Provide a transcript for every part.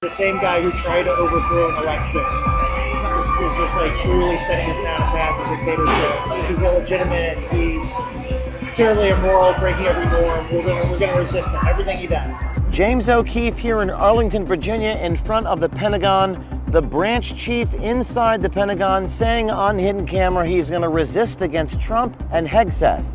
the same guy who tried to overthrow an election is just like truly setting us down a path of dictatorship. He's illegitimate. He's purely immoral, breaking every norm. We're going to resist him. Everything he does. James O'Keefe here in Arlington, Virginia, in front of the Pentagon. The branch chief inside the Pentagon saying on hidden camera he's going to resist against Trump and Hegseth.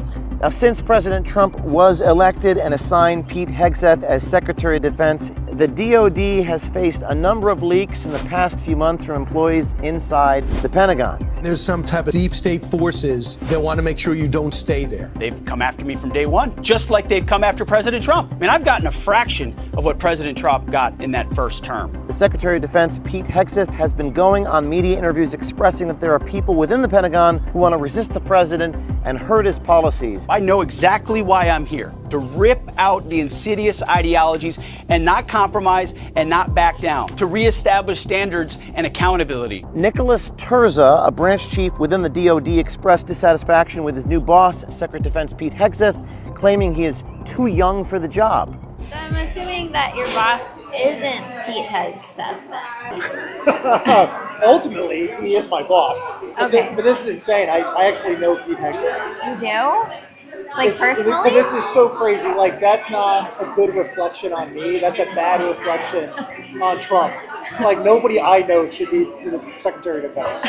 Now, since President Trump was elected and assigned Pete Hegseth as Secretary of Defense, the DoD has faced a number of leaks in the past few months from employees inside the Pentagon. There's some type of deep state forces that want to make sure you don't stay there. They've come after me from day one, just like they've come after President Trump. I mean, I've gotten a fraction of what President Trump got in that first term. The Secretary of Defense, Pete Hegseth, has been going on media interviews expressing that there are people within the Pentagon who want to resist the president and hurt his policies. I know exactly why I'm here, to rip out the insidious ideologies and not compromise and not back down, to reestablish standards and accountability. Nicholas Terza, a branch chief within the DoD, expressed dissatisfaction with his new boss, Secretary of Defense Pete Hegseth, claiming he is too young for the job. So I'm assuming that your boss isn't Pete Hegseth then. Ultimately, he is my boss. Okay. But this is insane. I actually know Pete Hegseth. You do? Like personally? But this is so crazy. Like, that's not a good reflection on me. That's a bad reflection on Trump. Like, nobody I know should be the Secretary of Defense.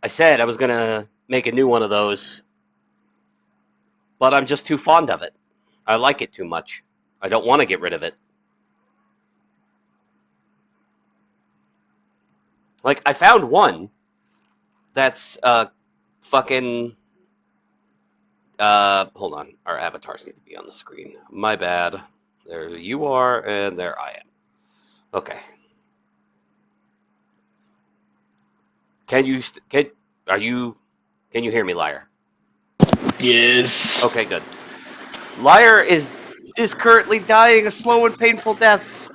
I said I was going to make a new one of those, but I'm just too fond of it. I like it too much. I don't want to get rid of it. Like, I found one that's fucking... hold on. Our avatars need to be on the screen. My bad. There you are, and there I am. Okay. Can you hear me, Liar? Yes. Okay, good. Liar is currently dying a slow and painful death,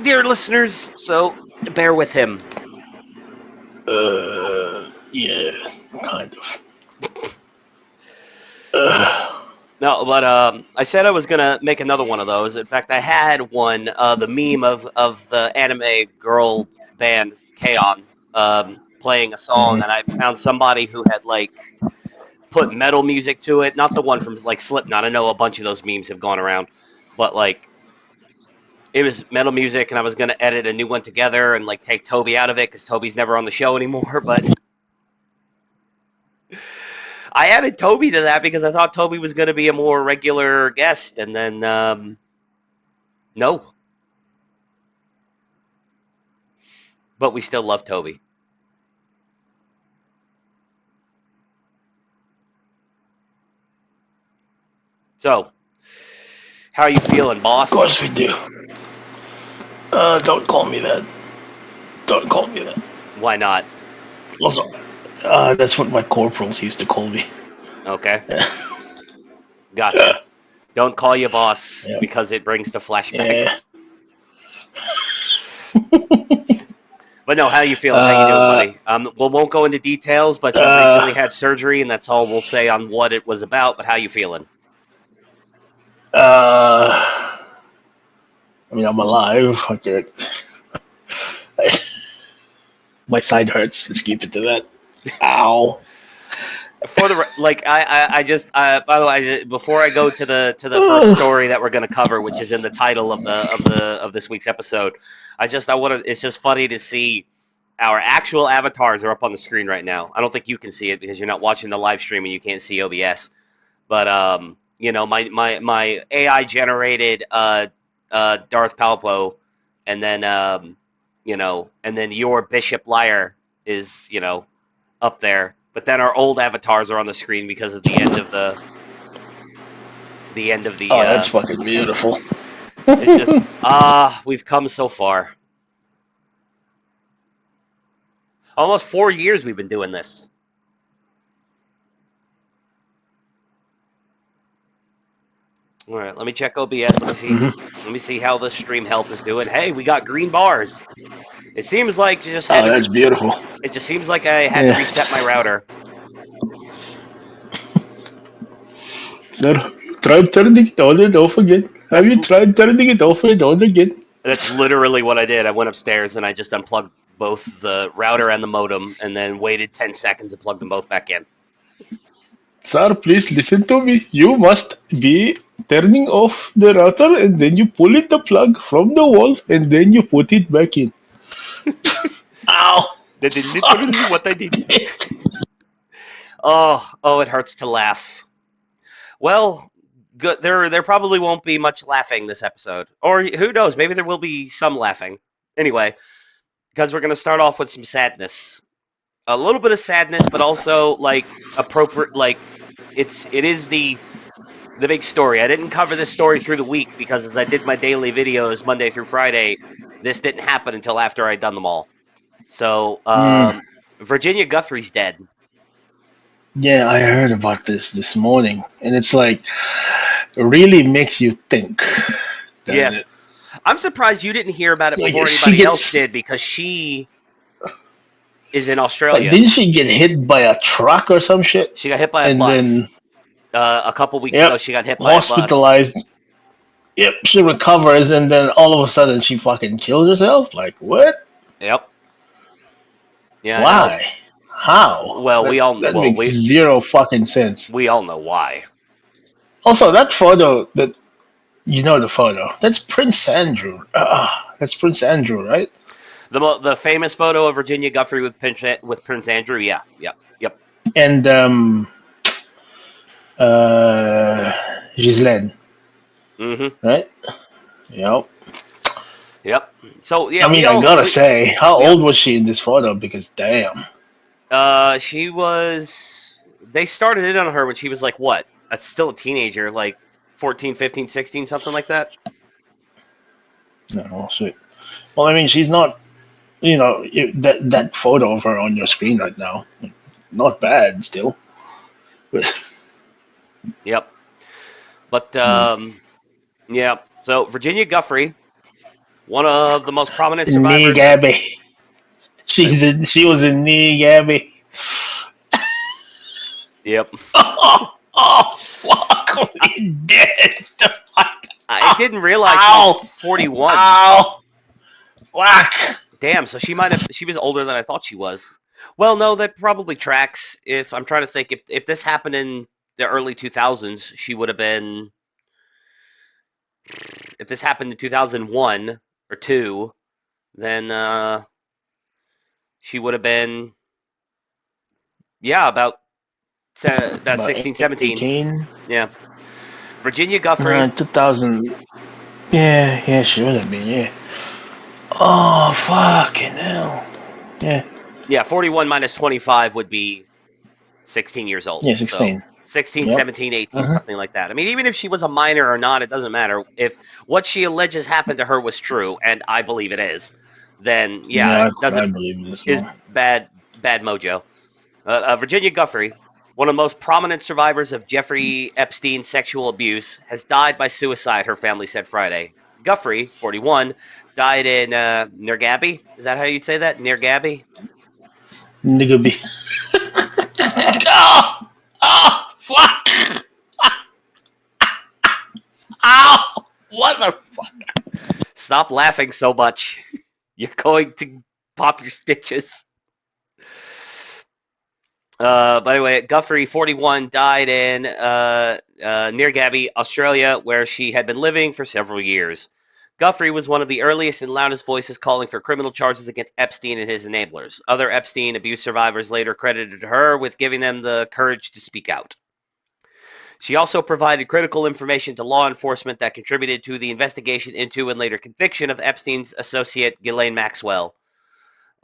dear listeners, so bear with him. Yeah, kind of. No, but I said I was gonna make another one of those. In fact, I had one, the meme of the anime girl band K-On! Playing a song, and I found somebody who had like put metal music to it, not the one from like Slipknot. I know a bunch of those memes have gone around, but like it was metal music, and I was gonna edit a new one together and like take Toby out of it because Toby's never on the show anymore. But I added Toby to that because I thought Toby was gonna be a more regular guest, and then no. But we still love Toby. So, how are you feeling, boss? Of course we do. Don't call me that. Don't call me that. Why not? Also, that's what my corporals used to call me. Okay. Yeah. Gotcha. Don't call you boss Yep. because it brings to Yeah. flashbacks. But no, how you feeling? How you doing, buddy? We won't go into details, but you recently had surgery, and that's all we'll say on what it was about. But how you feeling? I mean, I'm alive. Okay. My side hurts. Let's keep it to that. Ow. For the I just by the way, before I go to the first story that we're going to cover, which is in the title of this week's episode, I want to. It's just funny to see our actual avatars are up on the screen right now. I don't think you can see it because you're not watching the live stream and you can't see OBS. But my AI generated Darth Palpo, and then and then your Bishop Liar is up there. But then our old avatars are on the screen because of the end of the Oh, that's fucking beautiful. It just we've come so far. Almost 4 years we've been doing this. All right, let me check OBS. Let me see. Let me see how the stream health is doing. Hey, we got green bars. It seems like you just had Oh, that's beautiful. It just seems like I had to reset my router. Sir, try turning it on and off again. Have you tried turning it off and on again? That's literally what I did. I went upstairs and I just unplugged both the router and the modem and then waited 10 seconds and plugged them both back in. Sir, please listen to me. You must be turning off the router and then you pull it the plug from the wall and then you put it back in. Ow! That is literally what I did. Oh, it hurts to laugh. Well, good. There probably won't be much laughing this episode, or who knows? Maybe there will be some laughing. Anyway, because we're gonna start off with some sadness, a little bit of sadness, but also like appropriate. Like it is the big story. I didn't cover this story through the week because as I did my daily videos Monday through Friday, this didn't happen until after I'd done them all. So Virginia Guthrie's dead. Yeah, I heard about this morning, and it's like really makes you think. Yes. I'm surprised you didn't hear about it Like, before she anybody gets- else did because she is in Like, Australia. didn't she get hit by a truck or some shit? She got hit by a And bus. then A couple weeks ago, she got hit by hospitalized. a bus. Yep, she recovers, and then all of a sudden she fucking kills herself. Like what? Yep. Yeah. Why? How? Well, that makes zero fucking sense. We all know why. Also, that photo that the photo. That's Prince Andrew. That's Prince Andrew, right? The famous photo of Virginia Giuffre with Prince Andrew. Yeah. Yep. And Ghislaine. Mm-hmm. Right? Yep. So yeah. I mean, I gotta say, how old was she in this photo? Because damn. She was. They started it on her when she was like what? Still a teenager, like 14, 15, 16, something like that. No, sweet. Well, I mean, she's not. That photo of her on your screen right now, not bad still. But Yep. But yeah. So Virginia Giuffre, one of the most prominent survivors. Knee Gabby. She was in Knee Gabby. Yep. Oh fuck! We dead. I didn't realize she was 41. Ow! Whack! Damn. So she was older than I thought she was. Well, no, that probably tracks. If I'm trying to think, if this happened in the early 2000s, she would have been. If this happened in 2001 or 2, then she would have been. Yeah, about 16, 17. 18? Yeah. Virginia Giuffre. 2000. Yeah, she would have been, yeah. Oh, fucking hell. Yeah. Yeah, 41 minus 25 would be 16 years old. Yeah, 16. So 16, Yep. 17, 18, something like that. I mean, even if she was a minor or not, it doesn't matter. If what she alleges happened to her was true, and I believe it is, then it doesn't. I believe this. Is bad mojo. Virginia Giuffre one of the most prominent survivors of Jeffrey Epstein's sexual abuse, has died by suicide, her family said Friday. Giuffre, 41, died in Nergaby. Is that how you'd say that? Nergaby? Nigga be. Oh! Oh! Fuck! Ow! What the fuck? Stop laughing so much. You're going to pop your stitches. By the way, Giuffre, 41, died in Nergaby, Australia, where she had been living for several years. Giuffre was one of the earliest and loudest voices calling for criminal charges against Epstein and his enablers. Other Epstein abuse survivors later credited her with giving them the courage to speak out. She also provided critical information to law enforcement that contributed to the investigation into and later conviction of Epstein's associate Ghislaine Maxwell,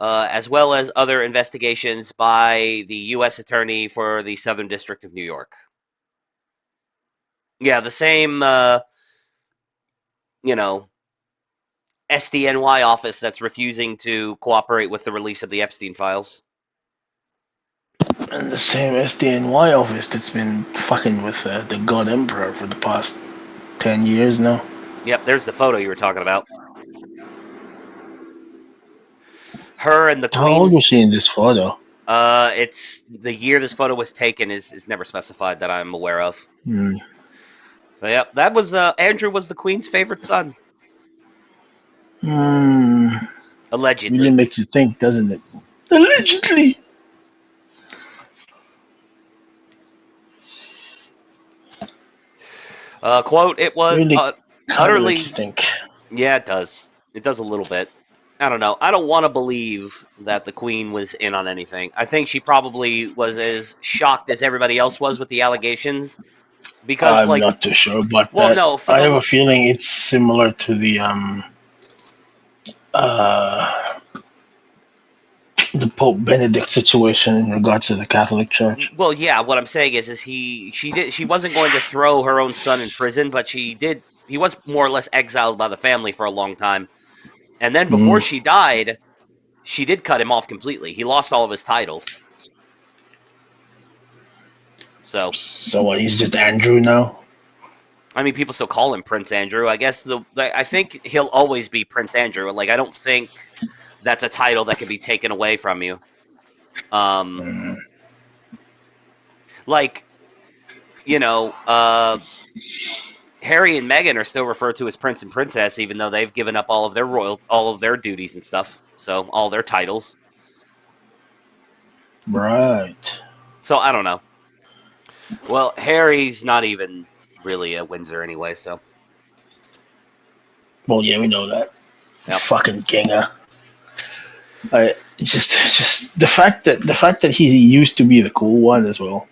as well as other investigations by the U.S. Attorney for the Southern District of New York. Yeah, the same, SDNY office that's refusing to cooperate with the release of the Epstein files. And the same SDNY office that's been fucking with the God Emperor for the past 10 years now. Yep, there's the photo you were talking about. Her and the How old Queen's... was she in this photo? It's the year this photo was taken is never specified that I'm aware of. Hmm. But yep, that was Andrew was the Queen's favorite son. Allegedly. Really makes you think, doesn't it? Allegedly. Quote, it was Really utterly... stink. Yeah, it does. It does a little bit. I don't know. I don't want to believe that the Queen was in on anything. I think she probably was as shocked as everybody else was with the allegations. Because, I'm not too sure about well, that. no, I have a feeling it's similar to the Pope Benedict situation in regards to the Catholic Church. Well, yeah. What I'm saying is she wasn't going to throw her own son in prison, but she did. He was more or less exiled by the family for a long time, and then before she died, she did cut him off completely. He lost all of his titles. So what? He's just Andrew now. I mean, people still call him Prince Andrew. I guess I think he'll always be Prince Andrew. Like, I don't think that's a title that can be taken away from you. Like, Harry and Meghan are still referred to as Prince and Princess, even though they've given up all of their duties and stuff. So all their titles. Right. So I don't know. Well, Harry's not even really a Windsor anyway, so. Well, yeah, we know that. Yep. Fucking Ginger. Just the fact that he used to be the cool one as well,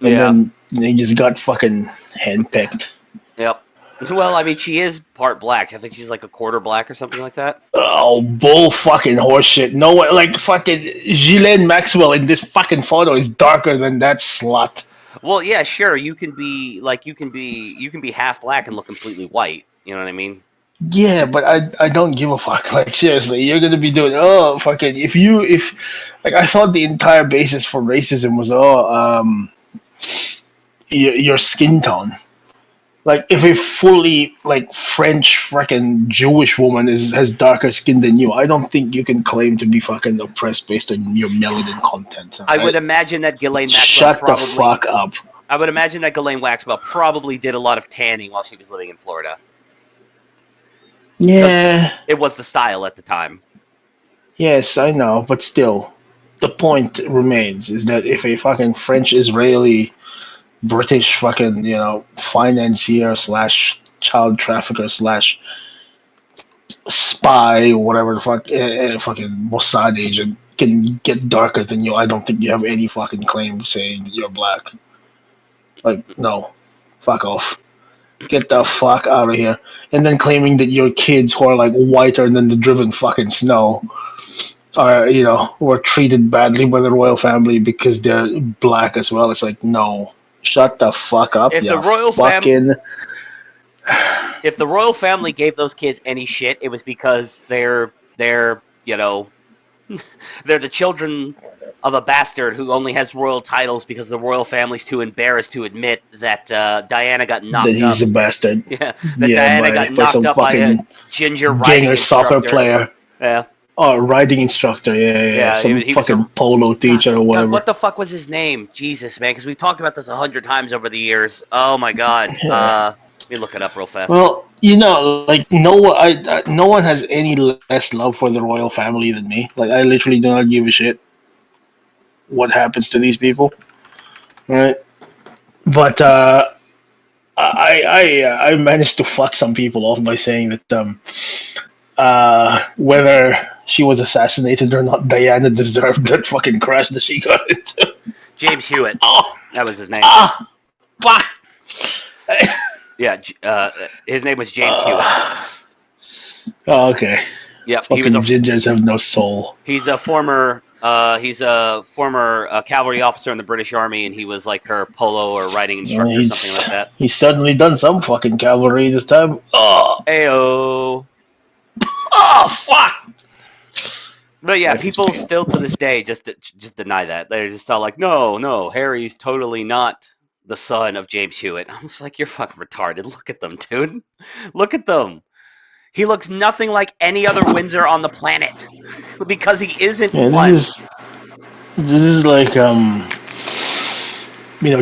and then he just got fucking handpicked. Yep. Well, I mean, she is part black. I think she's like a quarter black or something like that. Oh, bull fucking horseshit. No way. Like, fucking Ghislaine Maxwell in this fucking photo is darker than that slut. Well, yeah, sure. You can be half black and look completely white. You know what I mean? Yeah, but I don't give a fuck. Like, seriously, you're gonna be doing fucking if I thought the entire basis for racism was your skin tone. Like, if a fully, like, French fucking Jewish woman has darker skin than you, I don't think you can claim to be fucking oppressed based on your melanin content. Right? I would imagine that Ghislaine Maxwell Shut the fuck up. I would imagine that Ghislaine Maxwell probably did a lot of tanning while she was living in Florida. Yeah. It was the style at the time. Yes, I know, but still, the point remains is that if a fucking French Israeli British fucking, financier / child trafficker / spy, whatever the fuck, fucking Mossad agent can get darker than you, I don't think you have any fucking claim saying that you're black. Like, no. Fuck off. Get the fuck out of here. And then claiming that your kids who are, like, whiter than the driven fucking snow are, were treated badly by the royal family because they're black as well. It's like, no. Shut the fuck up. If the royal family gave those kids any shit, it was because they're They're the children of a bastard who only has royal titles because the royal family's too embarrassed to admit that Diana got That knocked up. he's a bastard. Yeah, that Yeah, Diana got by knocked some up by a fucking ginger gang riding or soccer instructor. player. Yeah. Oh, riding instructor. Yeah. Some he was fucking a polo teacher or God, whatever. what the fuck was his name? Jesus, man, because we've talked about this 100 times over the years. Oh my God. Let me look it up real fast. Well, like no one has any less love for the royal family than me. Like I literally do not give a shit what happens to these people, right? But I managed to fuck some people off by saying that whether she was assassinated or not, Diana deserved that fucking crash that she got into. James Hewitt. Oh, That was his name. Fuck. Yeah, his name was James Hewitt. Oh, okay. Yep, Fucking gingers have no soul. He's a former cavalry officer in the British Army, and he was like her polo or riding instructor, something like that. He's certainly done some fucking cavalry this time. Oh, Ayo. Oh, fuck. But yeah, people still to this day just deny that. They're just all like, no, Harry's totally not the son of James Hewitt. I'm just like, you're fucking retarded. Look at them, dude. Look at them. He looks nothing like any other Windsor on the planet because he isn't one. This is like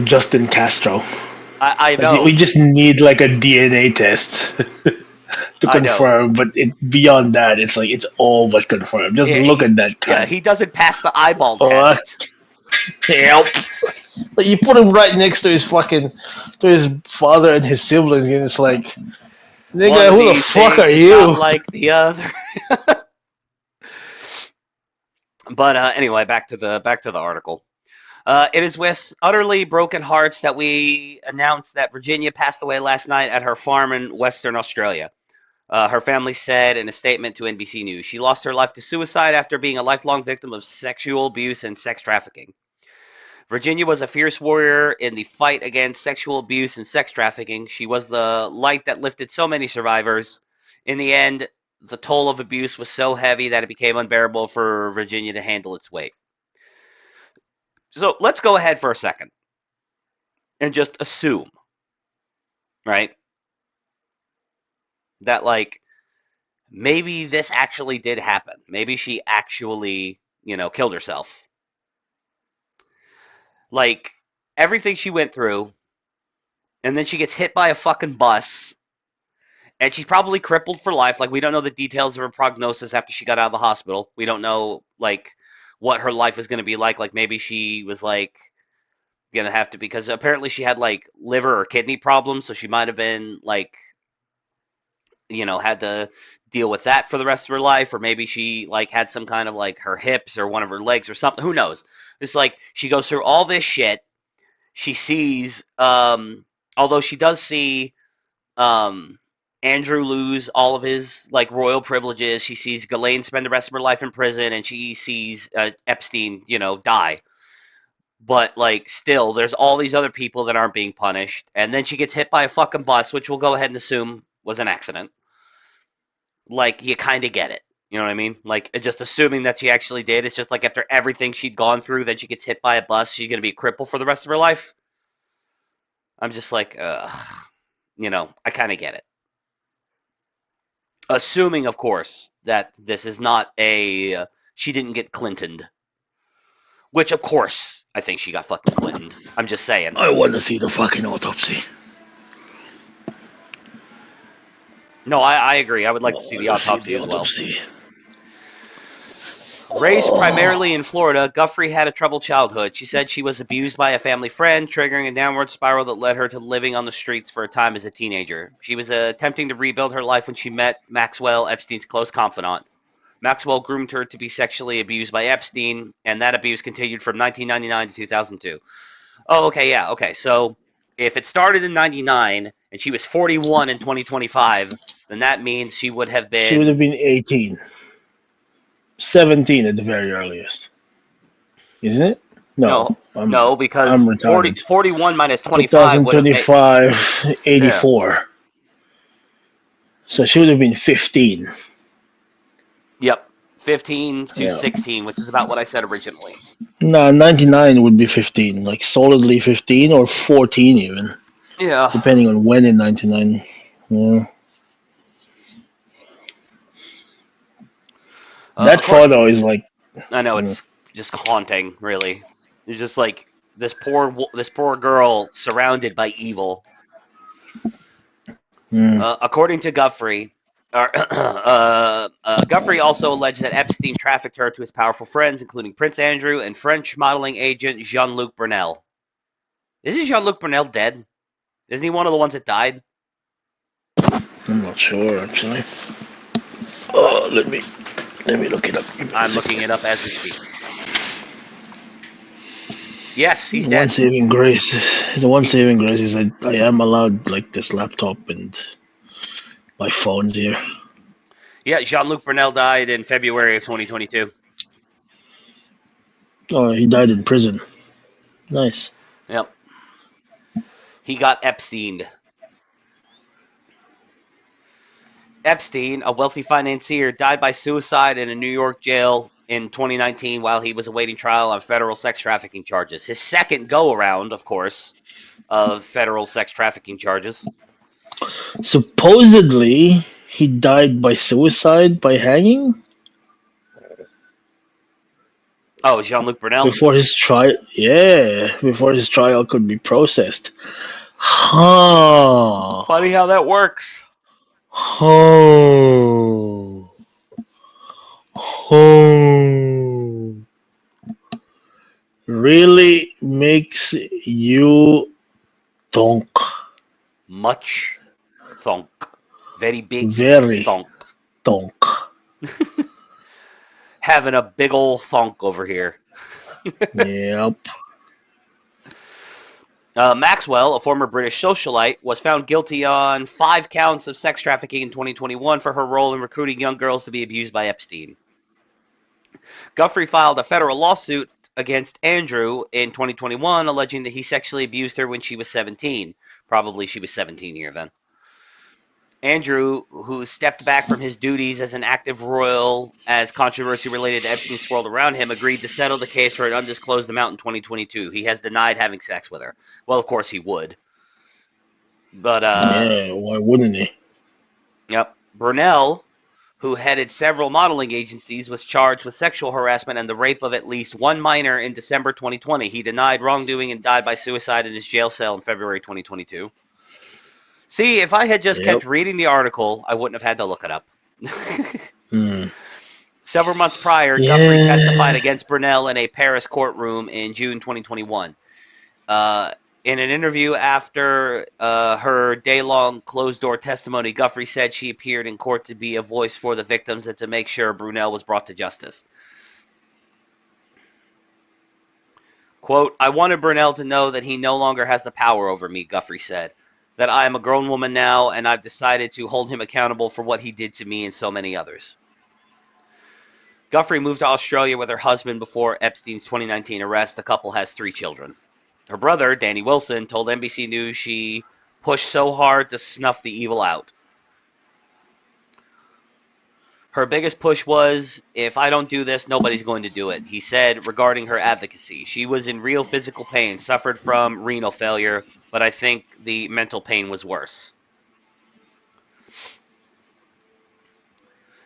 Justin Castro. I know. We just need like a DNA test to confirm, but beyond that, it's like it's all but confirmed. Just look at that cunt. Yeah, he doesn't pass the eyeball test. Help! Like you put him right next to his father and his siblings, and it's like, nigga, who the fuck are you? Not like the other. But anyway, back to the article. It is with utterly broken hearts that we announce that Virginia passed away last night at her farm in Western Australia. Her family said in a statement to NBC News, she lost her life to suicide after being a lifelong victim of sexual abuse and sex trafficking. Virginia was a fierce warrior in the fight against sexual abuse and sex trafficking. She was the light that lifted so many survivors. In the end, the toll of abuse was so heavy that it became unbearable for Virginia to handle its weight. So let's go ahead for a second and just assume, right, that like maybe this actually did happen. Maybe she actually, killed herself. Like everything she went through, and then she gets hit by a fucking bus, and she's probably crippled for life. Like we don't know the details of her prognosis after she got out of the hospital. We don't know like what her life is going to be like. Like maybe she was like going to have to, because apparently she had like liver or kidney problems, so she might have been like, had to deal with that for the rest of her life, or maybe she like had some kind of like her hips or one of her legs or something. Who knows? It's like she goes through all this shit. She sees, although she does see Andrew lose all of his like royal privileges. She sees Ghislaine spend the rest of her life in prison, and she sees Epstein, die. But like still, there's all these other people that aren't being punished, and then she gets hit by a fucking bus, which we'll go ahead and assume was an accident. Like you kind of get it. You know what I mean? Like just assuming that she actually did. It's just like after everything she'd gone through, then she gets hit by a bus. She's gonna be a cripple for the rest of her life. I'm just like, I kind of get it. Assuming, of course, that this is not she didn't get Clintoned. Which, of course, I think she got fucking Clintoned. I'm just saying. I want to see the fucking autopsy. No, I agree. I would like to see the autopsy as well. Raised primarily in Florida, Giuffre had a troubled childhood. She said she was abused by a family friend, triggering a downward spiral that led her to living on the streets for a time as a teenager. She was attempting to rebuild her life when she met Maxwell, Epstein's close confidant. Maxwell groomed her to be sexually abused by Epstein, and that abuse continued from 1999 to 2002. Oh, okay, yeah, okay. So if it started in 99 and she was 41 in 2025, then that means she would have been... She would have been 18. 17 at the very earliest. Isn't it? No, because 41 minus 25 would have been... 2025, 84. Yeah. So she would have been 15. Yep. 15 to Yeah. 16, which is about what I said originally. Nah, 99 would be 15, like solidly 15 or 14 even, Yeah. depending on when in 99. Yeah. That According, photo is like, I know mm, it's just haunting, really. It's just like this poor girl surrounded by evil. mm. According to Giuffre, Giuffre also alleged that Epstein trafficked her to his powerful friends, including Prince Andrew and French modeling agent Jean-Luc Brunel. Isn't Jean-Luc Brunel dead? Isn't he one of the ones that died? I'm not sure actually. Oh, let me look it up. Give me a I'm looking second. it up as we speak. Yes, he's One dead. saving grace is the one saving grace is I am allowed like this laptop and my phone's here. Yeah, Jean-Luc Brunel died in February of 2022. Oh, he died in prison. Nice. Yep. He got Epsteined. Epstein, a wealthy financier, died by suicide in a New York jail in 2019 while he was awaiting trial on federal sex trafficking charges. His second go-around, of course, of federal sex trafficking charges. Supposedly, he died by suicide by hanging Oh, Jean-Luc Brunel? before his trial. Yeah, before his trial could be processed. Huh. Funny how that works. Huh. Huh. Really makes you thunk. Much thunk. Very big Very thunk. thunk. Having a big old thunk over here. Yep. Maxwell, a former British socialite, was found guilty on 5 counts of sex trafficking in 2021 for her role in recruiting young girls to be abused by Epstein. Giuffre filed a federal lawsuit against Andrew in 2021, alleging that he sexually abused her when she was 17. Probably she was 17 here then. Andrew, who stepped back from his duties as an active royal as controversy related to Epstein swirled around him, agreed to settle the case for an undisclosed amount in 2022. He has denied having sex with her. Well, of course he would. But, Yeah, why wouldn't he? yep. Brunel, who headed several modeling agencies, was charged with sexual harassment and the rape of at least one minor in December 2020. He denied wrongdoing and died by suicide in his jail cell in February 2022. See, if I had just Yep. kept reading the article, I wouldn't have had to look it up. Hmm. Several months prior, Giuffre testified against Brunel in a Paris courtroom in June 2021. In an interview after her day-long closed-door testimony, Giuffre said she appeared in court to be a voice for the victims and to make sure Brunel was brought to justice. Quote, I wanted Brunel to know that he no longer has the power over me, Giuffre said. That I am a grown woman now, and I've decided to hold him accountable for what he did to me and so many others. Giuffre moved to Australia with her husband before Epstein's 2019 arrest. The couple has 3 children. Her brother, Danny Wilson, told NBC News she pushed so hard to snuff the evil out. Her biggest push was, if I don't do this, nobody's going to do it, he said regarding her advocacy. She was in real physical pain, suffered from renal failure, but I think the mental pain was worse.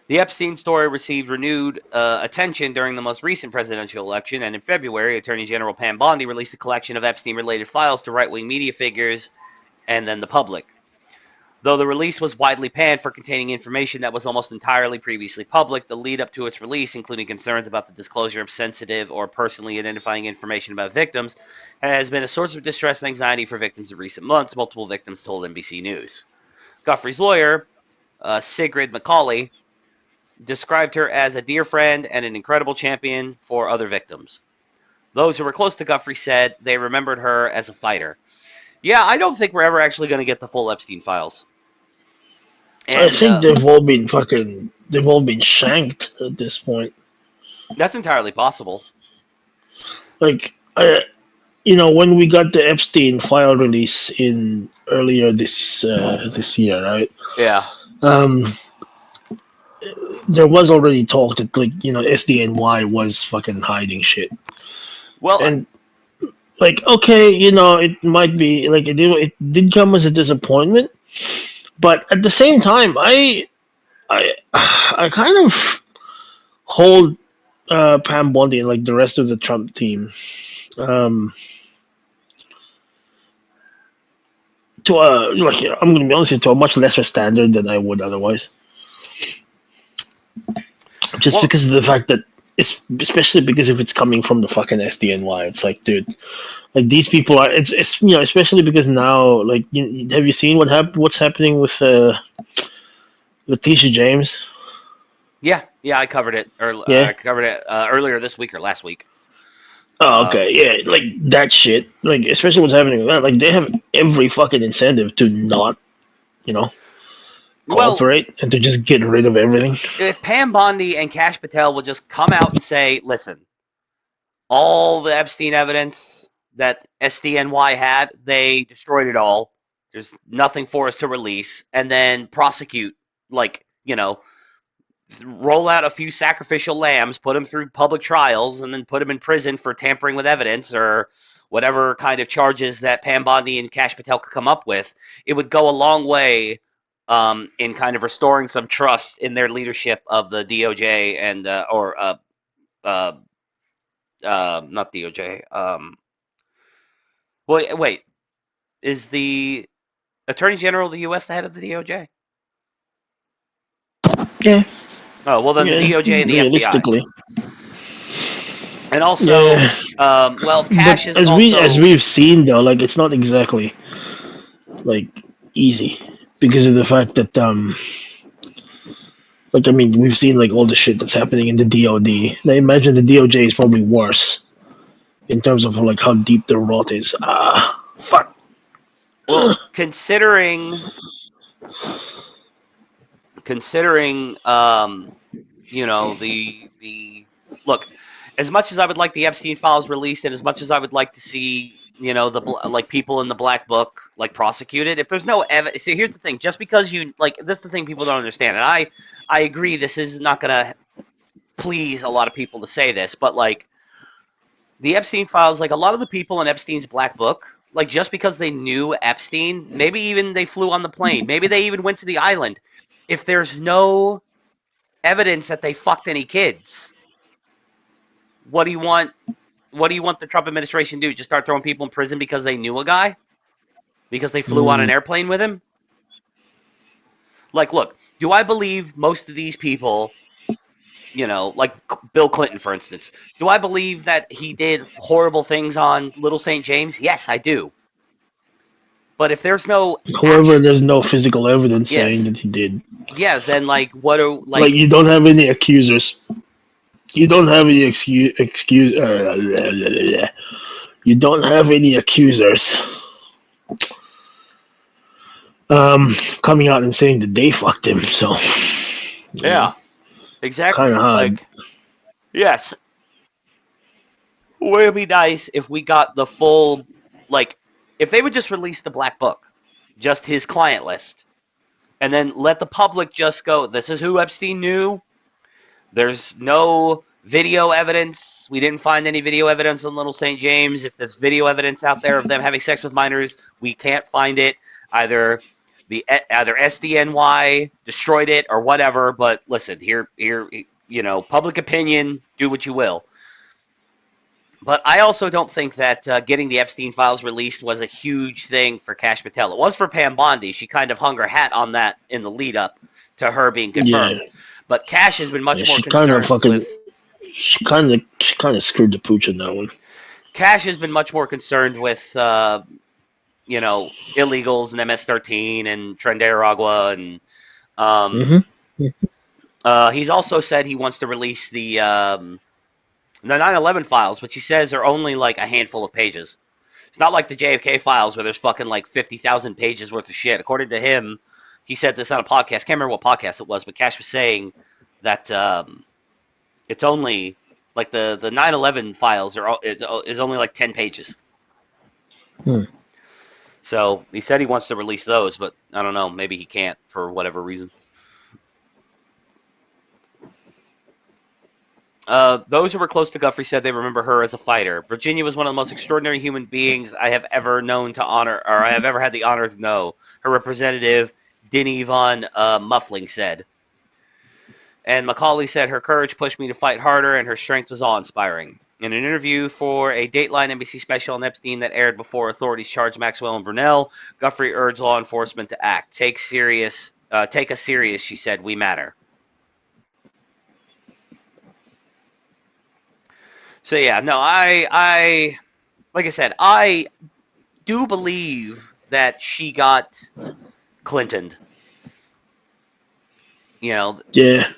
The Epstein story received renewed attention during the most recent presidential election, and in February, Attorney General Pam Bondi released a collection of Epstein-related files to right-wing media figures and then the public. Though the release was widely panned for containing information that was almost entirely previously public, the lead-up to its release, including concerns about the disclosure of sensitive or personally identifying information about victims, has been a source of distress and anxiety for victims in recent months, multiple victims told NBC News. Giuffre's lawyer, Sigrid McCauley, described her as a dear friend and an incredible champion for other victims. Those who were close to Giuffre said they remembered her as a fighter. Yeah, I don't think we're ever actually going to get the full Epstein files. And, I think they've all been shanked at this point. that's entirely possible. Like, when we got the Epstein file release in earlier this year, right? Yeah. Um, there was already talk that SDNY was fucking hiding shit, Well, and okay, it might be it did come as a disappointment, but at the same time, I I kind of hold Pam Bondi and the rest of the Trump team um, to I'm gonna be honest with you, to a much lesser standard than I would otherwise, just well, because of the fact that especially because if it's coming from the fucking SDNY, it's like, dude, these people are it's especially because now have you seen what's happening with Letitia James? yeah, I covered it, or Yeah. I covered it earlier this week or last week. Oh, okay. Yeah, that shit. Especially what's happening with that. They have every fucking incentive to not, you know, Well, cooperate and to just get rid of everything. if Pam Bondi and Kash Patel will just come out and say, listen, all the Epstein evidence that SDNY had, they destroyed it all. There's nothing for us to release, and then prosecute, roll out a few sacrificial lambs, put them through public trials, and then put them in prison for tampering with evidence or whatever kind of charges that Pam Bondi and Kash Patel could come up with. It would go a long way in kind of restoring some trust in their leadership of the DOJ and uh, not DOJ. Wait, is the Attorney General of the U.S. the head of the DOJ? Yeah. Oh, well, then the Yeah. DOJ and the FBI. Realistically. And also, Yeah. well, But Cash is as also. we've seen though, it's not exactly like easy because of the fact that I mean, we've seen all the shit that's happening in the DOD. I imagine the DOJ is probably worse in terms of how deep the rot is. Fuck. Well, considering, the look, as much as I would like the Epstein files released, and as much as I would like to see, people in the black book prosecuted, if there's no evidence. See, here's the thing: just because this is the thing people don't understand, and I agree, this is not gonna please a lot of people to say this, but the Epstein files, a lot of the people in Epstein's black book, just because they knew Epstein, maybe even they flew on the plane, maybe they even went to the island. If there's no evidence that they fucked any kids, what do you want? What do you want the Trump administration to do? Just start throwing people in prison because they knew a guy? Because they flew on an airplane with him? Look, do I believe most of these people, like Bill Clinton, for instance, do I believe that he did horrible things on Little St. James? Yes, I do. But if there's no However, there's no physical evidence saying yes, that he did. yeah, then what are You don't have any accusers. You don't have any you don't have any accusers coming out and saying that they fucked him. So yeah, kind exactly. of hard. Yes, would it be nice if we got the full, if they would just release the black book, just his client list, and then let the public just go, this is who Epstein knew. There's no video evidence. We didn't find any video evidence on Little St. James. If there's video evidence out there of them having sex with minors, we can't find it. Either SDNY destroyed it or whatever. But listen, here, public opinion, do what you will. But I also don't think that getting the Epstein files released was a huge thing for Kash Patel. It was for Pam Bondi. She kind of hung her hat on that in the lead up to her being confirmed. Yeah. But Kash has been much more She kind of concerned with. She kind of screwed the pooch on that one. Kash has been much more concerned with, illegals and MS-13 and Trinidad and he's also said he wants to release the 9/11 files, which he says are only a handful of pages. It's not like the JFK files where there's fucking 50,000 pages worth of shit. According to him, he said this on a podcast. Can't remember what podcast it was, but Kash was saying that it's only the 9/11 files is only 10 pages. So he said he wants to release those, but I don't know. Maybe he can't for whatever reason. Those who were close to Giuffre said they remember her as a fighter. Virginia was one of the most extraordinary human beings I have ever known to honor, or I have ever had the honor to know. Her representative, Denny Von Muffling, said. And Macaulay said her courage pushed me to fight harder, and her strength was awe-inspiring. In an interview for a Dateline NBC special on Epstein that aired before authorities charged Maxwell and Brunel, Giuffre urged law enforcement to act. Take us serious, she said. We matter. So yeah, no, I like I said, I do believe that she got Clintoned. You know, Yeah,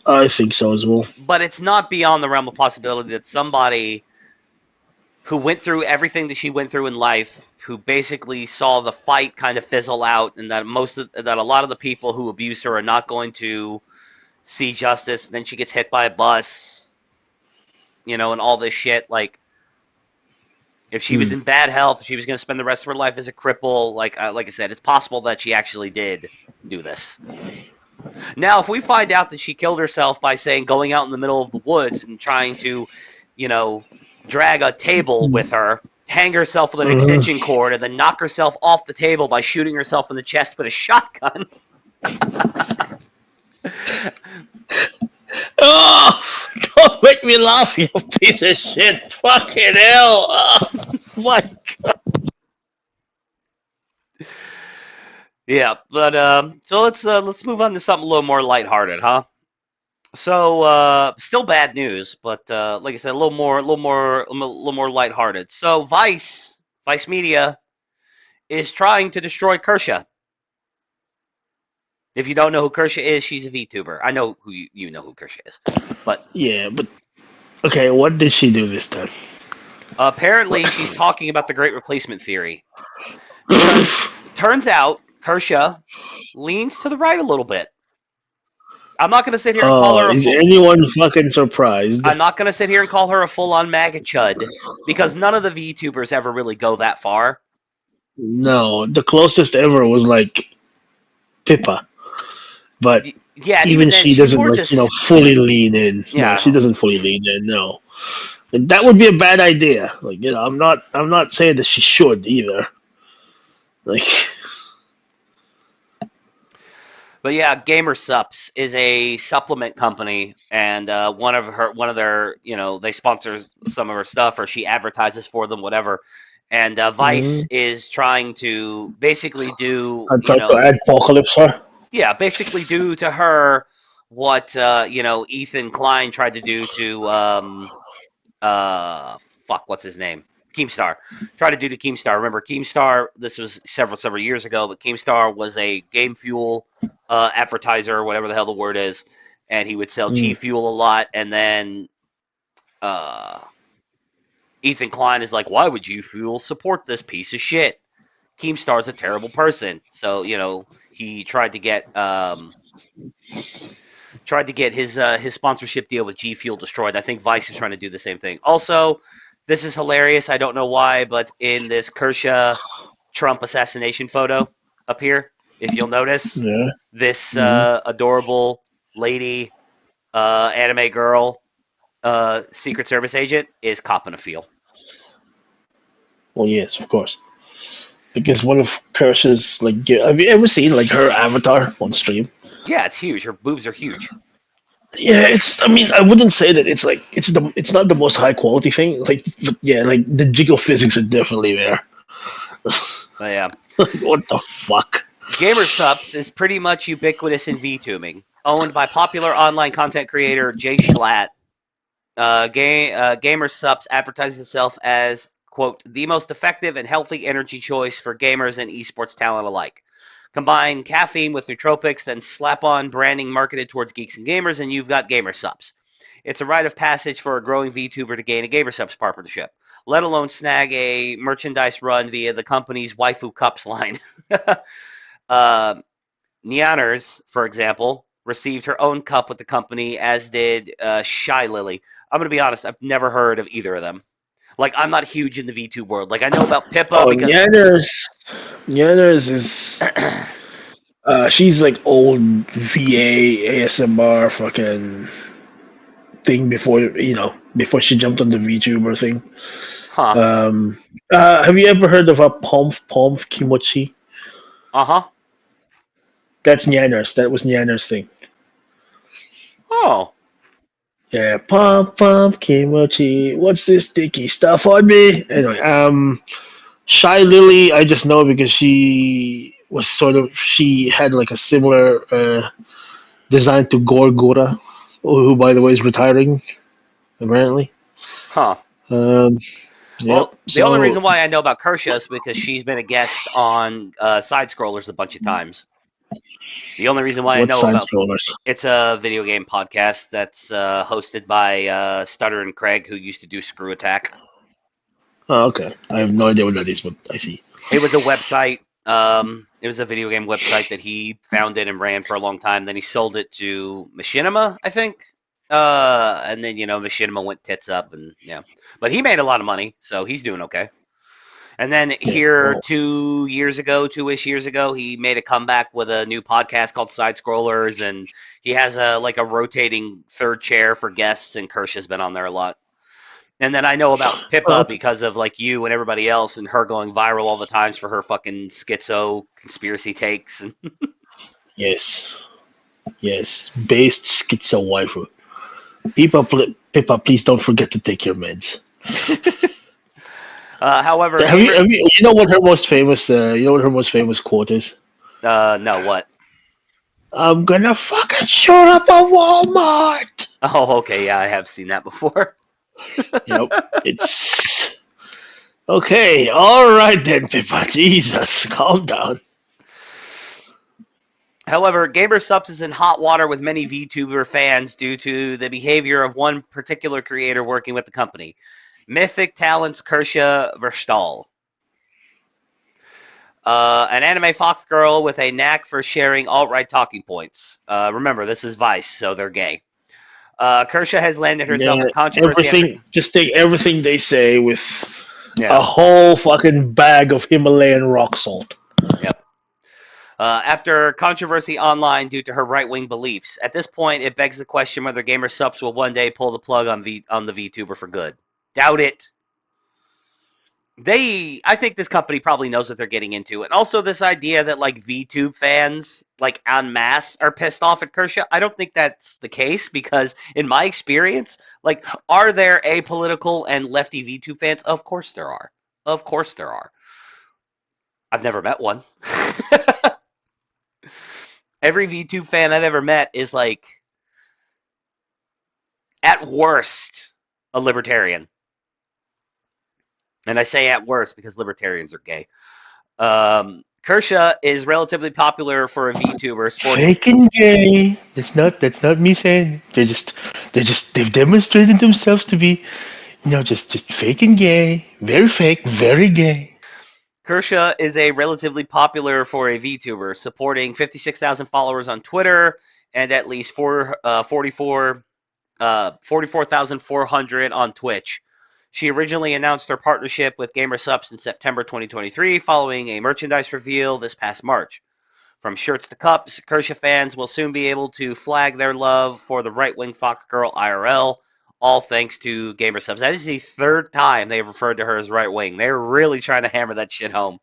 I think so as well. but it's not beyond the realm of possibility that somebody who went through everything that she went through in life, who basically saw the fight kind of fizzle out, and that that a lot of the people who abused her are not going to see justice. And then she gets hit by a bus, and all this shit. Like, if she was in bad health, she was going to spend the rest of her life as a cripple. Like I said, it's possible that she actually did do this. Now, if we find out that she killed herself by going out in the middle of the woods and trying to, drag a table with her, hang herself with an extension cord, and then knock herself off the table by shooting herself in the chest with a shotgun. Oh, don't make me laugh, you piece of shit! Fucking hell! Oh, my God. Yeah, but so let's move on to something a little more lighthearted, huh? So still bad news, but like I said, a little more lighthearted. So Vice Media is trying to destroy Kershaw. If you don't know who Kershaw is, she's a VTuber. I know who you know who Kershaw is, but Yeah, but okay, what did she do this time? apparently she's talking about the Great Replacement theory. Turns out Kershaw leans to the right a little bit. I'm not going to sit here and call her is anyone fucking surprised? I'm not going to sit here and call her a full-on MAGA chud, because none of the VTubers ever really go that far. No, the closest ever was like Pippa. But yeah, even then, she doesn't fully lean in. Yeah. No, she doesn't fully lean in, no. And that would be a bad idea. Like, I'm not saying that she should either. Like, but yeah, Gamer Sups is a supplement company, and one of their, they sponsor some of her stuff, or she advertises for them, whatever. And Vice is trying to basically do. I'm trying to add apocalypse her. Yeah, basically do to her what Ethan Klein tried to do to what's his name? Keemstar. Tried to do to Keemstar. Remember Keemstar, this was several years ago, but Keemstar was a Game Fuel advertiser, whatever the hell the word is, and he would sell G Fuel a lot, and then Ethan Klein is like, why would G Fuel support this piece of shit? Keemstar's a terrible person. So, he tried to get his sponsorship deal with G Fuel destroyed. I think Vice is trying to do the same thing. Also, this is hilarious. I don't know why, but in this Kershaw Trump assassination photo up here, if you'll notice, this adorable lady, anime girl, Secret Service agent is copping a feel. Well, yes, of course. Because one of Kershaw's, have you ever seen her avatar on stream? Yeah, it's huge. Her boobs are huge. Yeah, I wouldn't say that it's not the most high quality thing. The jiggle physics are definitely there. But yeah. What the fuck? Gamer Sups is pretty much ubiquitous in VTubing. Owned by popular online content creator Jay Schlatt. Gamer Sups advertises itself as, quote, the most effective and healthy energy choice for gamers and esports talent alike. Combine caffeine with nootropics, then slap on branding marketed towards geeks and gamers, and you've got Gamer Subs. It's a rite of passage for a growing VTuber to gain a Gamer Subs partnership, let alone snag a merchandise run via the company's Waifu Cups line. Neaners, for example, received her own cup with the company, as did Shy Lily. I'm going to be honest, I've never heard of either of them. I'm not huge in the VTube world. I know about Pippa because... Neaners is... she's old VA ASMR fucking thing before she jumped on the VTuber thing. Huh. Have you ever heard of a Pomf Kimochi? Uh-huh. That's Nyanner's. That was Nyanner's thing. Oh. Yeah, Pomf Kimochi. What's this sticky stuff on me? Anyway, Shy Lily, I just know because she had like a similar design to Gorgora, who by the way is retiring, apparently. Huh. Um, yep. Well, the only So reason why I know about Kersha is because she's been a guest on Side Scrollers a bunch of times. The only reason why I what know side about scrollers? it's a video game podcast that's hosted by Stutter and Craig, who used to do Screw Attack. Oh, okay. I have no idea what that is, but I see. It was a website. It was a video game website that he founded and ran for a long time. Then he sold it to Machinima, I think. And then Machinima went tits up, and yeah. But he made a lot of money, so he's doing okay. And then Yeah. here, Well, 2-ish years ago, he made a comeback with a new podcast called Side Scrollers, and he has a rotating third chair for guests, and Kirsha's been on there a lot. And then I know about Pippa okay. because of you and everybody else, and her going viral all the times for her fucking schizo conspiracy takes. And Yes. Yes. Based schizo waifu. Pippa, please don't forget to take your meds. however, You know what her most famous quote is? no, what? I'm gonna fucking shoot up a Walmart. Oh, okay, yeah, I have seen that before. Yep. It's okay. All right then, Pippa. Jesus, calm down. However, Gamer Subs is in hot water with many VTuber fans due to the behavior of one particular creator working with the company, Mythic Talent's Kersha Verstal. An anime fox girl with a knack for sharing alt-right talking points. Remember, this is Vice, so they're gay. Kersha has landed herself Yeah, in controversy. just take everything they say with Yeah. a whole fucking bag of Himalayan rock salt. Yep. After controversy online due to her right-wing beliefs, at this point, it begs the question whether Gamer Subs will one day pull the plug on the VTuber for good. Doubt it. I think this company probably knows what they're getting into, and also this idea that VTube fans en masse are pissed off at Kersha. I don't think that's the case because, in my experience, are there apolitical and lefty VTube fans? Of course there are. Of course there are. I've never met one. Every VTube fan I've ever met is at worst, a libertarian. And I say at worst because libertarians are gay. Kersha is relatively popular for a VTuber. Fake and gay. That's not me saying. They've demonstrated themselves to be, just fake and gay. Very fake, very gay. Kersha is a relatively popular for a VTuber, supporting 56,000 followers on Twitter and at least 44,400 on Twitch. She originally announced her partnership with GamerSupps in September 2023 following a merchandise reveal this past March. From shirts to cups, Kersha fans will soon be able to flag their love for the right-wing Fox Girl IRL, all thanks to GamerSupps. That is the third time they've referred to her as right-wing. They're really trying to hammer that shit home.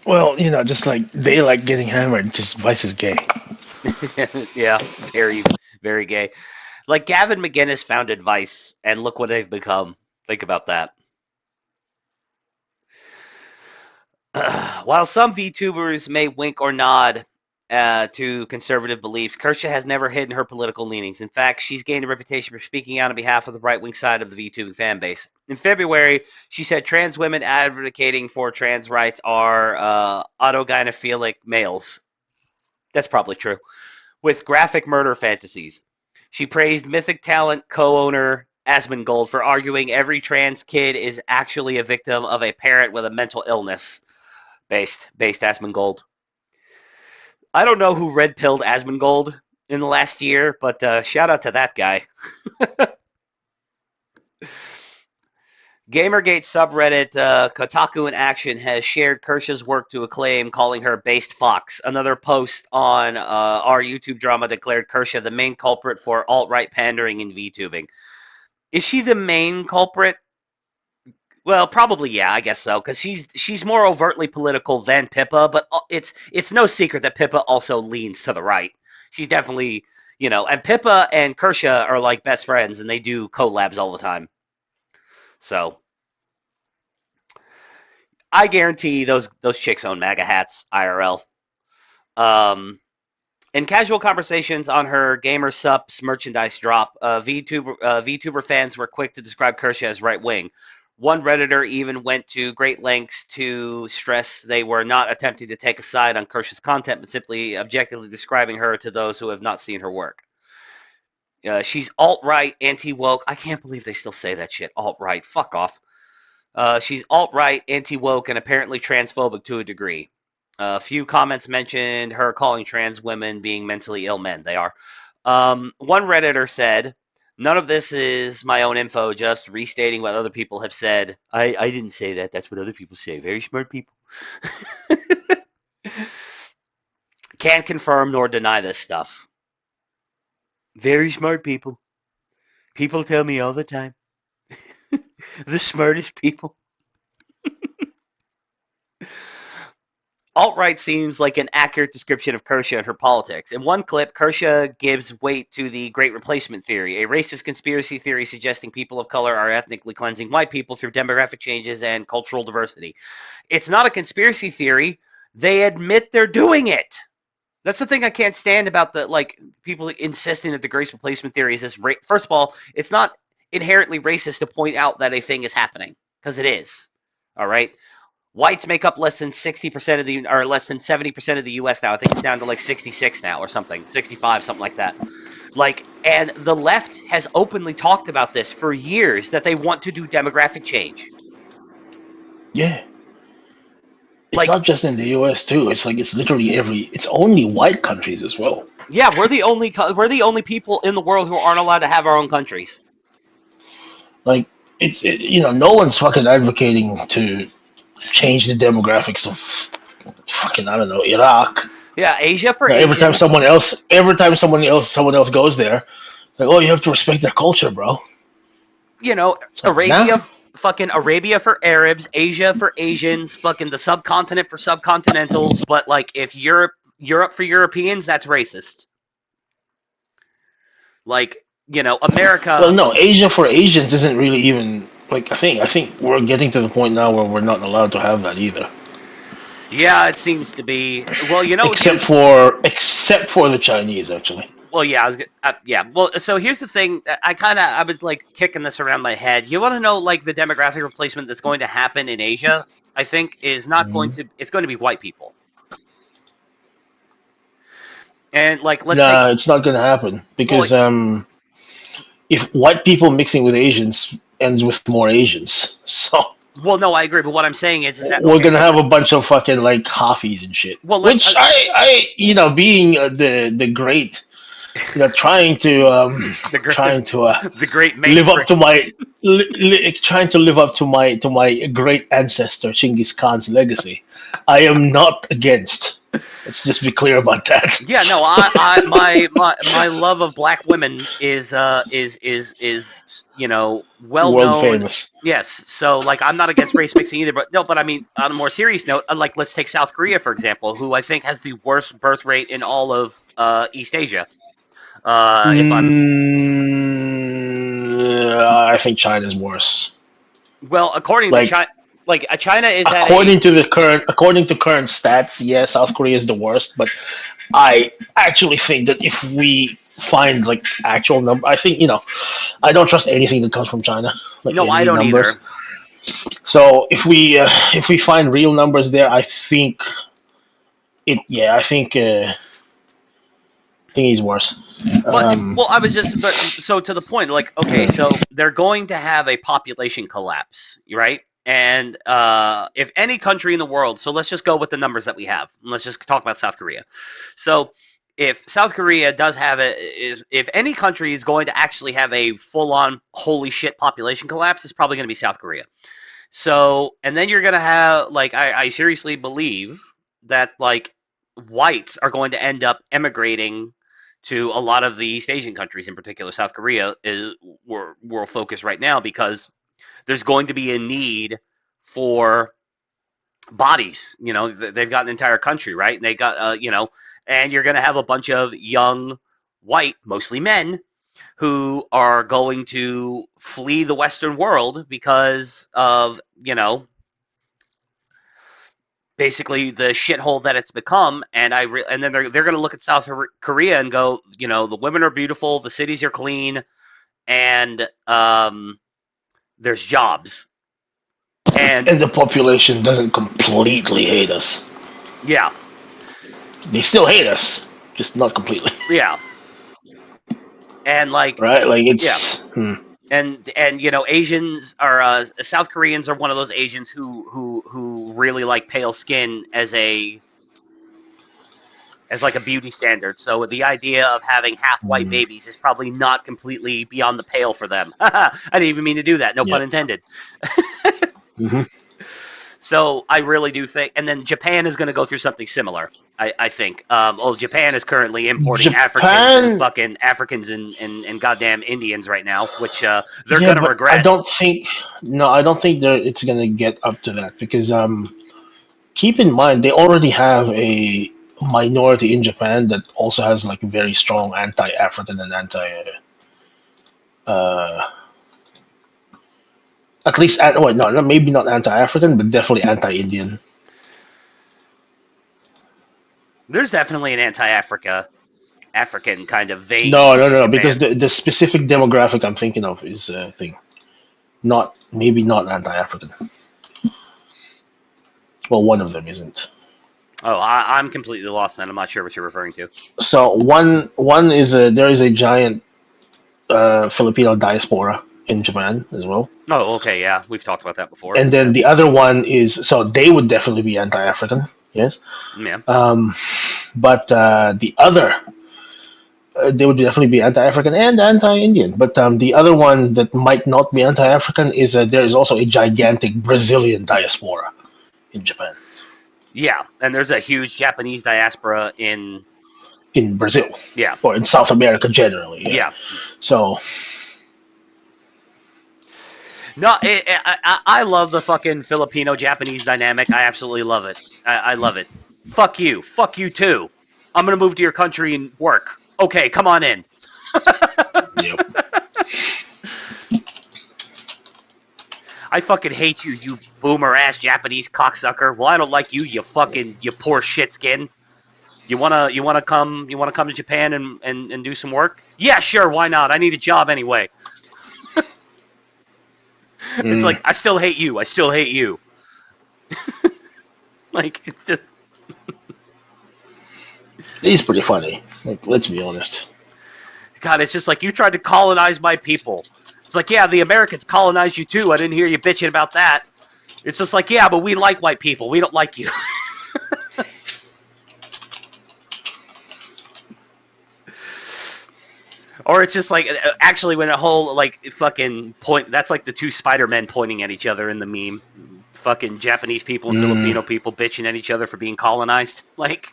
Well, just like they like getting hammered, just Vice is gay. Yeah, very, very gay. Gavin McInnes founded Vice, and look what they've become. Think about that. While some VTubers may wink or nod to conservative beliefs, Kersha has never hidden her political leanings. In fact, she's gained a reputation for speaking out on behalf of the right-wing side of the VTubing fan base. In February, she said trans women advocating for trans rights are autogynephilic males. That's probably true. With graphic murder fantasies. She praised Mythic Talent co-owner Asmongold for arguing every trans kid is actually a victim of a parent with a mental illness. Based Asmongold. I don't know who red-pilled Asmongold in the last year, but shout out to that guy. Gamergate subreddit Kotaku in Action has shared Kersha's work to acclaim, calling her based fox. Another post on our YouTube drama declared Kersha the main culprit for alt-right pandering in VTubing. Is she the main culprit? Well, probably, yeah, I guess so, because she's more overtly political than Pippa, but it's no secret that Pippa also leans to the right. She's definitely, and Pippa and Kersha are like best friends, and they do collabs all the time. So I guarantee those chicks own MAGA hats, IRL. In casual conversations on her Gamer Sups merchandise drop, VTuber fans were quick to describe Kersha as right wing. One Redditor even went to great lengths to stress they were not attempting to take a side on Kersha's content, but simply objectively describing her to those who have not seen her work. She's alt-right, anti-woke. I can't believe they still say that shit. Alt-right. Fuck off. She's alt-right, anti-woke, and apparently transphobic to a degree. A few comments mentioned her calling trans women being mentally ill men. They are. One Redditor said, "None of this is my own info, just restating what other people have said." I didn't say that. That's what other people say. Very smart people. Can't confirm nor deny this stuff. Very smart people. People tell me all the time. The smartest people. Alt-right seems like an accurate description of Kersha and her politics. In one clip, Kersha gives weight to the Great Replacement theory, a racist conspiracy theory suggesting people of color are ethnically cleansing white people through demographic changes and cultural diversity. It's not a conspiracy theory. They admit they're doing it. That's the thing I can't stand about people insisting that the Great Replacement theory is this. First of all, it's not inherently racist to point out that a thing is happening, because it is. All right? Whites make up less than 60% or less than 70% of the U.S. now. I think it's down to like 66 now or something, 65, something like that. And the left has openly talked about this for years, that they want to do demographic change. Yeah. It's not just in the U.S. too. It's literally it's only white countries as well. Yeah, we're the only people in the world who aren't allowed to have our own countries. No one's fucking advocating to change the demographics of fucking, I don't know, Iraq. Yeah, Asia for every Asians. time someone else goes there, like, oh, you have to respect their culture, bro. Arabia, fucking Arabia for Arabs, Asia for Asians, fucking the subcontinent for subcontinentals. But if Europe for Europeans, that's racist. America. Well, no, Asia for Asians isn't really even I think we're getting to the point now where we're not allowed to have that either. Yeah, it seems to be. Well, except for the Chinese, actually. Well, yeah, yeah. Well, so here's the thing. I was kicking this around my head. You want to know the demographic replacement that's going to happen in Asia? I think is not going to. It's going to be white people. And it's not going to happen because if white people mixing with Asians ends with more Asians, so. Well, no, I agree, but what I'm saying is that we're gonna have a bunch of fucking halfies and shit. Well, which I being the great, trying to the great live up to my trying to live up to my great ancestor Genghis Khan's legacy. I am not against. Let's just be clear about that. Yeah, no, my love of black women is well world known. Famous. Yes, so I'm not against race mixing either, but I mean, on a more serious note, let's take South Korea for example, who I think has the worst birth rate in all of East Asia. I think China's worse. Well, according to China. China is according to current stats, yeah, South Korea is the worst. But I actually think that if we find actual number, I think I don't trust anything that comes from China. No, I don't either. So if we find real numbers there, I think it. Yeah, I think he's worse. Well, I was just, so to the point, okay, so they're going to have a population collapse, right? And if any country in the world, so let's just go with the numbers that we have. Let's just talk about South Korea. So if South Korea does have if any country is going to actually have a full-on holy shit population collapse, it's probably going to be South Korea. So, and then you're going to have, like, I seriously believe that, like, whites are going to end up emigrating to a lot of the East Asian countries, in particular South Korea is world focus right now, because there's going to be a need for bodies. They've got an entire country, right? And they got, and you're going to have a bunch of young white, mostly men, who are going to flee the Western world because of, basically the shithole that it's become. And and then they're going to look at South Korea and go, the women are beautiful, the cities are clean, and there's jobs. And the population doesn't completely hate us. Yeah. They still hate us, just not completely. Yeah. And like, right? Like it's and Asians are South Koreans are one of those Asians who really like pale skin as like a beauty standard. So the idea of having half white babies is probably not completely beyond the pale for them. I didn't even mean to do that. No pun intended. So I really do think, and then Japan is going to go through something similar. I think. Japan is currently importing Africans and goddamn Indians right now, which they're going to regret. I don't think it's going to get up to that, because keep in mind they already have a minority in Japan that also has like very strong anti-African and at least maybe not anti-African, but definitely anti-Indian. There's definitely an African kind of vein. No, because the specific demographic I'm thinking of is not anti-African. Well, one of them isn't. Oh, I'm completely lost then. I'm not sure what you're referring to. So one is there is a giant Filipino diaspora in Japan as well. Oh, okay, yeah, we've talked about that before. And then the other one is, so they would definitely be anti-African, yes. Yeah. But the other, they would definitely be anti-African and anti-Indian. But the other one that might not be anti-African is there is also a gigantic Brazilian diaspora in Japan. Yeah, and there's a huge Japanese diaspora in Brazil. Yeah. Or in South America generally. Yeah. So. No, I love the fucking Filipino-Japanese dynamic. I absolutely love it. I love it. Fuck you. Fuck you too. I'm going to move to your country and work. Okay, come on in. Yep. I fucking hate you, you boomer-ass Japanese cocksucker. Well, I don't like you, you poor shitskin. You wanna come to Japan and do some work? Yeah, sure, why not? I need a job anyway. It's like, I still hate you. Like, it's just... He's pretty funny. Like, let's be honest. God, it's just like, you tried to colonize my people. It's like, yeah, the Americans colonized you too. I didn't hear you bitching about that. It's just like, yeah, but we like white people. We don't like you. Or it's just like, actually, when a whole, like, fucking point, that's like the two Spider-Men pointing at each other in the meme. Fucking Japanese people and Filipino people bitching at each other for being colonized. Like...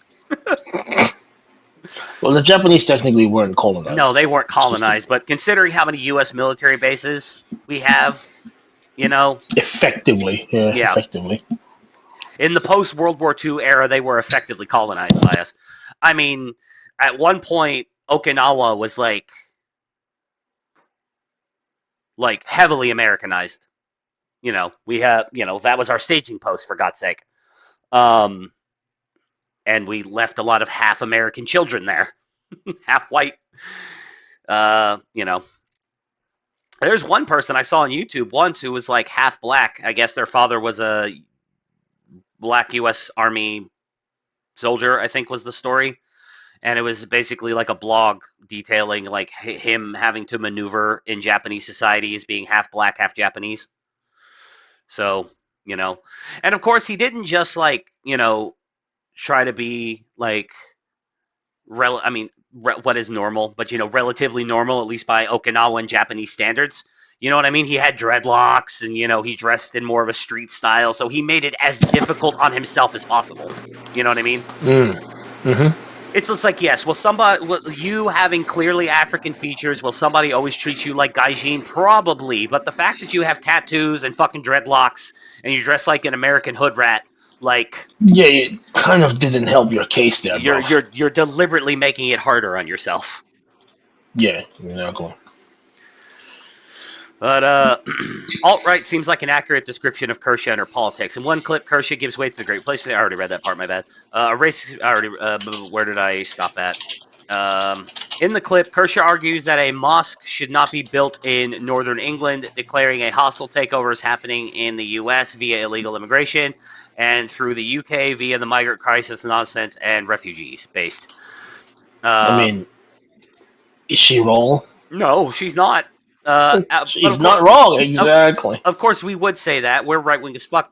Well, the Japanese technically weren't colonized. No, they weren't colonized, but considering how many U.S. military bases we have, Effectively, yeah. Effectively. In the post-World War II era, they were effectively colonized by us. I mean, at one point, Okinawa was like heavily Americanized. We have, that was our staging post, for God's sake. And we left a lot of half American children there, half white. There's one person I saw on YouTube once who was like half black. I guess their father was a black U.S. Army soldier, I think was the story. And it was basically like a blog detailing like him having to maneuver in Japanese society as being half black, half Japanese. So, and of course he didn't just like, try to be like what is normal, but relatively normal, at least by Okinawan Japanese standards. You know what I mean? He had dreadlocks, and he dressed in more of a street style, so he made it as difficult on himself as possible. You know what I mean? It's just like, yes, you having clearly African features, will somebody always treat you like Gaijin? Probably, but the fact that you have tattoos and fucking dreadlocks and you dress like an American hood rat, like, Yeah, it kind of didn't help your case there, you're bro. you're deliberately making it harder on yourself. Yeah, exactly. But alt-right seems like an accurate description of Kershaw and her politics. In one clip, Kershaw gives way to the great place. I already read that part. My bad. Where did I stop at? In the clip, Kershaw argues that a mosque should not be built in northern England, declaring a hostile takeover is happening in the U.S. via illegal immigration and through the U.K. via the migrant crisis nonsense and refugees based. I mean, is she wrong? No, she's not. She's not wrong, exactly. Of course, we would say that. We're right wing as fuck.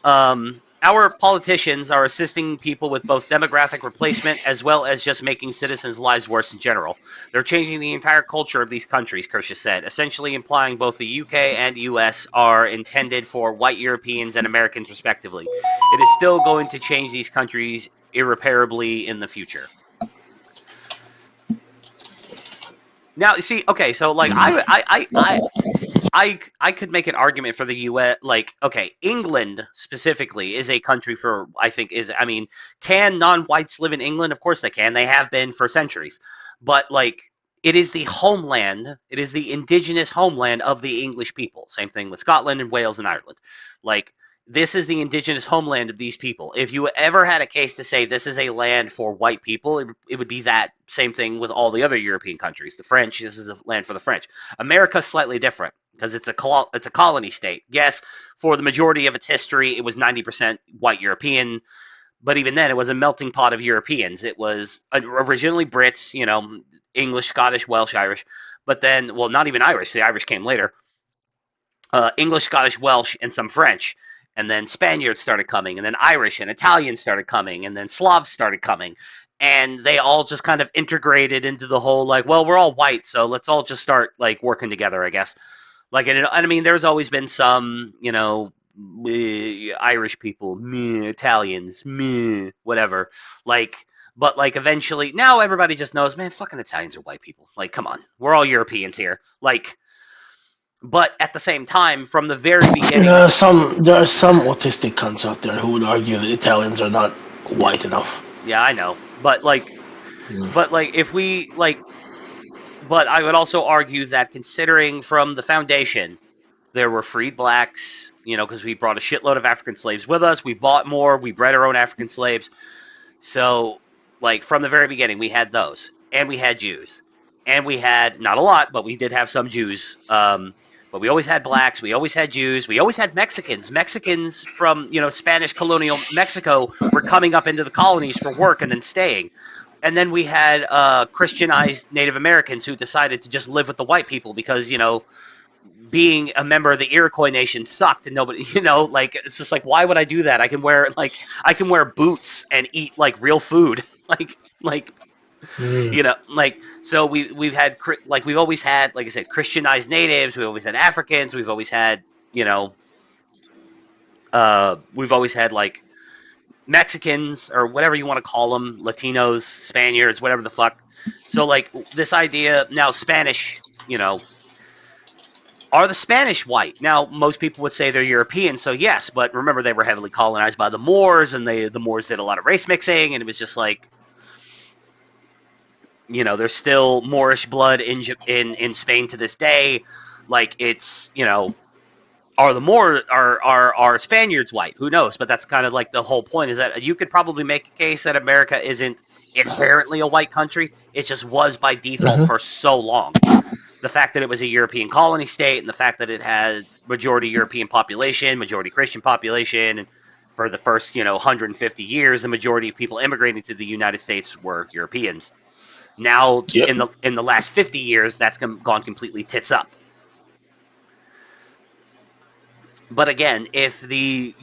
Our politicians are assisting people with both demographic replacement as well as just making citizens' lives worse in general. They're changing the entire culture of these countries, Kershaw said, essentially implying both the UK and US are intended for white Europeans and Americans, respectively. It is still going to change these countries irreparably in the future. Now, see, okay, so like I could make an argument for the U.S. Like, okay, England specifically is a country can non-whites live in England? Of course they can. They have been for centuries. But, like, it is the homeland, it is the indigenous homeland of the English people. Same thing with Scotland and Wales and Ireland. Like, this is the indigenous homeland of these people. If you ever had a case to say this is a land for white people, it would be that same thing with all the other European countries. The French, this is a land for the French. America's slightly different because it's a colony state. Yes, for the majority of its history, it was 90% white European, but even then, it was a melting pot of Europeans. It was originally Brits, English, Scottish, Welsh, Irish, but then, well, not even Irish. The Irish came later. English, Scottish, Welsh, and some French. And then Spaniards started coming, and then Irish and Italians started coming, and then Slavs started coming. And they all just kind of integrated into the whole, like, well, we're all white, so let's all just start, like, working together, I guess. Like, I mean, there's always been some, Irish people, meh, Italians, meh, whatever. Like, but, like, eventually, now everybody just knows, man, fucking Italians are white people. Like, come on, we're all Europeans here. Like, but at the same time, from the very beginning, There are some autistic cunts out there who would argue that Italians are not white enough. Yeah, I know, but I would also argue that considering from the foundation, there were freed blacks, because we brought a shitload of African slaves with us. We bought more. We bred our own African slaves. So, like, from the very beginning, we had those, and we had Jews, and we had not a lot, but we did have some Jews. But we always had blacks, we always had Jews, we always had Mexicans. Mexicans from, Spanish colonial Mexico were coming up into the colonies for work and then staying. And then we had Christianized Native Americans who decided to just live with the white people because, being a member of the Iroquois Nation sucked and nobody, like, it's just like, why would I do that? I can wear boots and eat, like, real food. So we've always had, like I said, Christianized natives. We've always had Africans. We've always had, like, Mexicans or whatever you want to call them, Latinos, Spaniards, whatever the fuck. So, like, this idea now, Spanish, are the Spanish white? Now, most people would say they're European, so yes, but remember they were heavily colonized by the Moors, and the Moors did a lot of race mixing, and it was just like, there's still Moorish blood in Spain to this day. Like, it's, are Spaniards white? Who knows? But that's kind of like the whole point, is that you could probably make a case that America isn't inherently a white country. It just was by default for so long. The fact that it was a European colony state, and the fact that it had majority European population, majority Christian population, and for the first, 150 years, the majority of people immigrating to the United States were Europeans. Now, in the last 50 years, that's gone completely tits up. But again, if the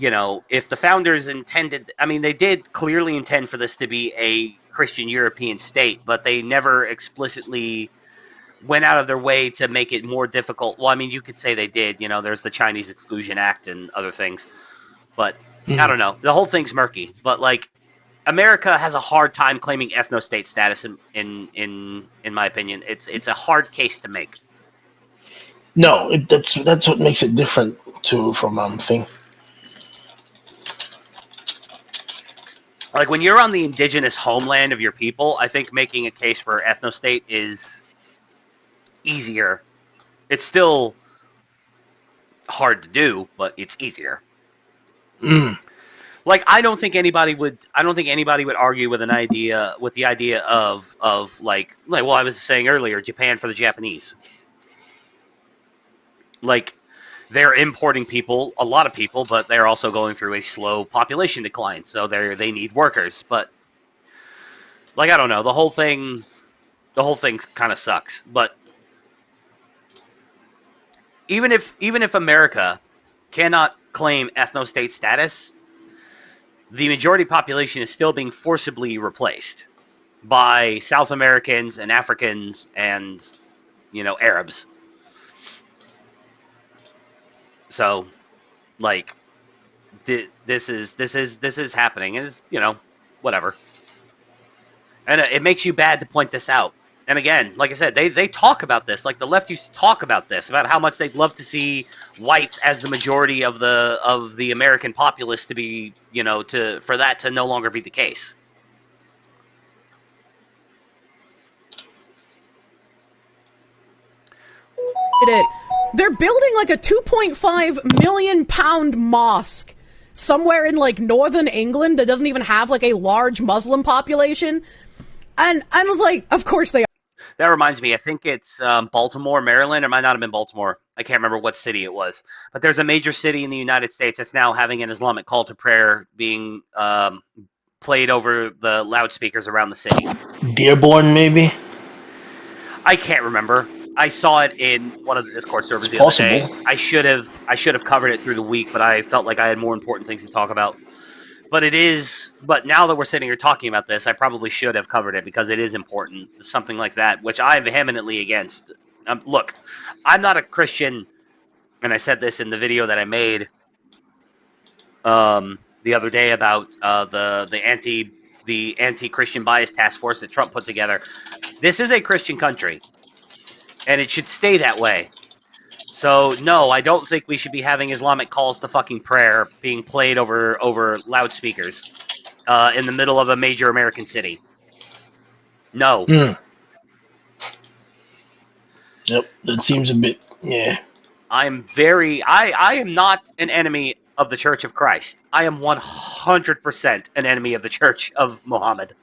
founders intended, I mean, they did clearly intend for this to be a Christian European state, but they never explicitly went out of their way to make it more difficult. Well, I mean, you could say they did. You know, there's the Chinese Exclusion Act and other things, but I don't know. The whole thing's murky. But like, America has a hard time claiming ethno-state status. In my opinion, it's a hard case to make. No, that's what makes it different from thing. Like when you're on the indigenous homeland of your people, I think making a case for ethno-state is easier. It's still hard to do, but it's easier. Like I don't think anybody would argue with the idea of like well, I was saying earlier, Japan for the Japanese. Like they're importing people, a lot of people, but they're also going through a slow population decline, so they need workers. But like I don't know, the whole thing kind of sucks. But even if America cannot claim ethno-state status, the majority population is still being forcibly replaced by South Americans and Africans and Arabs. So, like, this is happening. Is whatever. And it makes you bad to point this out. And again, like I said, they talk about this. Like the left used to talk about this, about how much they'd love to see whites as the majority of the American populace to be, for that to no longer be the case. They're building like a 2.5 million pound mosque somewhere in like northern England that doesn't even have like a large Muslim population. And I was like, of course they are. That reminds me, I think it's Baltimore, Maryland. It might not have been Baltimore. I can't remember what city it was. But there's a major city in the United States that's now having an Islamic call to prayer being played over the loudspeakers around the city. Dearborn, maybe? I can't remember. I saw it in one of the Discord servers the other day. I should have covered it through the week, but I felt like I had more important things to talk about. But now that we're sitting here talking about this, I probably should have covered it because it is important. Something like that, which I'm vehemently against. Look, I'm not a Christian, and I said this in the video that I made the other day about the anti-Christian bias task force that Trump put together. This is a Christian country, and it should stay that way. So, no, I don't think we should be having Islamic calls to fucking prayer being played over loudspeakers in the middle of a major American city. No. Yep, that seems a bit, yeah. I am not an enemy of the Church of Christ. I am 100% an enemy of the Church of Muhammad.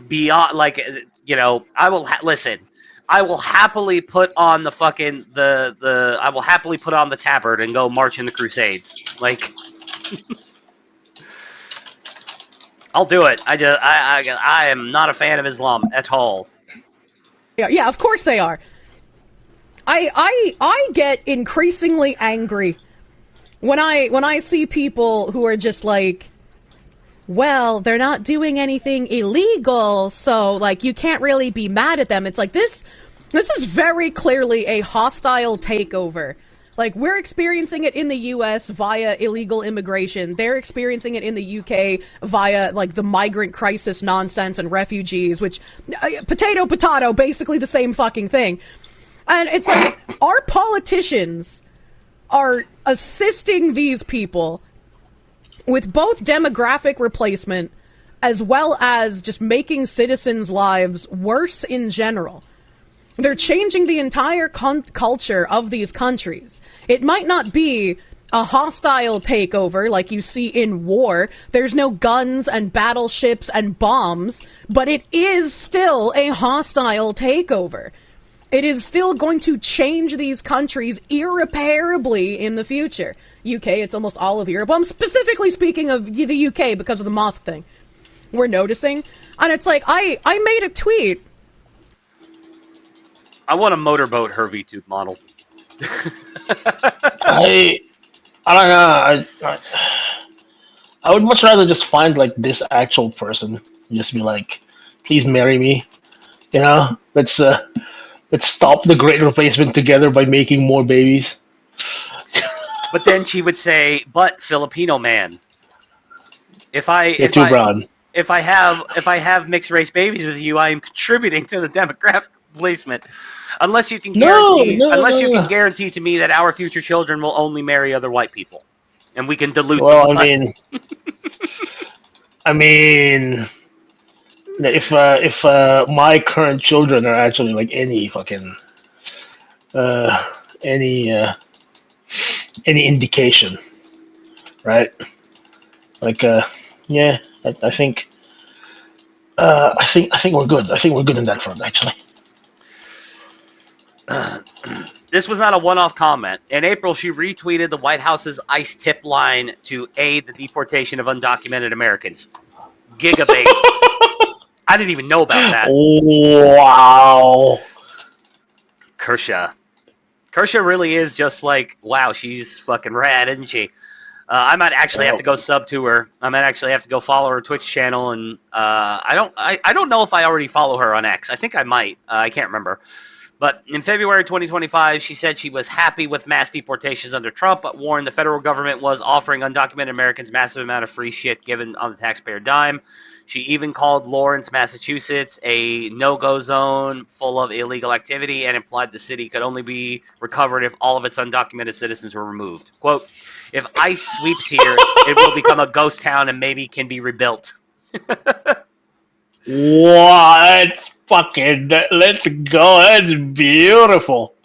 Beyond, like, I will listen. I will happily put on the fucking I will happily put on the tabard and go march in the Crusades. Like, I'll do it. I am not a fan of Islam at all. Yeah, of course they are. I get increasingly angry when I see people who are just like, well, they're not doing anything illegal, so like you can't really be mad at them. It's like this is very clearly a hostile takeover. Like, we're experiencing it in the US via illegal immigration. They're experiencing it in the UK via, like, the migrant crisis nonsense and refugees, which, potato, basically the same fucking thing. And it's like, our politicians are assisting these people with both demographic replacement as well as just making citizens' lives worse in general. They're changing the entire culture of these countries. It might not be a hostile takeover like you see in war. There's no guns and battleships and bombs, but it is still a hostile takeover. It is still going to change these countries irreparably in the future. UK, it's almost all of Europe. I'm specifically speaking of the UK because of the mosque thing. We're noticing. And it's like, I made a tweet. I want to motorboat her VTube model. I don't know. I would much rather just find like this actual person, and just be like, please marry me. You know, let's stop the great replacement together by making more babies. But then she would say, "But Filipino man, if I You're if too I brown. if I have mixed race babies with you, I am contributing to the demographic replacement. Unless you can No, guarantee, no, unless no, you can no. guarantee to me that our future children will only marry other white people, and we can dilute the Well, blood." I mean, if my current children are actually like uh any uh any indication, right? Like yeah, I think I think we're good. I think we're good in that front actually. This was not a one-off comment. In April, she retweeted the White House's ICE tip line to aid the deportation of undocumented Americans. Giga-based. I didn't even know about that. Wow. Kershaw. Kershaw really is just like, wow, she's fucking rad, isn't she? I might actually have to go sub to her. I might actually have to go follow her Twitch channel, and I don't know if I already follow her on X. I think I might. I can't remember. But in February 2025, she said she was happy with mass deportations under Trump, but warned the federal government was offering undocumented Americans massive amount of free shit given on the taxpayer dime. She even called Lawrence, Massachusetts, a no-go zone full of illegal activity and implied the city could only be recovered if all of its undocumented citizens were removed. Quote, if ICE sweeps here, it will become a ghost town and maybe can be rebuilt. What? Fucking let's go. That's beautiful.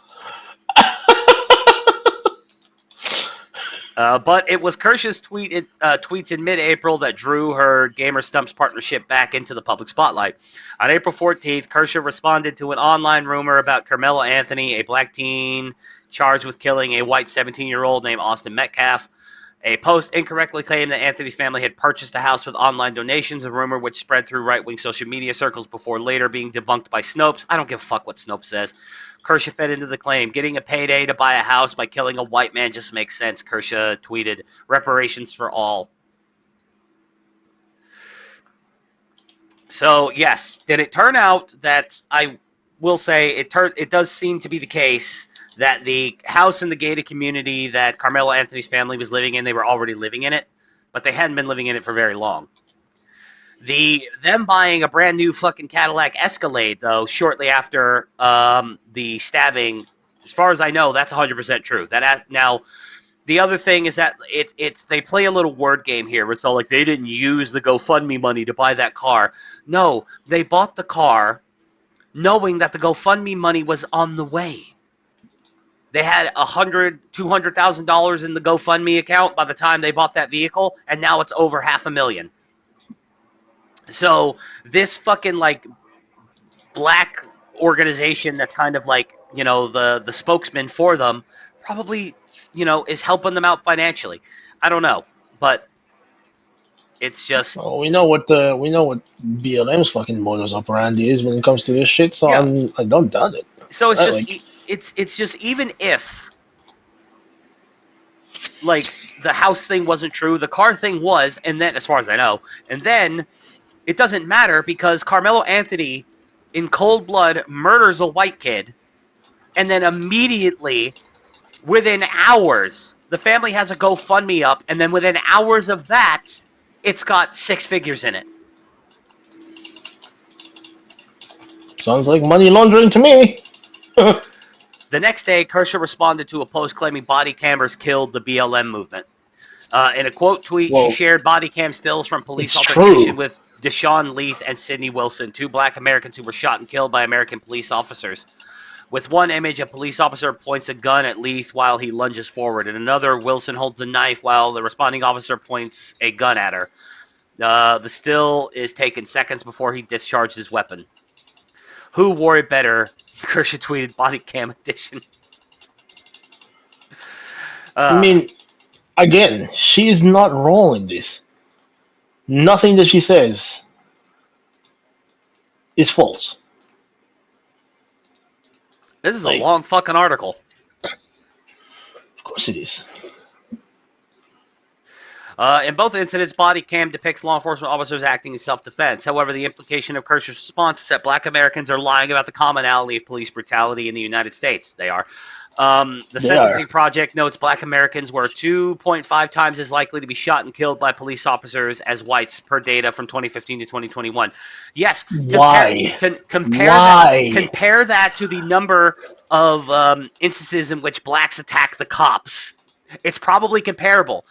But it was Kirsch's tweets in mid-April that drew her Gamer Stumps partnership back into the public spotlight. On April 14th, Kershaw responded to an online rumor about Carmelo Anthony, a black teen charged with killing a white 17-year-old named Austin Metcalf. A post incorrectly claimed that Anthony's family had purchased the house with online donations, a rumor which spread through right-wing social media circles before later being debunked by Snopes. I don't give a fuck what Snopes says. Kershaw fed into the claim. Getting a payday to buy a house by killing a white man just makes sense, Kershaw tweeted. Reparations for all. So, yes, did it turn out that, I will say, it does seem to be the case that the house in the gated community that Carmelo Anthony's family was living in, they were already living in it, but they hadn't been living in it for very long. Them buying a brand new fucking Cadillac Escalade, though, shortly after the stabbing, as far as I know, that's 100% true. Now, the other thing is that they play a little word game here. Where it's all like they didn't use the GoFundMe money to buy that car. No, they bought the car knowing that the GoFundMe money was on the way. They had $200,000 in the GoFundMe account by the time they bought that vehicle, and now it's over $500,000. So this fucking like black organization that's kind of like, you know, the spokesman for them probably, you know, is helping them out financially. I don't know, but it's just Well, we know what BLM's fucking modus operandi is when it comes to this shit. So yeah. I don't doubt it. So it's Right, just like, it's just even if like the house thing wasn't true, the car thing was, and then as far as I know, and then it doesn't matter because Carmelo Anthony, in cold blood, murders a white kid, and then immediately, within hours, the family has a GoFundMe up, and then within hours of that, it's got 6 figures in it. sounds like money laundering to me. The next day, Kershaw responded to a post claiming body cameras killed the BLM movement. In a quote tweet, Well, she shared body cam stills from police it's altercation true. with Deshaun Leith and Sidney Wilson, 2 black Americans who were shot and killed by American police officers. With one image, a police officer points a gun at Leith while he lunges forward. In another, Wilson holds a knife while the responding officer points a gun at her. The still is taken seconds before he discharged his weapon. Who wore it better? Kershaw tweeted body cam edition. I mean, again, she is not wrong in this. Nothing that she says is false. This is a Like, long fucking article. of course it is. In both incidents, body cam depicts law enforcement officers acting in self-defense. However, the implication of Kirsch's response is that black Americans are lying about the commonality of police brutality in the United States. They are. The Sentencing Project notes black Americans were 2.5 times as likely to be shot and killed by police officers as whites per data from 2015 to 2021. Yes, Why? compare that to the number of instances in which blacks attack the cops. It's probably comparable.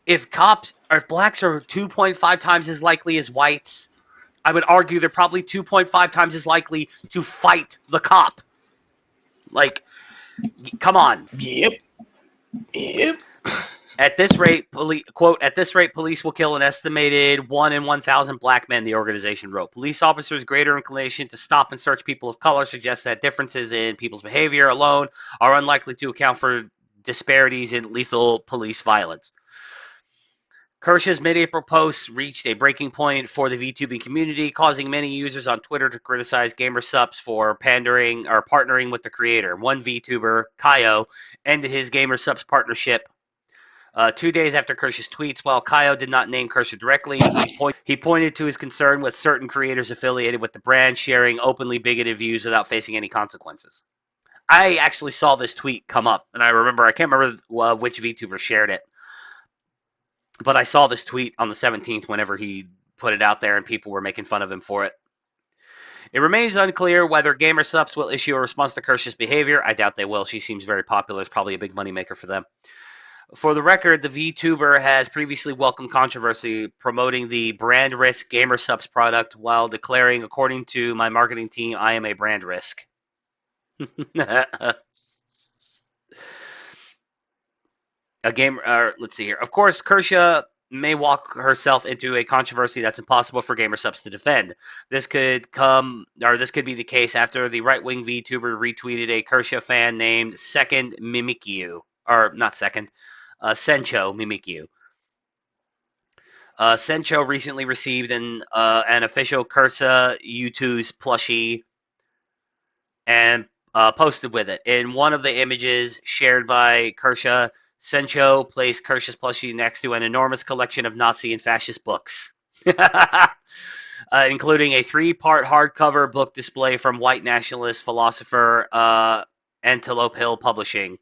If blacks are 2.5 times as likely as whites, I would argue they're probably 2.5 times as likely to fight the cop. Like, come on. Yep. At this rate, at this rate, police will kill an estimated 1 in 1,000 black men, the organization wrote. Police officers' greater inclination to stop and search people of color suggests that differences in people's behavior alone are unlikely to account for disparities in lethal police violence. Kirsch's mid-April posts reached a breaking point for the VTubing community, causing many users on Twitter to criticize GamerSupps for pandering or partnering with the creator. One VTuber, Kaio, ended his GamerSupps partnership 2 days after Kirsch's tweets. While Kaio did not name Kirscher directly, he pointed to his concern with certain creators affiliated with the brand sharing openly bigoted views without facing any consequences. I actually saw this tweet come up, and I can't remember which VTuber shared it. But I saw this tweet on the 17th whenever he put it out there and people were making fun of him for it. It remains unclear whether GamerSupps will issue a response to Kirsch's behavior. I doubt they will. She seems very popular. It's probably a big moneymaker for them. For the record, the VTuber has previously welcomed controversy promoting the brand risk GamerSupps product while declaring, according to my marketing team, I am a brand risk. Let's see here. Of course, Kirscher may walk herself into a controversy that's impossible for GamerSupps to defend. This could be the case after the right-wing VTuber retweeted a Kirscher fan named Sencho Mimikyu. Sencho recently received an official Kirscher U2's plushie and posted with it. In one of the images shared by Kirscher, Sencho placed Kirscher's plushie next to an enormous collection of Nazi and fascist books, including a 3-part hardcover book display from white nationalist philosopher Antelope Hill Publishing.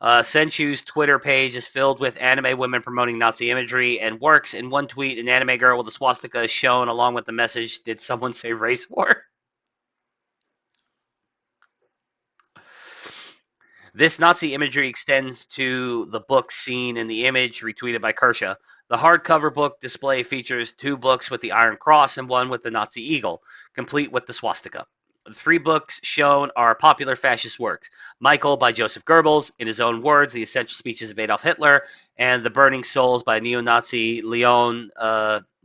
Senchu's Twitter page is filled with anime women promoting Nazi imagery and works. In one tweet, an anime girl with a swastika is shown along with the message, "Did someone say race war?" This Nazi imagery extends to the book seen in the image retweeted by Kirscher. The hardcover book display features 2 books with the Iron Cross and 1 with the Nazi eagle, complete with the swastika. The 3 books shown are popular fascist works. Michael by Joseph Goebbels, in his own words, The Essential Speeches of Adolf Hitler, and The Burning Souls by neo-Nazi Leon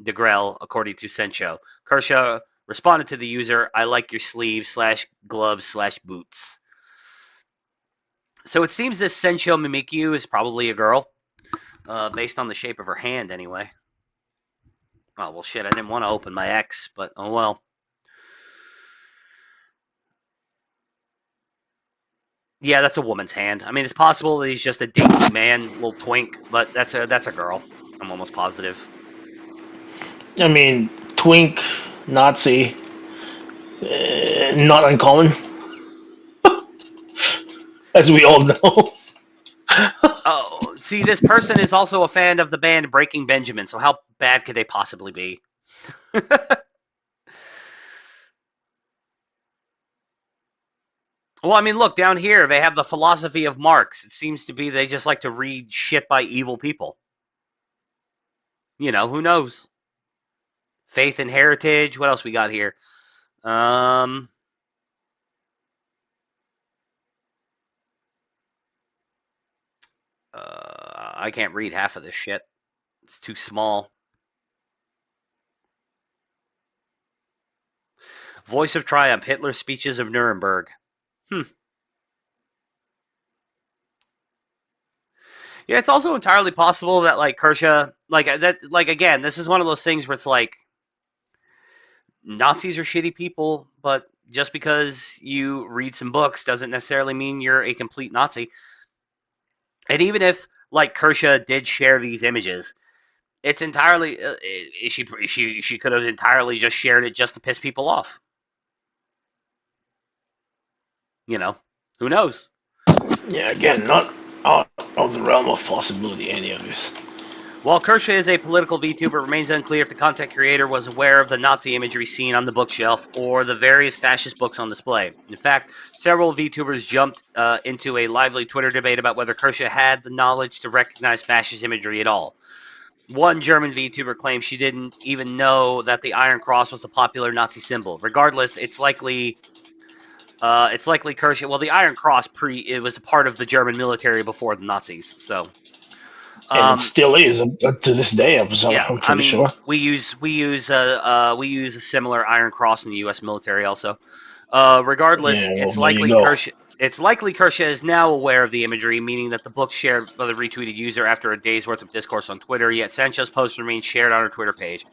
Degrelle, according to Sencho. Kirscher responded to the user, "I like your sleeves / gloves / boots." So it seems this Sencho Mimikyu is probably a girl, based on the shape of her hand anyway. Oh, well, shit, I didn't want to open my X, but oh well. Yeah, that's a woman's hand. I mean, it's possible that he's just a dinky man, little twink, but that's a girl. I'm almost positive. I mean, twink, Nazi, not uncommon, as we all know. Oh, see, this person is also a fan of the band Breaking Benjamin, so how bad could they possibly be? Well, I mean, look, down here, they have the philosophy of Marx. It seems to be they just like to read shit by evil people. You know, who knows? Faith and heritage. What else we got here? I can't read half of this shit. It's too small. Voice of Triumph, Hitler's Speeches of Nuremberg. Yeah, it's also entirely possible that, like, Kirscher, again, this is one of those things where it's like, Nazis are shitty people, but just because you read some books doesn't necessarily mean you're a complete Nazi. And even if, like, Kirscher did share these images, It's entirely. She could have entirely just shared it just to piss people off. You know, who knows? Yeah, again, not out of the realm of possibility, any of this. While Kershaw is a political VTuber, it remains unclear if the content creator was aware of the Nazi imagery seen on the bookshelf or the various fascist books on display. In fact, several VTubers jumped into a lively Twitter debate about whether Kershaw had the knowledge to recognize fascist imagery at all. One German VTuber claimed she didn't even know that the Iron Cross was a popular Nazi symbol. Regardless, it's likely Kershaw. Well, the Iron Cross it was a part of the German military before the Nazis, so. And it still is to this day. I'm Yeah, pretty sure. we use a similar Iron Cross in the U.S. military also. Regardless, Yeah, well, there you go. It's likely Kershaw is now aware of the imagery, meaning that the book shared by the retweeted user after a day's worth of discourse on Twitter. Yet Sancho's post remains shared on her Twitter page.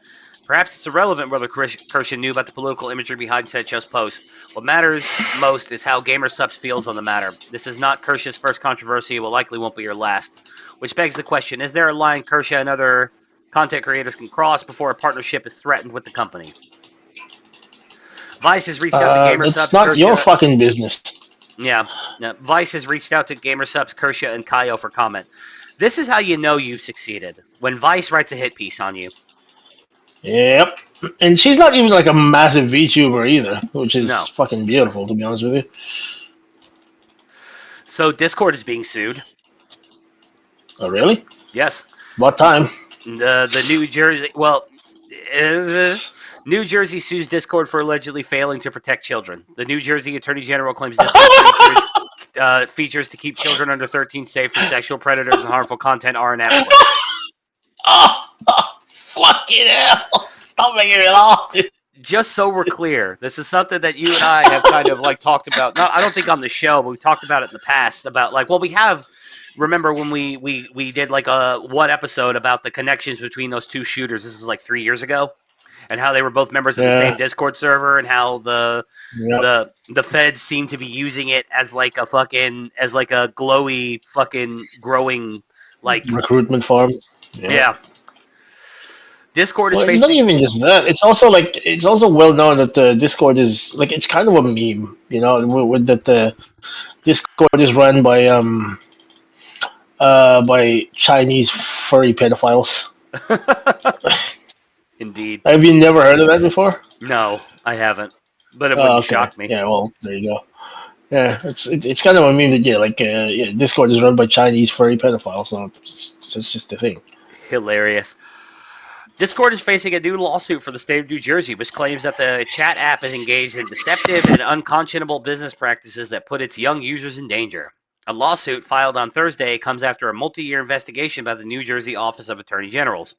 Perhaps it's irrelevant whether Kershaw knew about the political imagery behind Sancho's post. What matters most is how GamerSubs feels on the matter. This is not Kershaw's first controversy. It likely won't be her last. Which begs the question, is there a line Kershaw and other content creators can cross before a partnership is threatened with the company? Vice has reached out to GamerSubs. That's not your fucking business. Yeah. Vice has reached out to GamerSubs, Kershaw, and Kaio for comment. This is how you know you've succeeded. When Vice writes a hit piece on you. Yep. And she's not even like a massive VTuber either, which is fucking beautiful, to be honest with you. So Discord is being sued. Oh, really? Yes. What time? The New Jersey... Well... New Jersey sues Discord for allegedly failing to protect children. The New Jersey Attorney General claims Discord features to keep children under 13 safe from sexual predators and harmful content are inadequate. Fucking hell! Stop making it off. Just so we're clear, this is something that you and I have kind of like talked about. No, I don't think on the show, but we talked about it in the past about like, well, we have. Remember when we did like one episode about the connections between those two shooters? This is like 3 years ago. And how they were both members of the same Discord server, and how the feds seem to be using it as like a glowy fucking growing like recruitment farm. Yeah. Discord is Well, facing. it's not even just that. It's also well known that the Discord is like it's kind of a meme, you know, with that the Discord is run by Chinese furry pedophiles. Indeed. Have you never heard of that before? No, I haven't. But it wouldn't shock me. Yeah, well, there you go. Yeah, it's kind of a meme that Discord is run by Chinese furry pedophiles, so it's just a thing. Hilarious. Discord is facing a new lawsuit for the state of New Jersey, which claims that the chat app is engaged in deceptive and unconscionable business practices that put its young users in danger. A lawsuit filed on Thursday comes after a multi-year investigation by the New Jersey Office of Attorney Generals.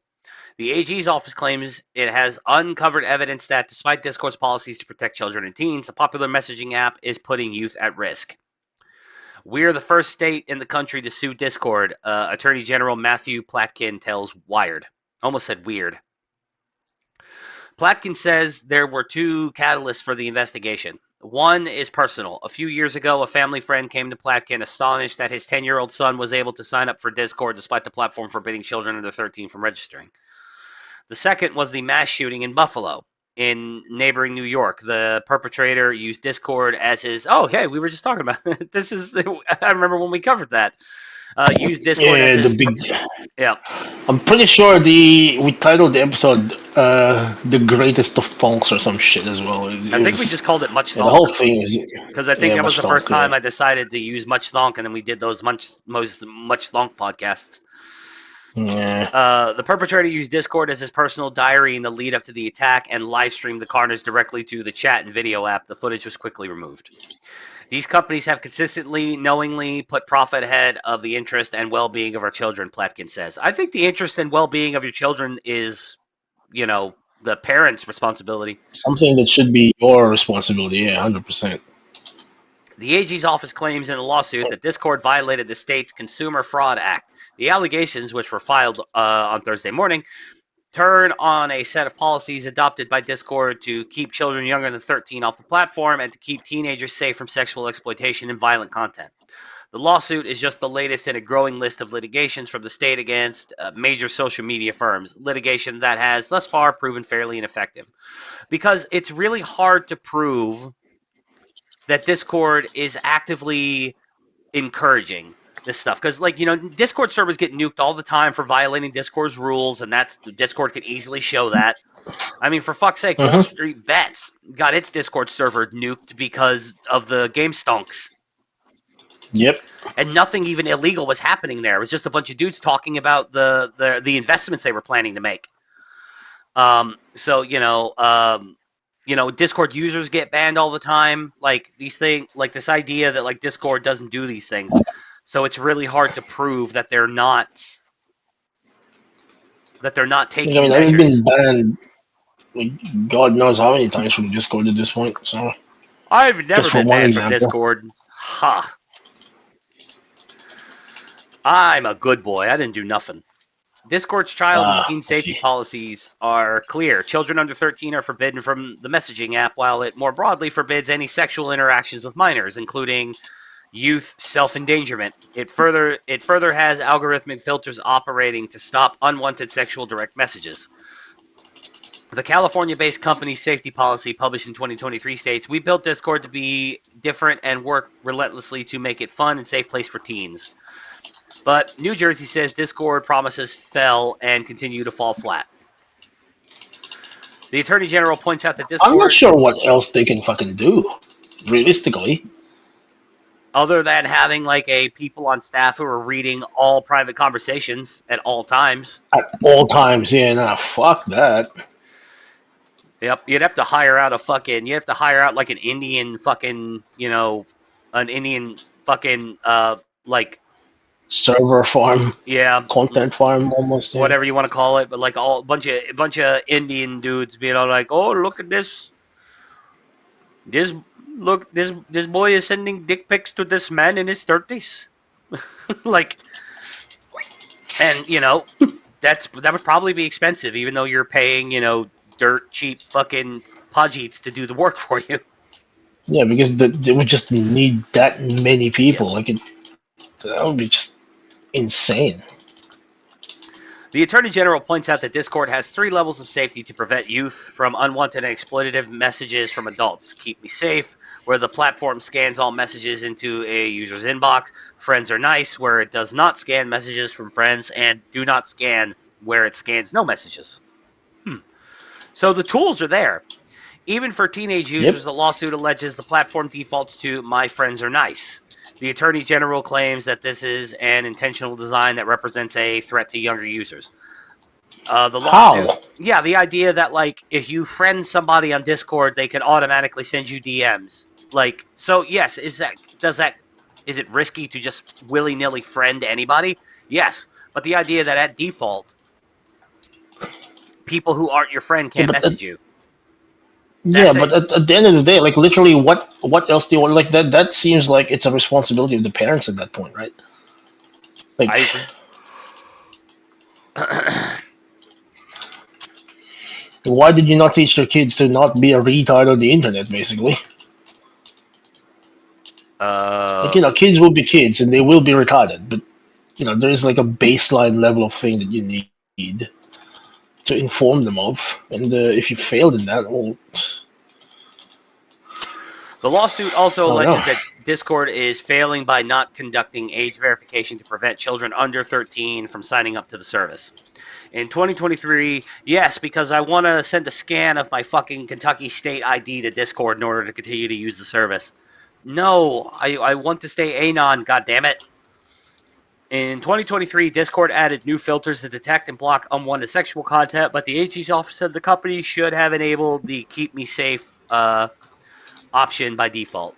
The AG's office claims it has uncovered evidence that, despite Discord's policies to protect children and teens, the popular messaging app is putting youth at risk. We're the first state in the country to sue Discord, Attorney General Matthew Platkin tells Wired. Almost said weird. Platkin says there were two catalysts for the investigation. One is personal. A few years ago, a family friend came to Platkin astonished that his 10-year-old son was able to sign up for Discord despite the platform forbidding children under 13 from registering. The second was the mass shooting in Buffalo, in neighboring New York. The perpetrator used Discord as his... Oh, hey, we were just talking about it. This is... I remember when we covered that. Used Discord as his... Yeah. I'm pretty sure we titled the episode The Greatest of Thonks or some shit as well. I think we just called it Much Thonk. The whole thing is... Because I think that was the first time I decided to use Much Thonk, and then we did those Much Thonk podcasts. Yeah. The perpetrator used Discord as his personal diary in the lead up to the attack and live streamed the carnage directly to the chat and video app. The footage was quickly removed. These companies have consistently, knowingly put profit ahead of the interest and well-being of our children, Platkin says. I think the interest and well-being of your children is, the parents' responsibility. Something that should be your responsibility, yeah, 100%. The AG's office claims in the lawsuit that Discord violated the state's Consumer Fraud Act. The allegations, which were filed on Thursday morning, turn on a set of policies adopted by Discord to keep children younger than 13 off the platform and to keep teenagers safe from sexual exploitation and violent content. The lawsuit is just the latest in a growing list of litigations from the state against major social media firms, litigation that has thus far proven fairly ineffective. Because it's really hard to prove that Discord is actively encouraging this stuff. Because, like, you know, Discord servers get nuked all the time for violating Discord's rules, and Discord can easily show that. I mean, for fuck's sake, Wall Street Bets got its Discord server nuked because of the game stonks. Yep. And nothing even illegal was happening there. It was just a bunch of dudes talking about the investments they were planning to make. So Discord users get banned all the time. Like these things, like this idea that like Discord doesn't do these things. So it's really hard to prove that they're not taking measures. I've been banned, like, God knows how many times from Discord at this point. So I've never been banned from Discord. Ha! I'm a good boy. I didn't do nothing. Discord's child and teen safety policies are clear. Children under 13 are forbidden from the messaging app, while it more broadly forbids any sexual interactions with minors, including youth self-endangerment. It further has algorithmic filters operating to stop unwanted sexual direct messages. The California-based company's safety policy, published in 2023, states, "We built Discord to be different and work relentlessly to make it fun and safe place for teens." But New Jersey says Discord promises fell and continue to fall flat. The Attorney General points out that Discord... I'm not sure what else they can fucking do, realistically. Other than having, like, people on staff who are reading all private conversations at all times. At all times, yeah, nah, fuck that. Yep, you'd have to hire out like an Indian fucking, an Indian fucking, like... server farm, content farm, almost, whatever you want to call it, but like a bunch of Indian dudes being all like, "Oh, look at this! This boy is sending dick pics to this man in his 30s." Like, and that would probably be expensive, even though you're paying dirt cheap fucking Pajeets to do the work for you. Yeah, because they would just need that many people. Like that would be just insane. The Attorney General points out that Discord has 3 levels of safety to prevent youth from unwanted and exploitative messages from adults. Keep Me Safe, where the platform scans all messages into a user's inbox. Friends Are Nice, where it does not scan messages from friends. And Do Not Scan, where it scans no messages. So the tools are there. Even for teenage users, the lawsuit alleges the platform defaults to My Friends Are Nice. The Attorney General claims that this is an intentional design that represents a threat to younger users. The lawsuit, the idea that, like, if you friend somebody on Discord, they can automatically send you DMs. Like, so yes, is it risky to just willy-nilly friend anybody? Yes, but the idea that at default, people who aren't your friend can't message you. But at the end of the day, like, literally, what else do you want? Like, that seems like it's a responsibility of the parents at that point, right? Like, I agree. Why did you not teach your kids to not be a retard on the internet, basically? Like, kids will be kids, and they will be retarded, but, there is, like, a baseline level of thing that you need to inform them of, and if you failed in that, well... The lawsuit also alleges that Discord is failing by not conducting age verification to prevent children under 13 from signing up to the service. In 2023, yes, because I want to send a scan of my fucking Kentucky State ID to Discord in order to continue to use the service. No, I want to stay anon, goddammit. In 2023, Discord added new filters to detect and block unwanted sexual content, but the AG's office said the company should have enabled the Keep Me Safe option by default.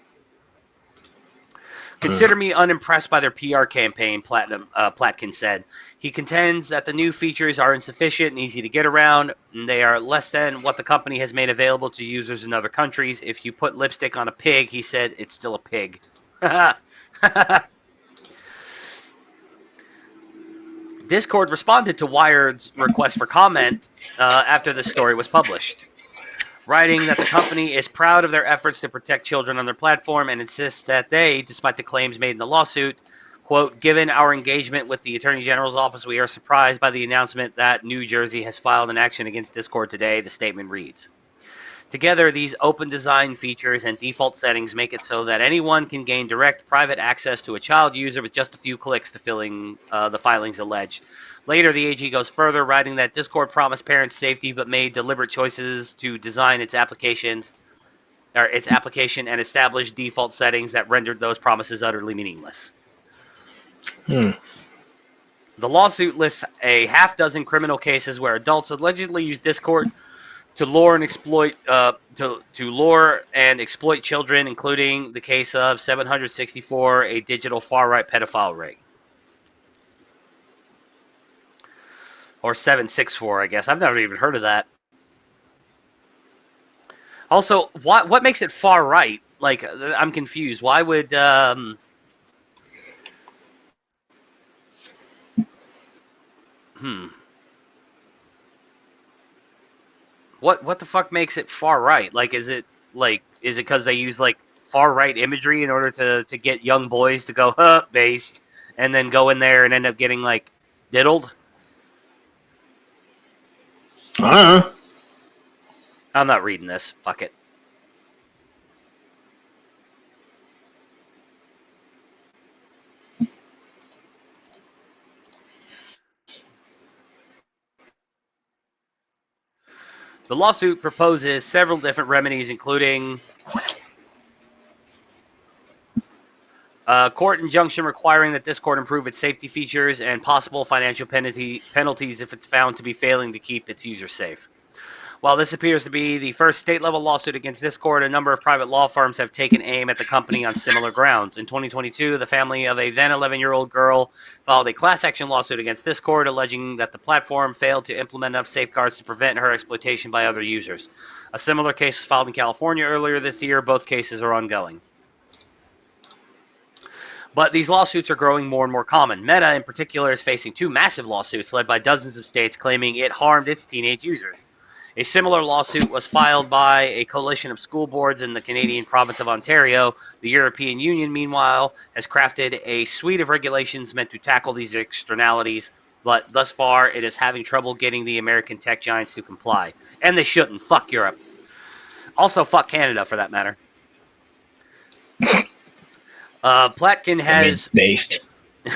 Consider me unimpressed by their PR campaign, Platkin said. He contends that the new features are insufficient and easy to get around, and they are less than what the company has made available to users in other countries. If you put lipstick on a pig, he said, it's still a pig. Discord responded to Wired's request for comment after this story was published. writing that the company is proud of their efforts to protect children on their platform and insists that they, despite the claims made in the lawsuit, quote, given our engagement with the Attorney General's office, we are surprised by the announcement that New Jersey has filed an action against Discord today, the statement reads. Together, these open design features and default settings make it so that anyone can gain direct private access to a child user with just a few clicks to filling the filings alleged. Later, the AG goes further, writing that Discord promised parents safety but made deliberate choices to design its application and establish default settings that rendered those promises utterly meaningless. The lawsuit lists a half dozen criminal cases where adults allegedly used Discord to lure and exploit children, including the case of 764, a digital far-right pedophile ring. Or 764, I guess. I've never even heard of that. Also, what makes it far-right? Like, I'm confused. Why would... What the fuck makes it far right? Like, is it because they use like far right imagery in order to get young boys to go based and then go in there and end up getting like diddled? I'm not reading this. Fuck it. The lawsuit proposes several different remedies, including court injunction requiring that Discord improve its safety features and possible financial penalties if it's found to be failing to keep its users safe. While this appears to be the first state-level lawsuit against Discord, a number of private law firms have taken aim at the company on similar grounds. In 2022, the family of a then 11-year-old girl filed a class action lawsuit against Discord, alleging that the platform failed to implement enough safeguards to prevent her exploitation by other users. A similar case was filed in California earlier this year. Both cases are ongoing. But these lawsuits are growing more and more common. Meta, in particular, is facing two massive lawsuits led by dozens of states claiming it harmed its teenage users. A similar lawsuit was filed by a coalition of school boards in the Canadian province of Ontario. The European Union, meanwhile, has crafted a suite of regulations meant to tackle these externalities, but thus far it is having trouble getting the American tech giants to comply. And they shouldn't. Fuck Europe. Also, fuck Canada, for that matter. Platkin has... based.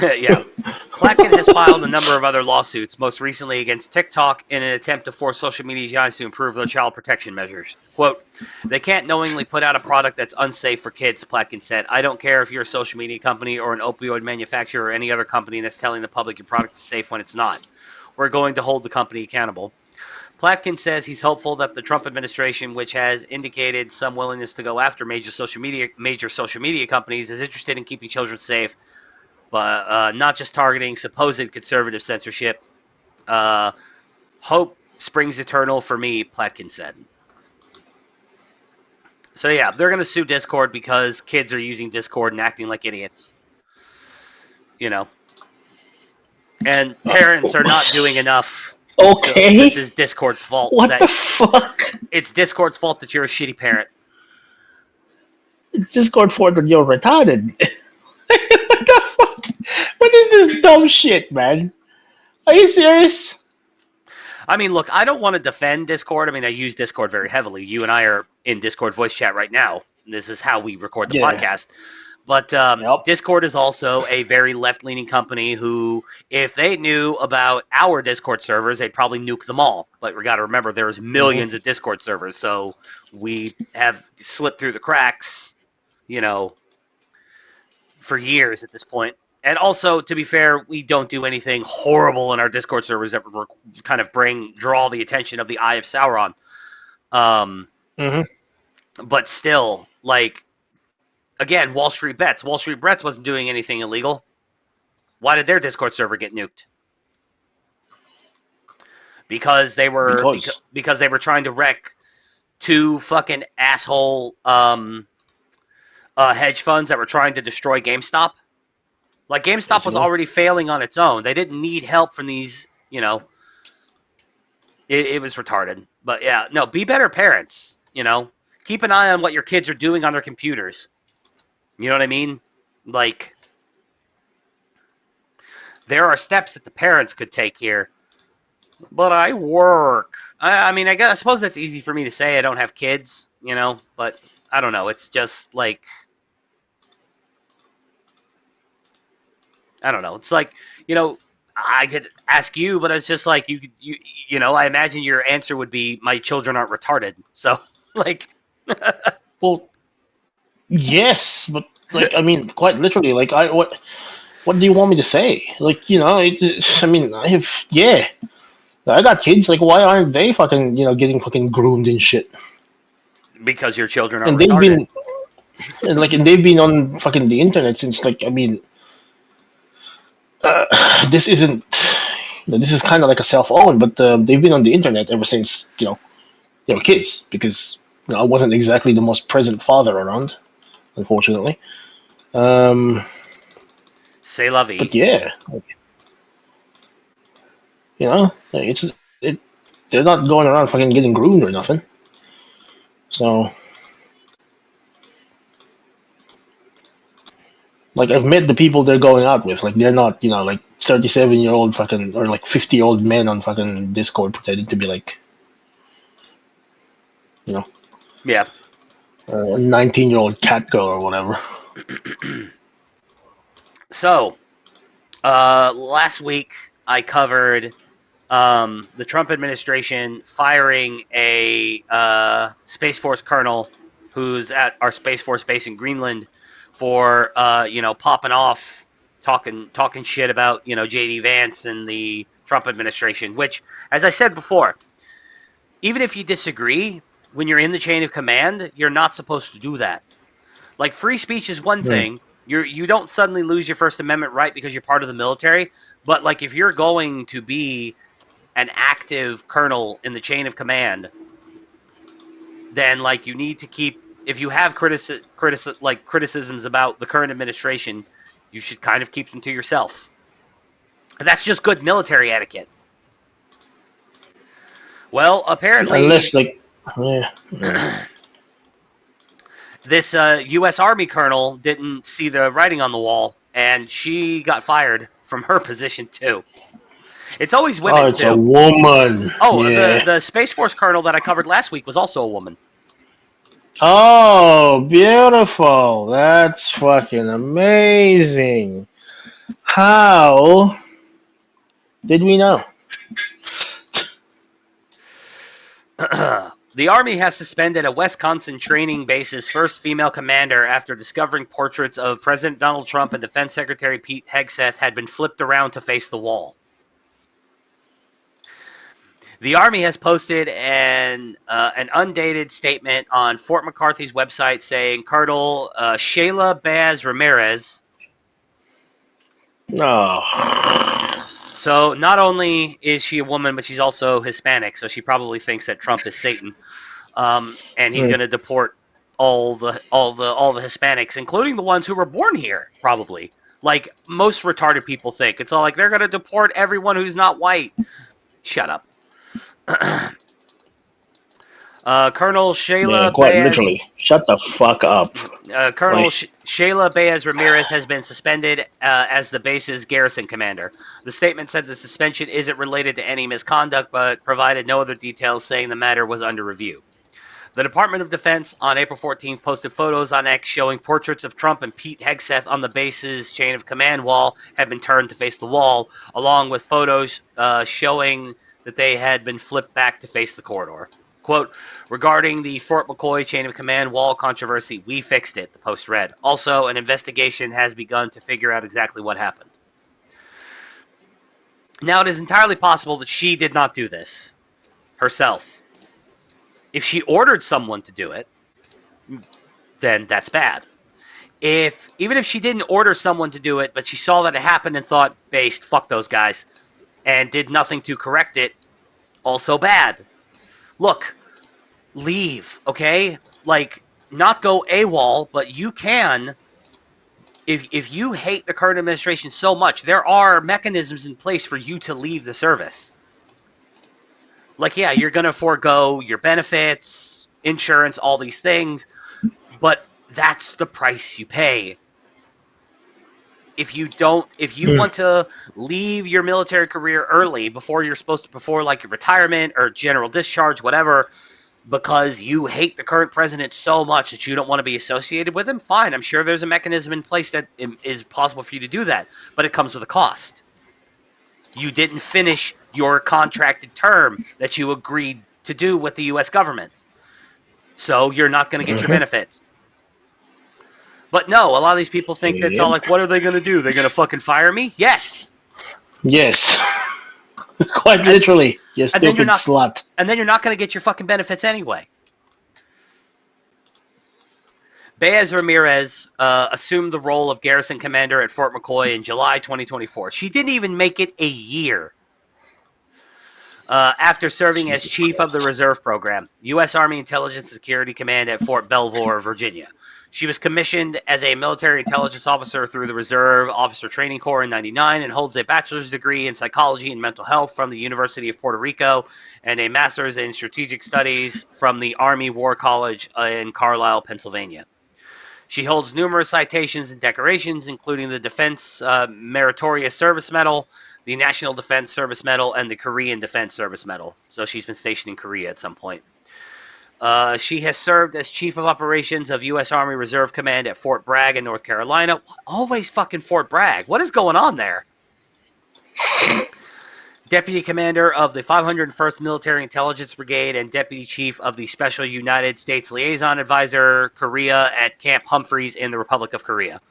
Yeah. Platkin has filed a number of other lawsuits, most recently against TikTok in an attempt to force social media giants to improve their child protection measures. Quote, they can't knowingly put out a product that's unsafe for kids, Platkin said. I don't care if you're a social media company or an opioid manufacturer or any other company that's telling the public your product is safe when it's not. We're going to hold the company accountable. Platkin says he's hopeful that the Trump administration, which has indicated some willingness to go after major social media companies, is interested in keeping children safe, but not just targeting supposed conservative censorship. Hope springs eternal for me, Platkin said. So yeah, they're going to sue Discord because kids are using Discord and acting like idiots. You know. And parents are not doing enough. Okay. So this is Discord's fault. What the fuck? It's Discord's fault that you're a shitty parent. It's Discord for that you're retarded. What the fuck? What is this dumb shit, man? Are you serious? I mean, look, I don't want to defend Discord. I mean, I use Discord very heavily. You and I are in Discord voice chat right now. This is how we record the podcast. But Discord is also a very left-leaning company who, if they knew about our Discord servers, they'd probably nuke them all. But we got to remember, there's millions of Discord servers, so we have slipped through the cracks, you know, for years at this point. And also, to be fair, we don't do anything horrible in our Discord servers that would kind of draw the attention of the Eye of Sauron. But still, like, again, Wall Street Bets. Wall Street Bets wasn't doing anything illegal. Why did their Discord server get nuked? Because they were because they were trying to wreck two fucking asshole hedge funds that were trying to destroy GameStop. Like, GameStop was already failing on its own. They didn't need help from these, you know. It was retarded. But yeah, no, be better parents. You know, keep an eye on what your kids are doing on their computers. You know what I mean? Like, there are steps that the parents could take here. But I work. I mean, I suppose that's easy for me to say. I don't have kids, you know, but I don't know. It's just like, I don't know. It's like, you know, I could ask you, but it's just like you know. I imagine your answer would be, "My children aren't retarded." So, like, Well, yes, but like I mean, quite literally, like what do you want me to say? Like, you know, I mean, I got kids. Like, why aren't they fucking, you know, getting fucking groomed and shit? because your children aren't And they've retarded. been and they've been on fucking the internet since, like, I mean, this isn't. This is kind of like a self-own, but they've been on the internet ever since, you know, they were kids, because, you know, I wasn't exactly the most present father around, unfortunately. C'est la vie. But yeah, like, you know, like, they're not going around fucking getting groomed or nothing. So, like, I've met the people they're going out with. Like, they're not, you know, like 37-year-old fucking, or like 50-year-old men on fucking Discord pretending to be like, you know, Yeah. a 19-year-old cat girl or whatever. So, last week I covered the Trump administration firing a Space Force colonel who's at our Space Force base in Greenland for you know, popping off, talking shit about, you know, J.D. Vance and the Trump administration. Which, as I said before, even if you disagree, when you're in the chain of command, you're not supposed to do that. Like, free speech is one thing. You don't suddenly lose your First Amendment right because you're part of the military. But, like, if you're going to be an active colonel in the chain of command, then, like, you need to keep, if you have criticisms about the current administration, you should kind of keep them to yourself. That's just good military etiquette. Well, apparently, Unless, like, yeah. this U.S. Army colonel didn't see the writing on the wall, and she got fired from her position too. It's always women, Oh, it's too. a woman. Oh, yeah. the Space Force colonel that I covered last week was also a woman. Oh, beautiful. That's fucking amazing. How did we know? The Army has suspended a Wisconsin training base's first female commander after discovering portraits of President Donald Trump and Defense Secretary Pete Hegseth had been flipped around to face the wall. The Army has posted an undated statement on Fort McCarthy's website saying Colonel Shayla Baz Ramirez. Oh. So not only is she a woman, but she's also Hispanic. So she probably thinks that Trump is Satan, and he's going to deport all the Hispanics, including the ones who were born here, probably. Like most retarded people think. It's all like they're going to deport everyone who's not white. Shut up. Colonel Shayla quite Baez, literally. Shut the fuck up. Colonel Like- Shayla Baez Ramirez has been suspended as the base's garrison commander. The statement said the suspension isn't related to any misconduct, but provided no other details, saying the matter was under review. The Department of Defense on April 14th posted photos on X showing portraits of Trump and Pete Hegseth on the base's chain of command wall had been turned to face the wall, along with photos showing that they had been flipped back to face the corridor. Quote, regarding the Fort McCoy chain of command wall controversy, we fixed it, the Post read. Also, an investigation has begun to figure out exactly what happened. Now, it is entirely possible that she did not do this herself. If she ordered someone to do it, then that's bad. Even if she didn't order someone to do it, but she saw that it happened and thought, based, fuck those guys, and did nothing to correct it, also bad. Look, leave, okay? Like, not go AWOL, but you can, if you hate the current administration so much, there are mechanisms in place for you to leave the service. Like, yeah, you're going to forego your benefits, insurance, all these things, but that's the price you pay. If you want to leave your military career early before you're supposed to, before like your retirement or general discharge, whatever, because you hate the current president so much that you don't want to be associated with him, fine. I'm sure there's a mechanism in place that is possible for you to do that, but it comes with a cost. You didn't finish your contracted term that you agreed to do with the U.S. government, so you're not going to get your benefits. But no, a lot of these people think that's all like, what are they going to do? They're going to fucking fire me? Yes. Yes. Quite literally. You stupid slut. And then you're not going to get your fucking benefits anyway. Baez Ramirez assumed the role of garrison commander at Fort McCoy in July 2024. She didn't even make it a year after serving as chief of the reserve program, U.S. Army Intelligence Security Command at Fort Belvoir, Virginia. She was commissioned as a military intelligence officer through the Reserve Officer Training Corps in 1999 and holds a bachelor's degree in psychology and mental health from the University of Puerto Rico and a master's in strategic studies from the Army War College in Carlisle, Pennsylvania. She holds numerous citations and decorations, including the Defense Meritorious Service Medal, the National Defense Service Medal, and the Korean Defense Service Medal. So she's been stationed in Korea at some point. She has served as Chief of Operations of U.S. Army Reserve Command at Fort Bragg in North Carolina. Always fucking Fort Bragg. What is going on there? Deputy Commander of the 501st Military Intelligence Brigade and Deputy Chief of the Special United States Liaison Advisor Korea at Camp Humphreys in the Republic of Korea.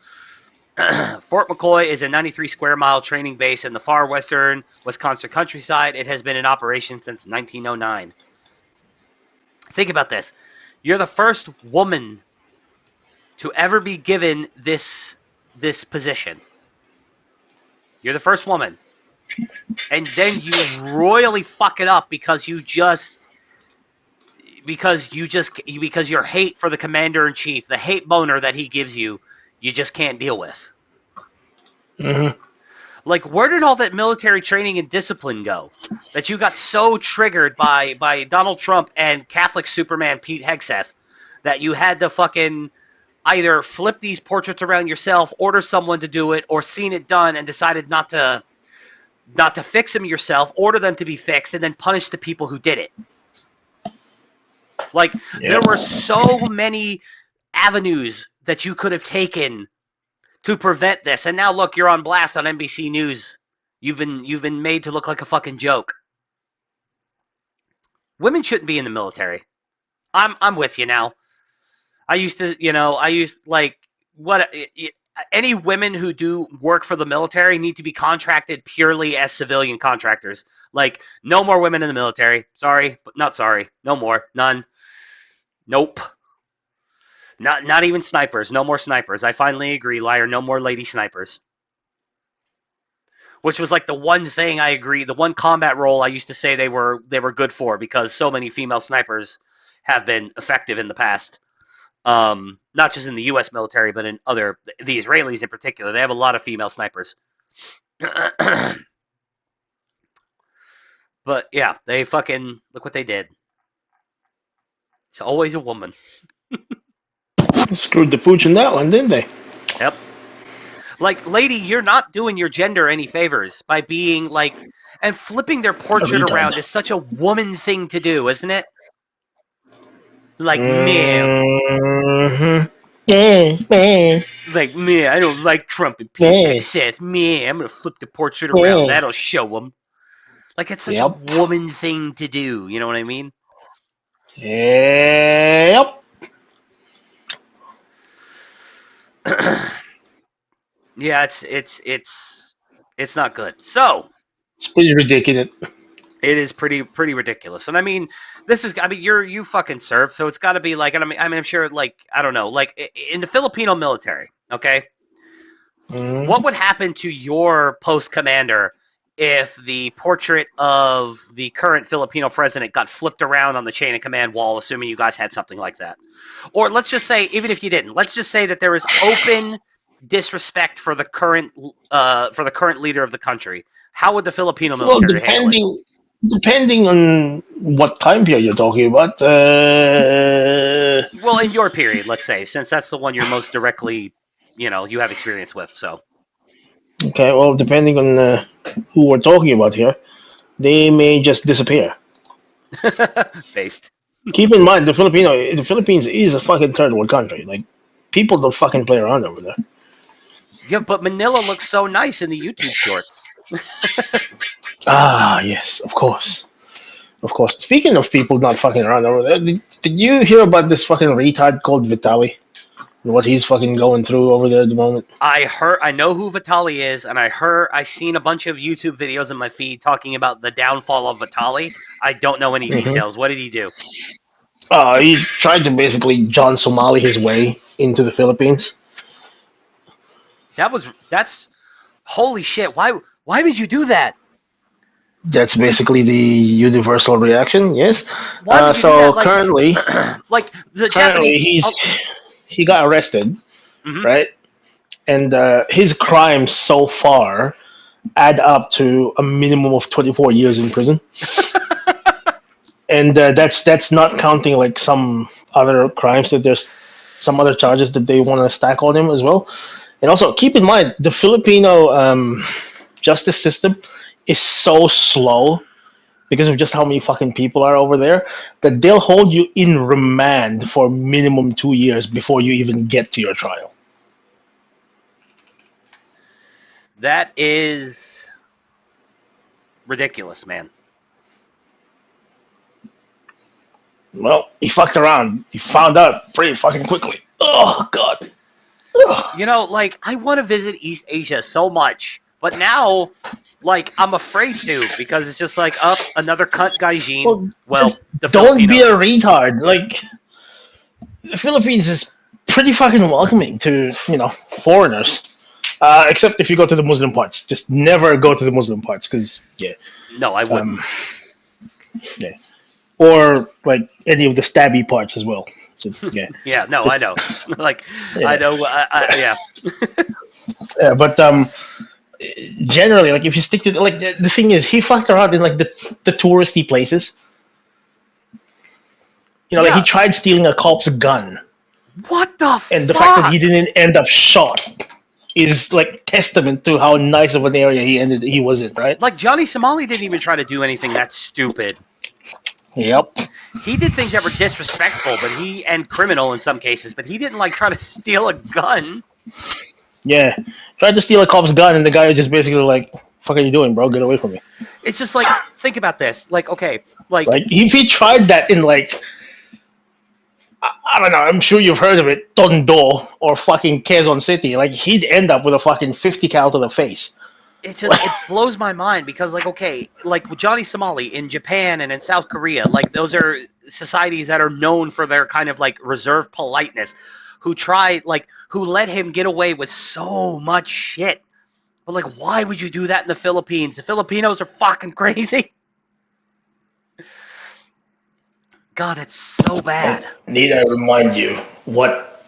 Fort McCoy is a 93 square mile training base in the far western Wisconsin countryside. It has been in operation since 1909. Think about this. You're the first woman to ever be given this position. You're the first woman. And then you royally fuck it up because your hate for the commander-in-chief, the hate boner that he gives you just can't deal with. Mm-hmm. Like, where did all that military training and discipline go? That you got so triggered by Donald Trump and Catholic Superman Pete Hegseth that you had to fucking either flip these portraits around yourself, order someone to do it, or seen it done and decided not to fix them yourself, order them to be fixed, and then punish the people who did it. Like, there were so many avenues that you could have taken to prevent this, and now look, you're on blast on NBC News. You've been made to look like a fucking joke. Women shouldn't be in the military. I'm with you now. Any women who do work for the military need to be contracted purely as civilian contractors. Like, no more women in the military. Sorry, but not sorry. No more. None. Nope. Not even snipers. No more snipers. I finally agree, Liar. No more lady snipers. Which was like the one thing I agree, the one combat role I used to say they were good for, because so many female snipers have been effective in the past. Not just in the U.S. military, but in the Israelis in particular. They have a lot of female snipers. But yeah, they fucking, look what they did. It's always a woman. Screwed the pooch in that one, didn't they? Yep. Like, lady, you're not doing your gender any favors by being like, and flipping their portrait around is such a woman thing to do, isn't it? Like, Mm-hmm. Like, I don't like Trump and Pete Hegseth. I'm gonna flip the portrait around. That'll show them. Like, it's such a woman thing to do. You know what I mean? Yep. Yeah, it's not good. So it's pretty ridiculous. It is pretty ridiculous. And I mean, you fucking served, so it's got to be like, and I'm sure, like, I don't know, like in the Filipino military, okay? What would happen to your post commander if the portrait of the current Filipino president got flipped around on the chain of command wall, assuming you guys had something like that? Or let's just say, even if you didn't, let's just say that there is open disrespect for the current leader of the country. How would the Filipino military handle it? Depending on what time period you're talking about. Well, in your period, let's say, since that's the one you're most directly, you have experience with. So, Okay, well, depending on who we're talking about here, they may just disappear. based. Keep in mind, the Philippines is a fucking third world country. Like, people don't fucking play around over there. Yeah, but Manila looks so nice in the YouTube shorts. Ah, yes, of course. Of course. Speaking of people not fucking around over there, did you hear about this fucking retard called Vitali? And what he's fucking going through over there at the moment? I know who Vitali is, and I seen a bunch of YouTube videos in my feed talking about the downfall of Vitali. I don't know any details. What did he do? He tried to basically John Somali his way into the Philippines. That's holy shit. Why would you do that? That's basically the universal reaction. Yes. Why would you do So that? Like, currently, like the Japanese. he got arrested, Mhm. right? And his crimes so far add up to a minimum of 24 years in prison. And that's not counting like some other crimes that there's some other charges that they want to stack on him as well. And also keep in mind the Filipino justice system is so slow because of just how many fucking people are over there that they'll hold you in remand for minimum 2 years before you even get to your trial. That is ridiculous, man. Well, he fucked around. He found out pretty fucking quickly. Oh god. Ugh. Like, I want to visit East Asia so much, but now, like, I'm afraid to because it's just like, another cunt gaijin. Well, just the don't be Filipinos. a retard. Like the Philippines is pretty fucking welcoming to foreigners. Except if you go to the Muslim parts, just never go to the Muslim parts because No, I wouldn't. yeah, or like any of the stabby parts as well. So yeah, Yeah, no, just, I know. Like, yeah. I know. Yeah. Yeah, but generally, like if you stick to like the thing is, he fucked around in like the touristy places. Like he tried stealing a cop's gun. What the And the fuck? fact that he didn't end up shot is like testament to how nice of an area he was in, right? Like, Johnny Somali didn't even try to do anything that stupid. Yep. He did things that were disrespectful, and criminal in some cases, but he didn't like try to steal a gun. Yeah. Tried to steal a cop's gun and the guy was just basically like, fuck are you doing, bro? Get away from me. It's just like, think about this. Like, okay, like if he tried that in like I don't know, I'm sure you've heard of it, Tondo or fucking Quezon City, like he'd end up with a fucking 50 cal to the face. it blows my mind because, like, okay, like with Johnny Somali in Japan and in South Korea, like those are societies that are known for their kind of like reserved politeness, who let him get away with so much shit. But like, why would you do that in the Philippines? The Filipinos are fucking crazy. God, it's so bad. Need I remind you what,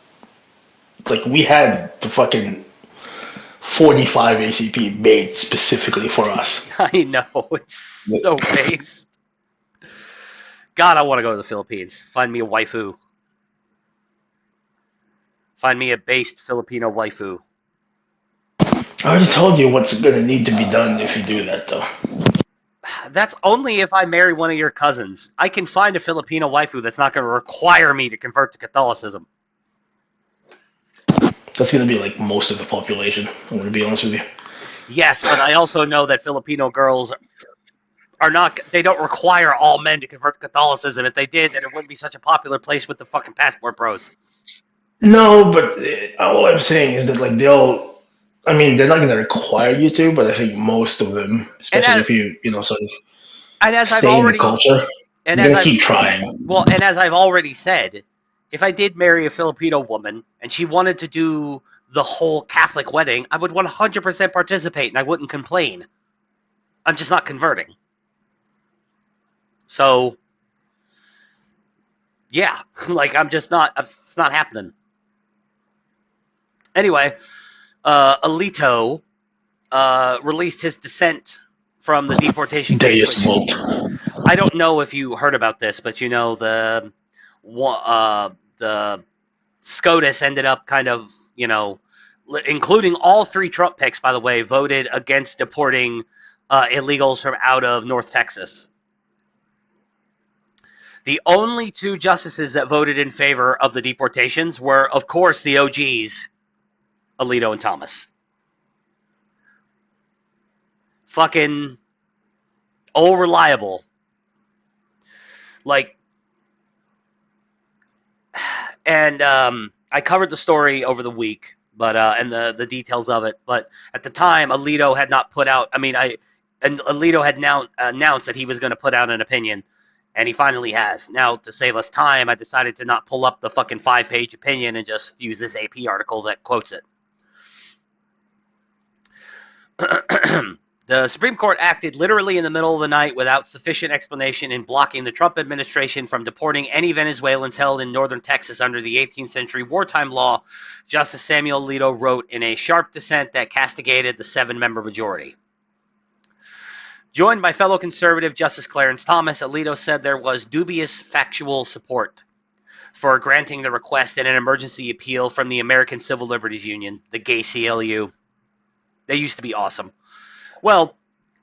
like we had the fucking 45 ACP made specifically for us. I know, it's so based. God, I want to go to the Philippines. Find me a waifu. Find me a based Filipino waifu. I already told you what's going to need to be done if you do that, though. That's only if I marry one of your cousins. I can find a Filipino waifu that's not going to require me to convert to Catholicism. That's going to be like most of the population, I'm going to be honest with you. Yes, but I also know that Filipino girls they don't require all men to convert to Catholicism. If they did, then it wouldn't be such a popular place with the fucking passport bros. No, but all I'm saying is that like they're not going to require you to, but I think most of them, especially if you sort of stay in the culture, they're going to keep trying. Well, and as I've already said, if I did marry a Filipino woman and she wanted to do the whole Catholic wedding, I would 100% participate and I wouldn't complain. I'm just not converting. So, yeah, like it's not happening. Anyway, Alito released his dissent from the deportation Deus case. Vult. I don't know if you heard about this, but the SCOTUS ended up kind of, including all 3 Trump picks, by the way, voted against deporting illegals from out of North Texas. The only 2 justices that voted in favor of the deportations were, of course, the OGs, Alito and Thomas. Fucking all reliable. And I covered the story over the week, but and the details of it. But at the time, Alito had not put out. Alito had now announced that he was going to put out an opinion, and he finally has. Now, to save us time, I decided to not pull up the fucking 5-page opinion and just use this AP article that quotes it. The Supreme Court acted literally in the middle of the night without sufficient explanation in blocking the Trump administration from deporting any Venezuelans held in northern Texas under the 18th century wartime law, Justice Samuel Alito wrote in a sharp dissent that castigated the 7-member majority. Joined by fellow conservative Justice Clarence Thomas, Alito said there was dubious factual support for granting the request in an emergency appeal from the American Civil Liberties Union, the gay CLU. They used to be awesome. Well,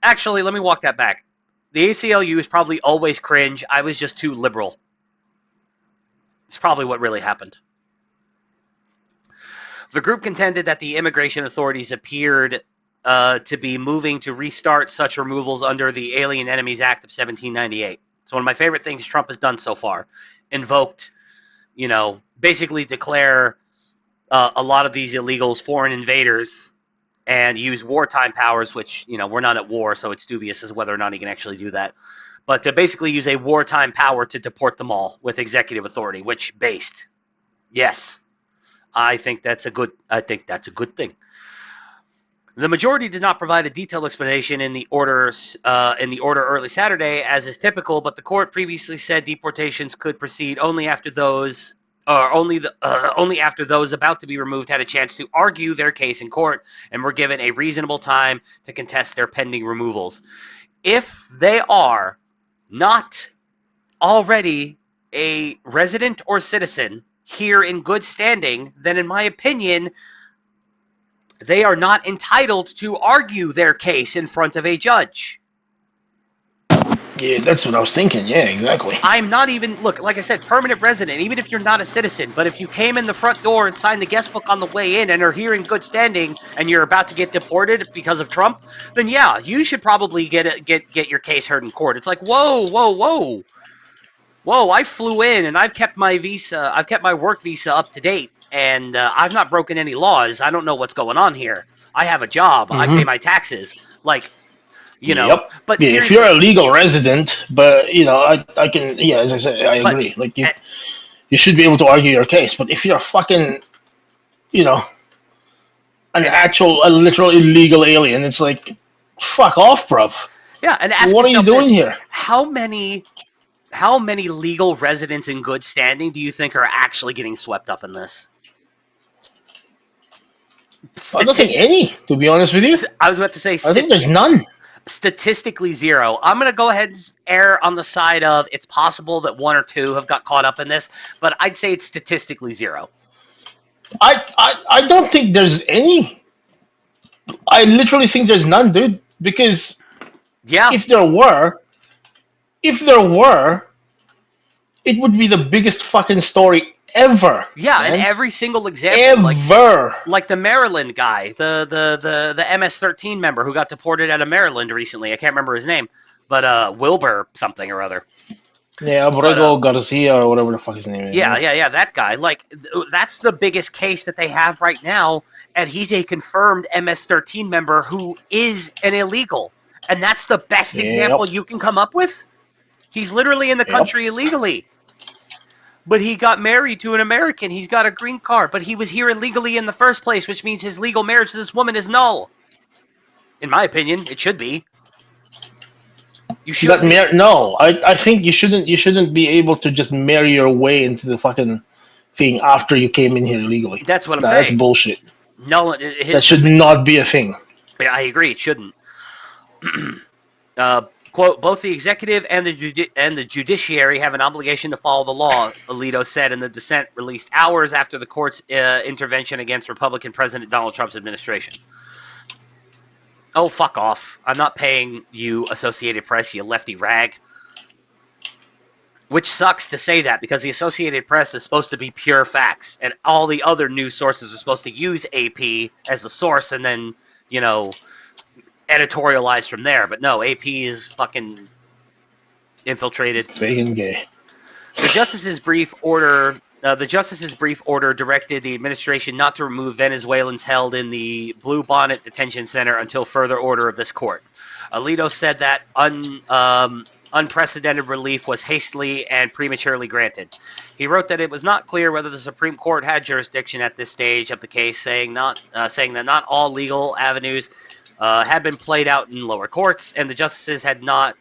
actually, let me walk that back. The ACLU is probably always cringe. I was just too liberal. It's probably what really happened. The group contended that the immigration authorities appeared to be moving to restart such removals under the Alien Enemies Act of 1798. It's one of my favorite things Trump has done so far. Invoked, basically declare a lot of these illegals foreign invaders and use wartime powers, which, we're not at war, so it's dubious as whether or not he can actually do that. But to basically use a wartime power to deport them all with executive authority, which based. Yes. I think that's a good thing. The majority did not provide a detailed explanation in the order early Saturday, as is typical, but the court previously said deportations could proceed only after those about to be removed had a chance to argue their case in court and were given a reasonable time to contest their pending removals. If they are not already a resident or citizen here in good standing, then in my opinion, they are not entitled to argue their case in front of a judge. Yeah, that's what I was thinking. Yeah, exactly. I'm not even, like I said, permanent resident, even if you're not a citizen, but if you came in the front door and signed the guest book on the way in and are here in good standing and you're about to get deported because of Trump, then yeah, you should probably get your case heard in court. It's like, whoa, I flew in and I've kept my work visa up to date, and I've not broken any laws. I don't know what's going on here. I have a job. I pay my taxes. Yep. But yeah, if you're a legal resident, but I can. Yeah, as I said, I agree. You should be able to argue your case. But if you're a fucking, a literal illegal alien, it's like, fuck off, bruv. Yeah, and ask what are you doing here? How many legal residents in good standing do you think are actually getting swept up in this? I don't think any, to be honest with you. I was about to say, I think there's none. Statistically zero. I'm going to go ahead and err on the side of it's possible that 1 or 2 have got caught up in this, but I'd say it's statistically zero. I don't think there's any. I literally think there's none, dude. Because if there were, it would be the biggest fucking story ever. Yeah, man. and every single example, ever, like the Maryland guy, the MS-13 member who got deported out of Maryland recently. I can't remember his name, but Wilbur something or other. Yeah, Abrego Garcia or whatever the fuck his name is. Yeah, that guy. That's the biggest case that they have right now, and he's a confirmed MS-13 member who is an illegal, and that's the best example you can come up with. He's literally in the country illegally. But he got married to an American. He's got a green card. But he was here illegally in the first place, which means his legal marriage to this woman is null. In my opinion, it should be. You should. No, I think you shouldn't be able to just marry your way into the fucking thing after you came in here illegally. That's what I'm saying. That's bullshit. No, that should not be a thing. Yeah, I agree. It shouldn't. Quote, both the executive and the judiciary have an obligation to follow the law, Alito said in the dissent released hours after the court's intervention against Republican President Donald Trump's administration. Oh, fuck off. I'm not paying you, Associated Press, you lefty rag. Which sucks to say that, because the Associated Press is supposed to be pure facts, and all the other news sources are supposed to use AP as the source and then, you know, editorialize from there. But no, AP is fucking infiltrated. Fucking gay. The justice's brief order directed the administration not to remove Venezuelans held in the Blue Bonnet Detention Center until further order of this court. Alito said that unprecedented relief was hastily and prematurely granted. He wrote that it was not clear whether the Supreme Court had jurisdiction at this stage of the case, saying that not all legal avenues had been played out in lower courts, and the justices had not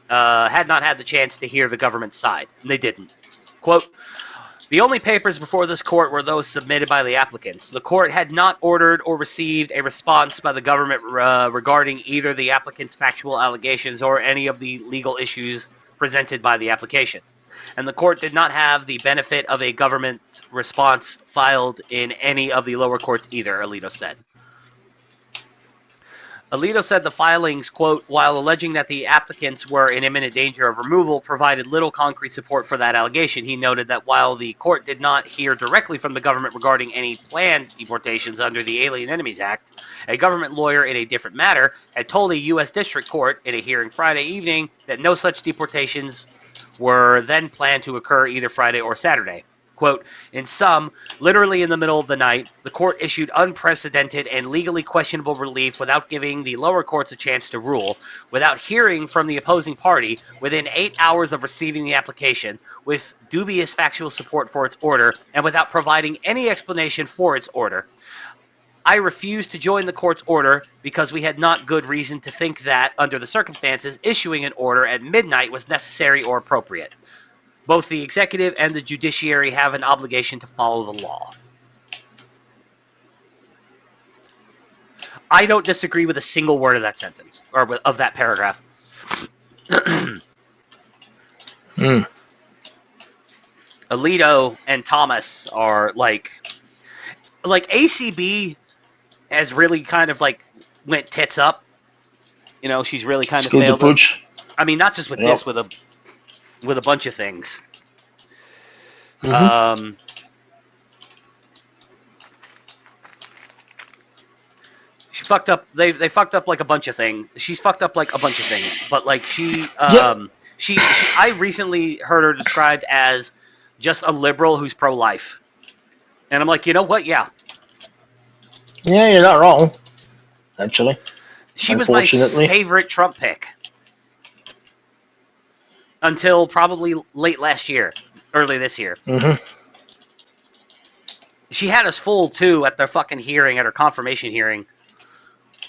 had the chance to hear the government's side. And they didn't. Quote, the only papers before this court were those submitted by the applicants. The court had not ordered or received a response by the government regarding either the applicants' factual allegations or any of the legal issues presented by the application. And the court did not have the benefit of a government response filed in any of the lower courts either, Alito said. Alito said the filings, quote, while alleging that the applicants were in imminent danger of removal, provided little concrete support for that allegation. He noted that while the court did not hear directly from the government regarding any planned deportations under the Alien Enemies Act, a government lawyer in a different matter had told a U.S. District Court in a hearing Friday evening that no such deportations were then planned to occur either Friday or Saturday. Quote, in sum, literally in the middle of the night, the court issued unprecedented and legally questionable relief without giving the lower courts a chance to rule, without hearing from the opposing party within 8 hours of receiving the application, with dubious factual support for its order, and without providing any explanation for its order. I refused to join the court's order because we had not good reason to think that, under the circumstances, issuing an order at midnight was necessary or appropriate. Both the executive and the judiciary have an obligation to follow the law. I don't disagree with a single word of that sentence, or of that paragraph. Alito and Thomas are like ACB has really kind of like went tits up. You know, she's really kind of failed us. I mean, not just with this, with a bunch of things. She fucked up. They fucked up like a bunch of things. She's fucked up like a bunch of things. But like she I recently heard her described as just a liberal who's pro-life, and I'm like, you know what? Yeah, you're not wrong. Actually, she was my favorite Trump pick. Until probably late last year, early this year. She had us fooled, too, at the fucking hearing, at her confirmation hearing.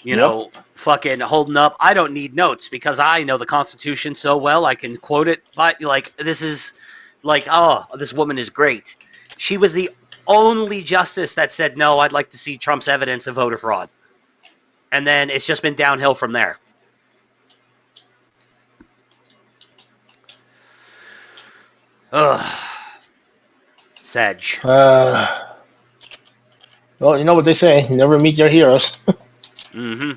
You know, fucking holding up. I don't need notes because I know the Constitution so well, I can quote it. But, like, this is, like, oh, this woman is great. She was the only justice that said, no, I'd like to see Trump's evidence of voter fraud. And then it's just been downhill from there. Ugh. Sedge. Well, you know what they say. Never meet your heroes. I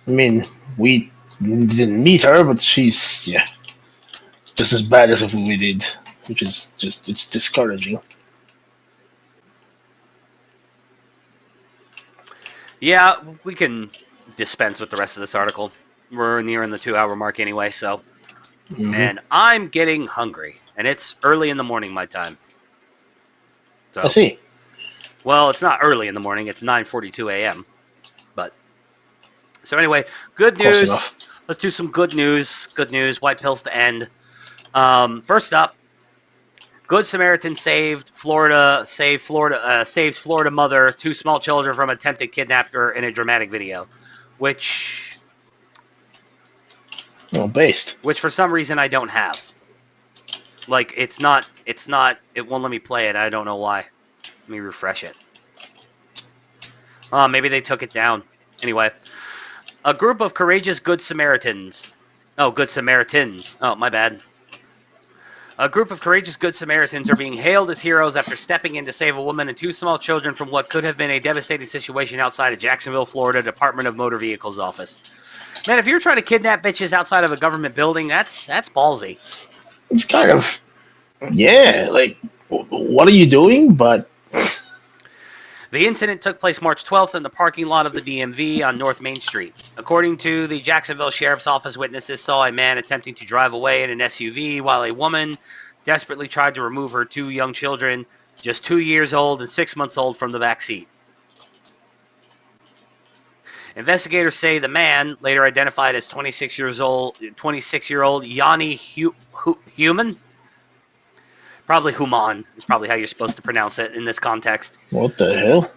mean, we didn't meet her, but she's, just as bad as if we did. Which is just, it's discouraging. Yeah, we can dispense with the rest of this article. We're nearing the 2-hour mark anyway, so... And I'm getting hungry, and it's early in the morning my time. So, I see. Well, it's not early in the morning; it's 9:42 a.m. But so anyway, good news. Let's do some good news. Good news. White pills to end. First up, Good Samaritan saves Florida mother, 2 small children from attempted kidnapper in a dramatic video, which which for some reason I don't have. Like, it won't let me play it. I don't know why. Let me refresh it. Maybe they took it down. Anyway, A group of courageous Good Samaritans. Oh, Good Samaritans. Oh, my bad. A group of courageous Good Samaritans are being hailed as heroes after stepping in to save a woman and two small children from what could have been a devastating situation outside of Jacksonville, Florida Department of Motor Vehicles office. Man, if you're trying to kidnap bitches outside of a government building, that's ballsy. It's kind of, yeah, like, what are you doing? But The incident took place March 12th in the parking lot of the DMV on North Main Street. According to the Jacksonville Sheriff's Office, witnesses saw a man attempting to drive away in an SUV while a woman desperately tried to remove her two young children, just 2 years old and 6 months old, from the back seat. Investigators say the man, later identified as 26-year-old Yanni Human, probably Human is probably how you're supposed to pronounce it in this context. what the hell?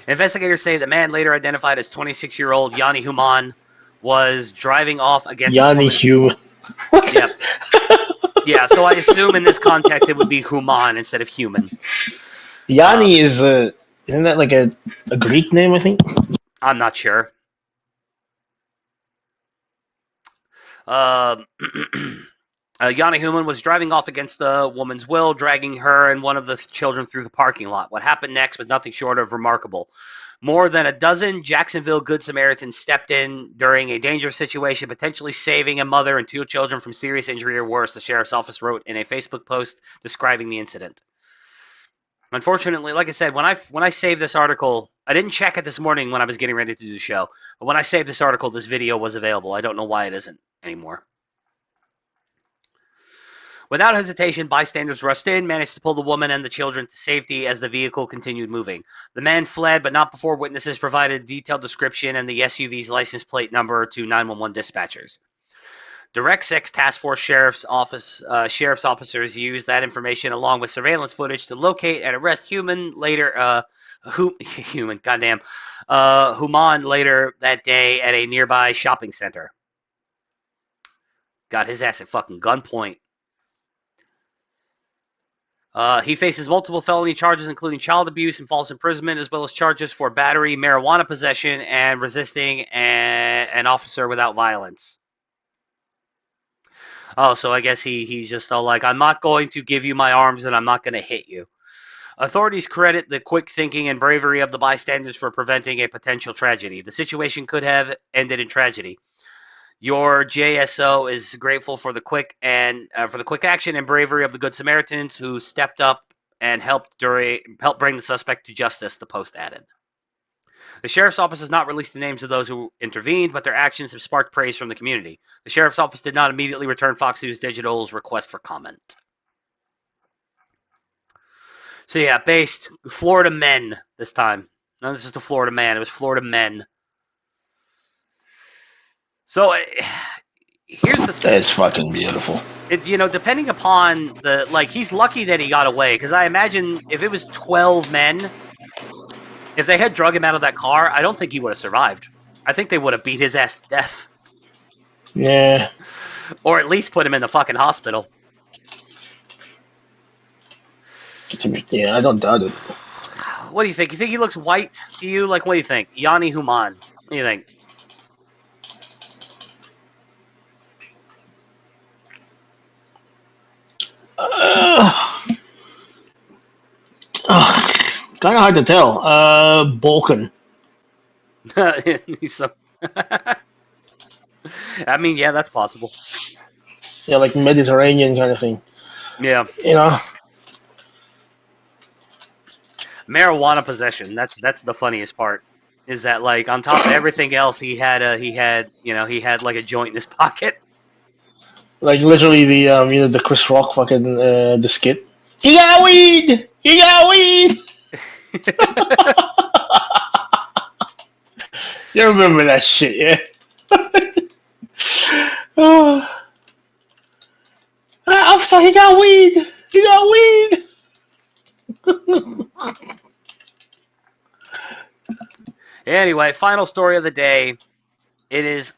Investigators say the man, later identified as 26-year-old Yanni Human, was driving off against Yanni Human. Yep. Yeah, so I assume in this context it would be Human instead of human. Yanni is isn't that like a Greek name? I think. I'm not sure. Yanni Human was driving off against the woman's will, dragging her and one of the children through the parking lot. What happened next was nothing short of remarkable. More than a dozen Jacksonville Good Samaritans stepped in during a dangerous situation, potentially saving a mother and two children from serious injury or worse, the sheriff's office wrote in a Facebook post describing the incident. Unfortunately, like I said, when I saved this article, I didn't check it this morning when I was getting ready to do the show. But when I saved this article, this video was available. I don't know why it isn't anymore. Without hesitation, bystanders rushed in, managed to pull the woman and the children to safety as the vehicle continued moving. The man fled, but not before witnesses provided a detailed description and the SUV's license plate number to 911 dispatchers. Direct 6 Task Force Sheriff's officers used that information along with surveillance footage to locate and arrest Human later Human later that day at a nearby shopping center. Got his ass at fucking gunpoint. He faces multiple felony charges, including child abuse and false imprisonment, as well as charges for battery, marijuana possession, and resisting an officer without violence. Oh, so I guess he's just all like, I'm not going to give you my arms and I'm not going to hit you. Authorities credit the quick thinking and bravery of the bystanders for preventing a potential tragedy. The situation could have ended in tragedy. Your JSO is grateful for the quick action and bravery of the Good Samaritans who stepped up and helped bring the suspect to justice, the post added. The Sheriff's Office has not released the names of those who intervened, but their actions have sparked praise from the community. The Sheriff's Office did not immediately return Fox News Digital's request for comment. So yeah, based Florida men this time. No, this is the Florida man. It was Florida men. So here's the thing. That's fucking beautiful. Depending upon he's lucky that he got away, because I imagine if it was 12 men, if they had drug him out of that car, I don't think he would have survived. I think they would have beat his ass to death. Yeah. Or at least put him in the fucking hospital. Yeah, I don't doubt it. What do you think? You think he looks white to you? Like, what do you think? Yanni Human. What do you think? Kind of hard to tell. Balkan. He's so... I mean, yeah, that's possible. Yeah, like Mediterranean kind of thing. Yeah. Marijuana possession. That's the funniest part. Is that on top of everything else, he had like a joint in his pocket. Like literally the Chris Rock fucking the skit. You got weed. You got weed. You remember that shit, yeah? Officer, he got weed. He got weed. Anyway, final story of the day. It is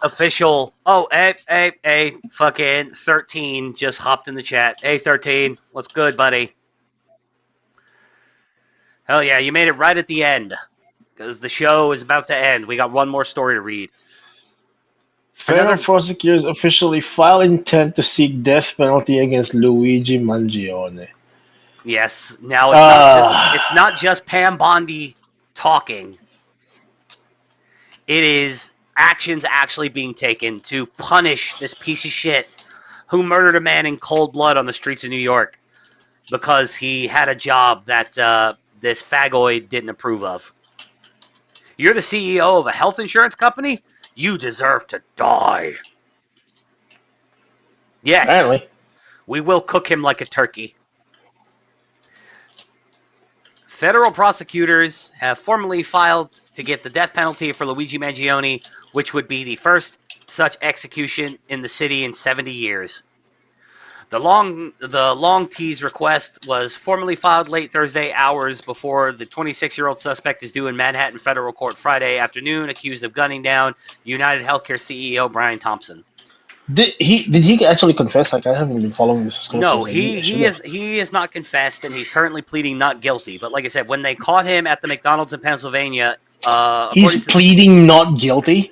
official. Oh, hey, fucking 13 just hopped in the chat. Hey, 13, what's good, buddy? Hell yeah, you made it right at the end. because the show is about to end. We got one more story to read. Federal prosecutors officially file intent to seek death penalty against Luigi Mangione. Yes. Now it's Ah, not just Pam Bondi talking. It is actions actually being taken to punish this piece of shit who murdered a man in cold blood on the streets of New York because he had a job that this fagoid didn't approve of. You're the CEO of a health insurance company? You deserve to die. Yes, apparently. we will cook him like a turkey. Federal prosecutors have formally filed to get the death penalty for Luigi Mangione, which would be the first such execution in the city in 70 years. The long tease request was formally filed late Thursday, hours before the 26-year-old suspect is due in Manhattan federal court Friday afternoon, accused of gunning down United Healthcare CEO Brian Thompson. Did he actually confess? Like, I haven't been following this closely. No, he is not confessed, and he's currently pleading not guilty. But like I said, when they caught him at the McDonald's in Pennsylvania, He's pleading not guilty.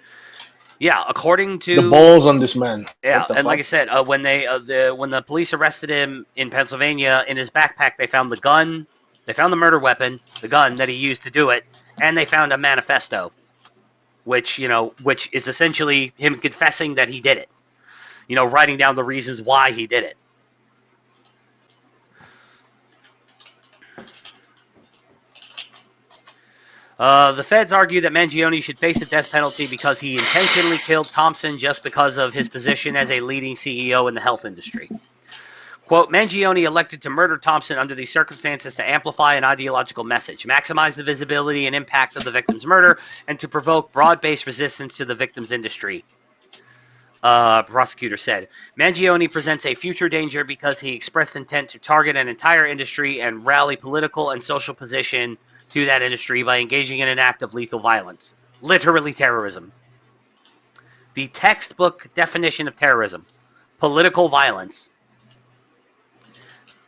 according to The balls on this man. Yeah, and like I said, when the police arrested him in Pennsylvania, in his backpack they found the gun, they found the murder weapon, the gun that he used to do it, and they found a manifesto, which is essentially him confessing that he did it. Writing down the reasons why he did it. The feds argue that Mangione should face the death penalty because he intentionally killed Thompson just because of his position as a leading CEO in the health industry. Quote, Mangione elected to murder Thompson under these circumstances to amplify an ideological message, maximize the visibility and impact of the victim's murder, and to provoke broad-based resistance to the victim's industry. Prosecutor said. Mangione presents a future danger because he expressed intent to target an entire industry and rally political and social position to that industry by engaging in an act of lethal violence. Literally terrorism. The textbook definition of terrorism. Political violence.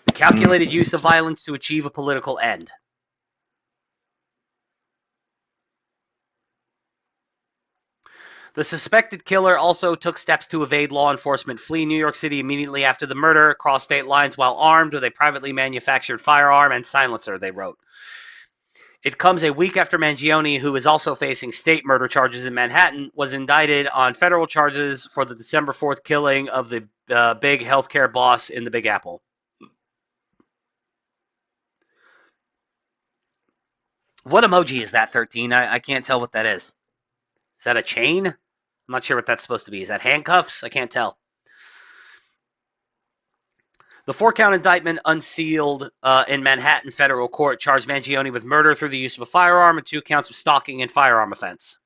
The calculated use of violence to achieve a political end. The suspected killer also took steps to evade law enforcement, flee New York City immediately after the murder, cross state lines while armed with a privately manufactured firearm and silencer, they wrote. It comes a week after Mangione, who is also facing state murder charges in Manhattan, was indicted on federal charges for the December 4th killing of the big healthcare boss in the Big Apple. What emoji is that, 13? I can't tell what that is. Is that a chain? I'm not sure what that's supposed to be. Is that handcuffs? I can't tell. The 4-count indictment unsealed in Manhattan federal court charged Mangione with murder through the use of a firearm and 2 counts of stalking and firearm offense.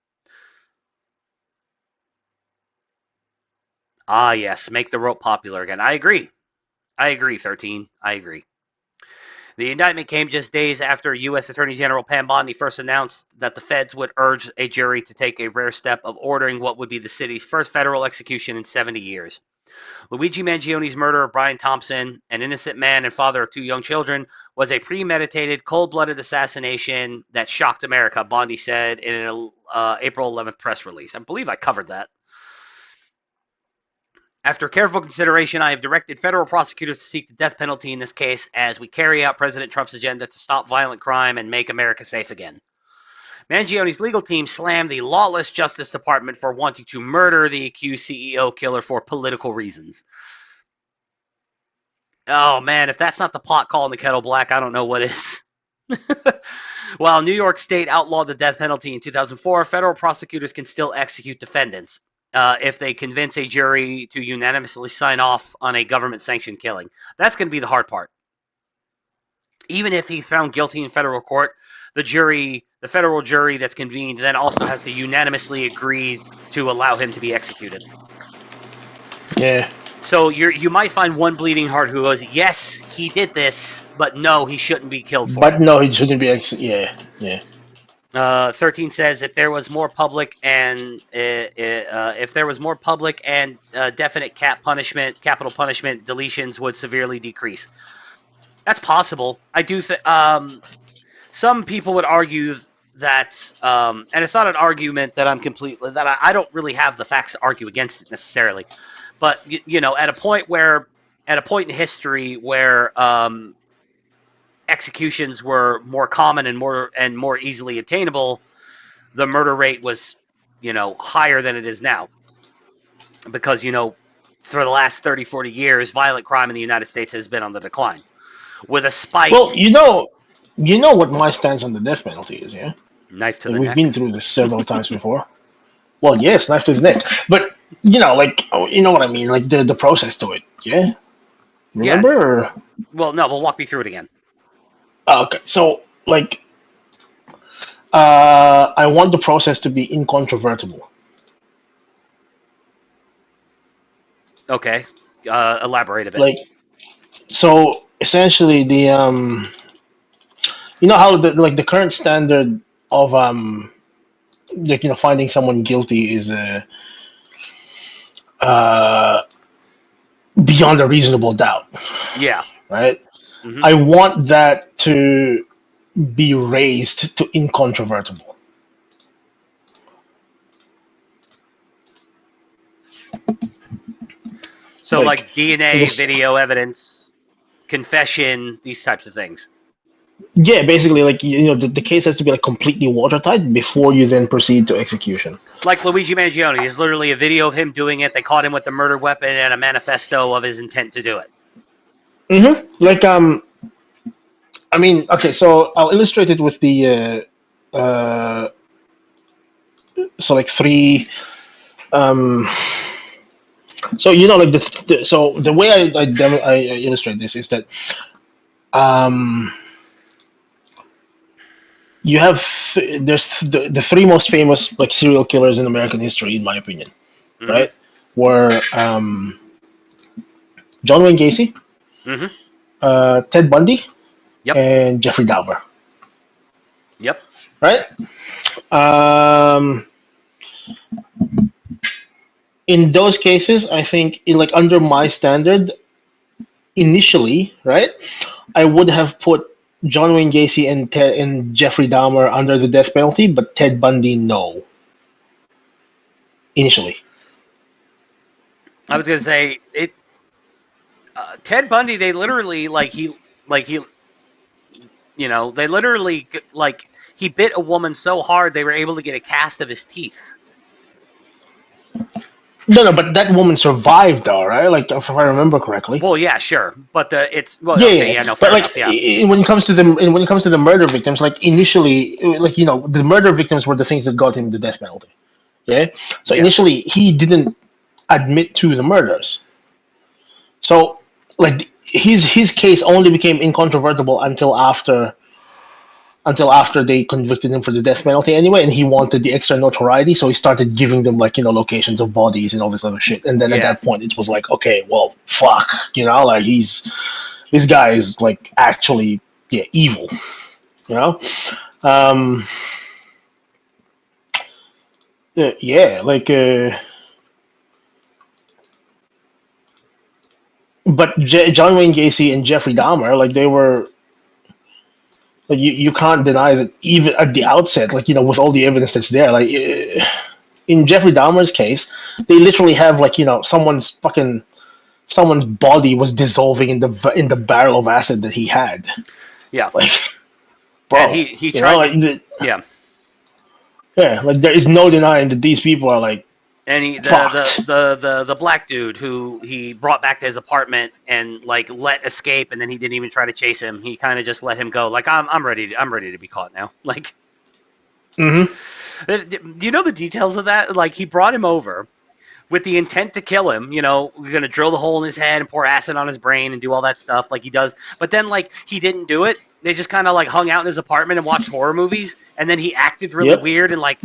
Ah, yes, make the rope popular again. I agree. 13. I agree. The indictment came just days after U.S. Attorney General Pam Bondi first announced that the feds would urge a jury to take a rare step of ordering what would be the city's first federal execution in 70 years. Luigi Mangione's murder of Brian Thompson, an innocent man and father of 2 young children, was a premeditated, cold-blooded assassination that shocked America, Bondi said in an April 11th press release. I believe I covered that. After careful consideration, I have directed federal prosecutors to seek the death penalty in this case as we carry out President Trump's agenda to stop violent crime and make America safe again. Mangione's legal team slammed the lawless Justice Department for wanting to murder the accused CEO killer for political reasons. Oh man, if that's not the pot calling the kettle black, I don't know what is. While New York State outlawed the death penalty in 2004, federal prosecutors can still execute defendants if they convince a jury to unanimously sign off on a government-sanctioned killing. That's going to be the hard part. Even if he's found guilty in federal court, the federal jury that's convened then also has to unanimously agree to allow him to be executed. Yeah. So you might find one bleeding heart who goes, yes, he did this, but no, he shouldn't be killed for it. But no, he shouldn't be yeah. 13 says if there was more public and definite capital punishment, deletions would severely decrease. That's possible. I do think some people would argue that, and it's not an argument that I don't really have the facts to argue against it necessarily, but at a point in history where executions were more common and more easily obtainable, the murder rate was higher than it is now, because for the last 30-40 years violent crime in the United States has been on the decline, with a spike. Well, you know what my stance on the death penalty is, yeah? Knife to Like, the we've neck. been through this several times before. Well, yes, knife to the neck. But, you know what I mean? Like, the process to it, yeah? Remember? Yeah. Or... Well, no, but walk me through it again. Okay, so, like, I want the process to be incontrovertible. Okay. Elaborate a bit. Like, so, essentially, the, how the current standard of, finding someone guilty is, beyond a reasonable doubt. Yeah. Right? Mm-hmm. I want that to be raised to incontrovertible. So like DNA, video evidence, confession, these types of things. Yeah, basically, like, the case has to be like completely watertight before you then proceed to execution. Like Luigi Mangione, there's literally a video of him doing it. They caught him with the murder weapon and a manifesto of his intent to do it. Mm-hmm. Like, I mean, okay, so I'll illustrate it with the, so like three, so like so the way I illustrate this is that, you have there's the three most famous like serial killers in American history, in my opinion, Mm-hmm. right? Were John Wayne Gacy, Mm-hmm. Ted Bundy, Yep. and Jeffrey Dahmer. Yep. Right? In those cases, I think, like, under my standard, initially, right, I would have put John Wayne Gacy and Jeffrey Dahmer under the death penalty, but Ted Bundy, no. Initially. I was gonna say it. Ted Bundy, they literally they literally he bit a woman so hard they were able to get a cast of his teeth. No, but that woman survived, though, right? Like, if I remember correctly. Well, yeah, sure, but fair But enough. Yeah. when it comes to the murder victims, like, initially, like, the murder victims were the things that got him the death penalty. Yeah. So initially, he didn't admit to the murders. So, like, his case only became incontrovertible until after they convicted him for the death penalty anyway, and he wanted the extra notoriety, so he started giving them, like, locations of bodies and all this other shit. And then at that point, it was like, okay, well, fuck, like, this guy is, like, actually, evil, but John Wayne Gacy and Jeffrey Dahmer, like, they were, like, you can't deny that even at the outset, like, with all the evidence that's there, like, in Jeffrey Dahmer's case, they literally have, like, someone's body was dissolving in the barrel of acid that he had. Yeah. Like, bro, and he tried. Yeah, like, there is no denying that these people are, like, and the black dude who he brought back to his apartment and, like, let escape, and then he didn't even try to chase him. He kind of just let him go. Like, I'm ready to be caught now. Like, mm-hmm. Do you know the details of that? Like, he brought him over with the intent to kill him. We're gonna drill the hole in his head and pour acid on his brain and do all that stuff like he does. But then, like, he didn't do it. They just kind of, like, hung out in his apartment and watched horror movies, and then he acted really weird and, like,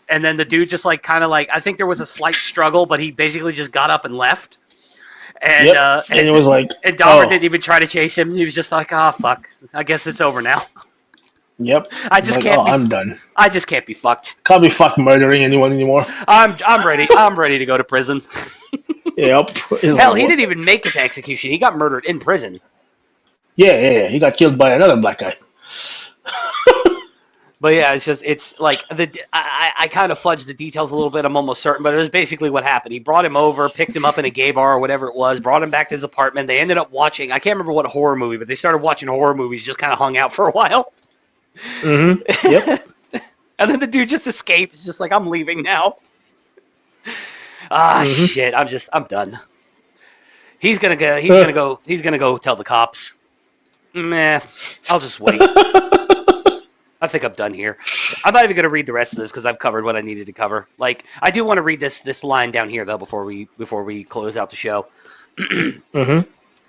and then the dude just, like, kind of, like, I think there was a slight struggle, but he basically just got up and left. And and it was like, and Dahmer didn't even try to chase him. He was just like, "Oh, fuck, I guess it's over now." Yep. I just can't. I'm done. I just can't be fucked. Can't be fucked murdering anyone anymore. I'm ready. I'm ready to go to prison. Yep. Hell, he didn't even make it to execution. He got murdered in prison. Yeah. He got killed by another black guy. But yeah, it's like I kind of fudged the details a little bit. I'm almost certain, but it was basically what happened. He brought him over, picked him up in a gay bar or whatever it was, brought him back to his apartment. They ended up watching. I can't remember what horror movie, but they started watching horror movies. Just kind of hung out for a while. Mm-hmm. Yep. And then the dude just escapes, just like, I'm leaving now. Shit! I'm done. He's gonna go tell the cops. Meh, I'll just wait. I think I'm done here. I'm not even going to read the rest of this because I've covered what I needed to cover. Like, I do want to read this line down here though before we close out the show. Mm-hmm.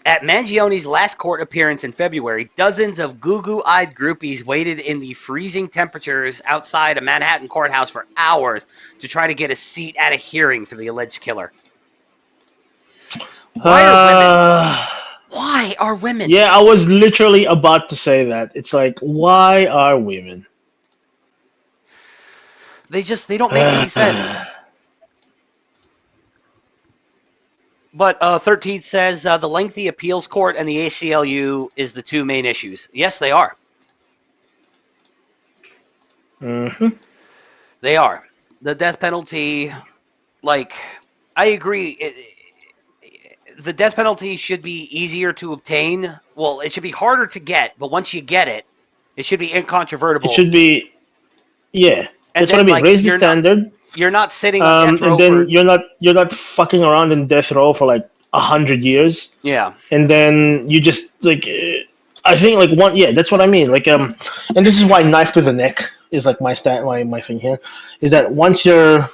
At Mangione's last court appearance in February, dozens of goo-goo-eyed groupies waited in the freezing temperatures outside a Manhattan courthouse for hours to try to get a seat at a hearing for the alleged killer. Why are women? Yeah, I was literally about to say that. It's like, why are women? They don't make any sense. But 13 says the lengthy appeals court and the ACLU is the two main issues. Yes, they are. Mm-hmm. They are. The death penalty, like, I agree. The death penalty should be easier to obtain. Well, it should be harder to get, but once you get it, it should be incontrovertible. It should be, yeah. And that's what I mean. Raise the standard. You're not sitting on death row and then you're not fucking around in death row for like 100 years. Yeah. And then you just like, I think like one, yeah, that's what I mean. Like, and this is why knife to the neck is like my thing here, is that once you're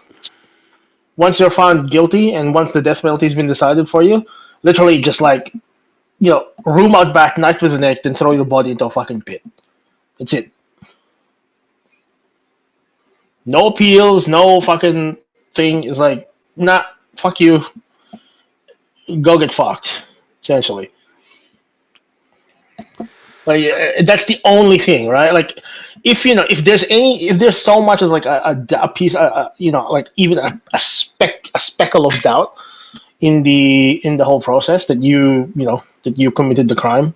found guilty and once the death penalty has been decided for you, literally just like, room out back, knife to the neck, then throw your body into a fucking pit. That's it. No appeals, no fucking thing. Is like, nah, fuck you. Go get fucked, essentially. Like, that's the only thing, right? Like, if there's so much as like a piece, like even a speckle of doubt in the whole process that you committed the crime,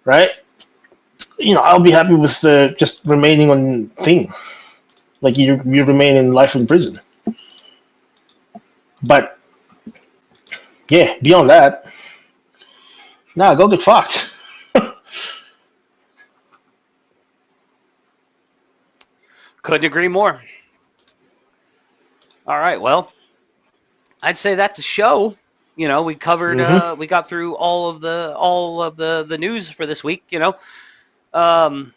right? I'll be happy with just remaining on thing. Like, you remain in life in prison. But yeah, beyond that, nah, go get fucked. Couldn't agree more. All right, well, I'd say that's a show. We covered, we got through all of the news for this week. God,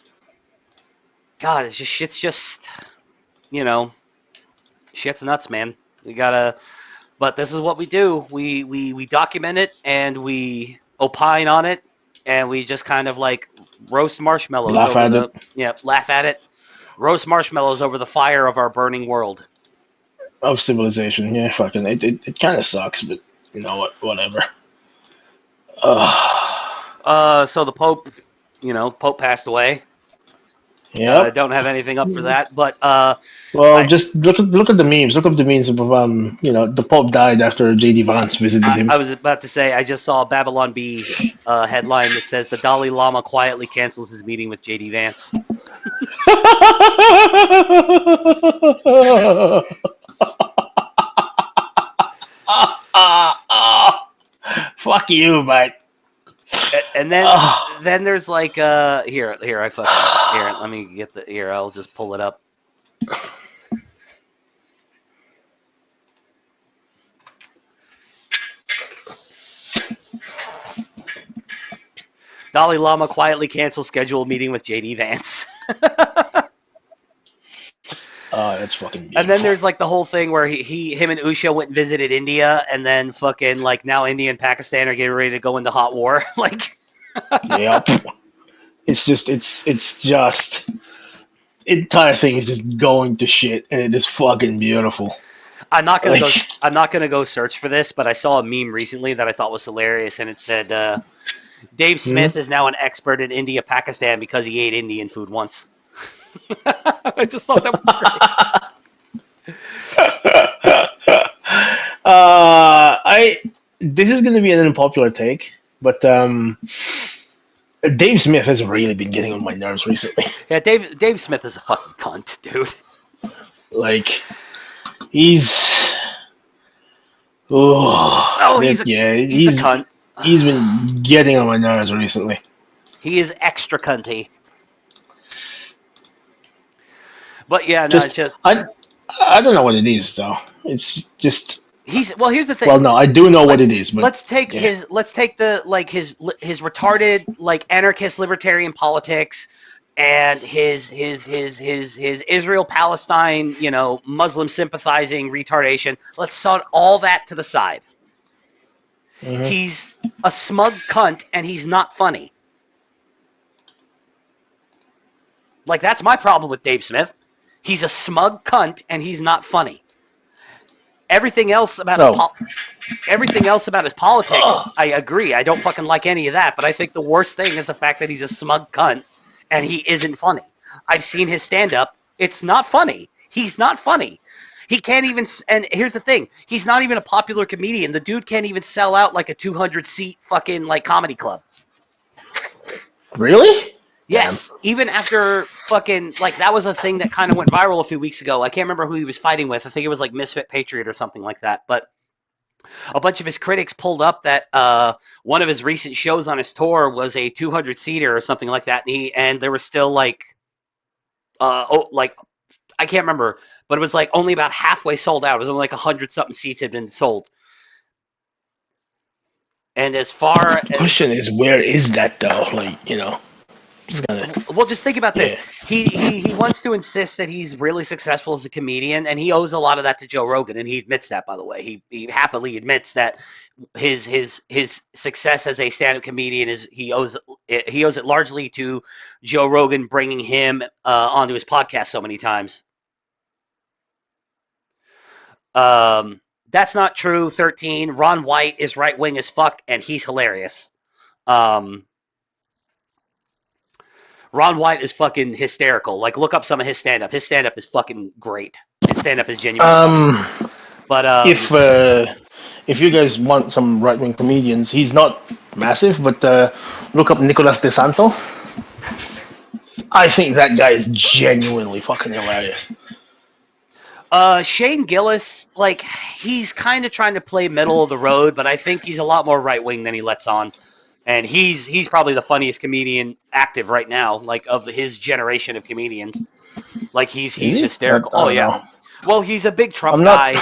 shit's just, shit's nuts, man. But this is what we do. We document it and we opine on it, and we just kind of like roast marshmallows. Laugh at it. Roast marshmallows over the fire of our burning world. Of civilization, yeah, fucking it kind of sucks, but you know what, whatever. So the Pope, Pope passed away. Yeah. I don't have anything up for that, but just look at the memes. Look up the memes of the Pope died after JD Vance visited him. I was about to say, I just saw a Babylon Bee headline that says the Dalai Lama quietly cancels his meeting with JD Vance. Fuck you, mate. And then there's like here let me get I'll just pull it up. Dalai Lama quietly cancels scheduled meeting with JD Vance. Oh, that's fucking beautiful. And then there's like the whole thing where him and Usha went and visited India, and then fucking like now India and Pakistan are getting ready to go into hot war. Like, yep. It's just entire thing is just going to shit, and it is fucking beautiful. I'm not gonna go search for this, but I saw a meme recently that I thought was hilarious, and it said Dave Smith is now an expert in India, Pakistan because he ate Indian food once. I just thought that was great. This is going to be an unpopular take, but Dave Smith has really been getting on my nerves recently. Yeah, Dave Smith is a fucking cunt, dude. Like, he's He's a cunt. He's been getting on my nerves recently. He is extra cunty. But yeah, no, it's just I don't know what it is though. It's just here's the thing. Well, no, I do know what it is, but let's take his retarded like anarchist libertarian politics and his Israel Palestine, Muslim sympathizing retardation. Let's set all that to the side. Mm-hmm. He's a smug cunt and he's not funny. Like, that's my problem with Dave Smith. He's a smug cunt and he's not funny. Everything else about his politics, I agree. I don't fucking like any of that. But I think the worst thing is the fact that he's a smug cunt and he isn't funny. I've seen his stand-up. It's not funny. He's not funny. He can't even. And here's the thing: he's not even a popular comedian. The dude can't even sell out like a 200-seat fucking like comedy club. Really? Yes, even after fucking, like, that was a thing that kind of went viral a few weeks ago. I can't remember who he was fighting with. I think it was, like, Misfit Patriot or something like that. But a bunch of his critics pulled up that one of his recent shows on his tour was a 200-seater or something like that. And there was still, like, I can't remember. But it was, like, only about halfway sold out. It was only, like, 100-something seats had been sold. And as far as... The question is, where is that, though? Like, Well, just think about this. Yeah. He wants to insist that he's really successful as a comedian, and he owes a lot of that to Joe Rogan, and he admits that, by the way. He happily admits that his success as a stand-up comedian is he owes it largely to Joe Rogan bringing him onto his podcast so many times. That's not true. 13. Ron White is right-wing as fuck, and he's hilarious. Ron White is fucking hysterical. Like, look up some of his stand-up. His stand-up is fucking great. His stand-up is genuine. But if you guys want some right-wing comedians, he's not massive, but look up Nicolas DeSanto. I think that guy is genuinely fucking hilarious. Shane Gillis, like, he's kind of trying to play middle of the road, but I think he's a lot more right-wing than he lets on. And he's probably the funniest comedian active right now, like, of his generation of comedians. Like, he's hysterical. I don't know. Well, he's a big Trump guy.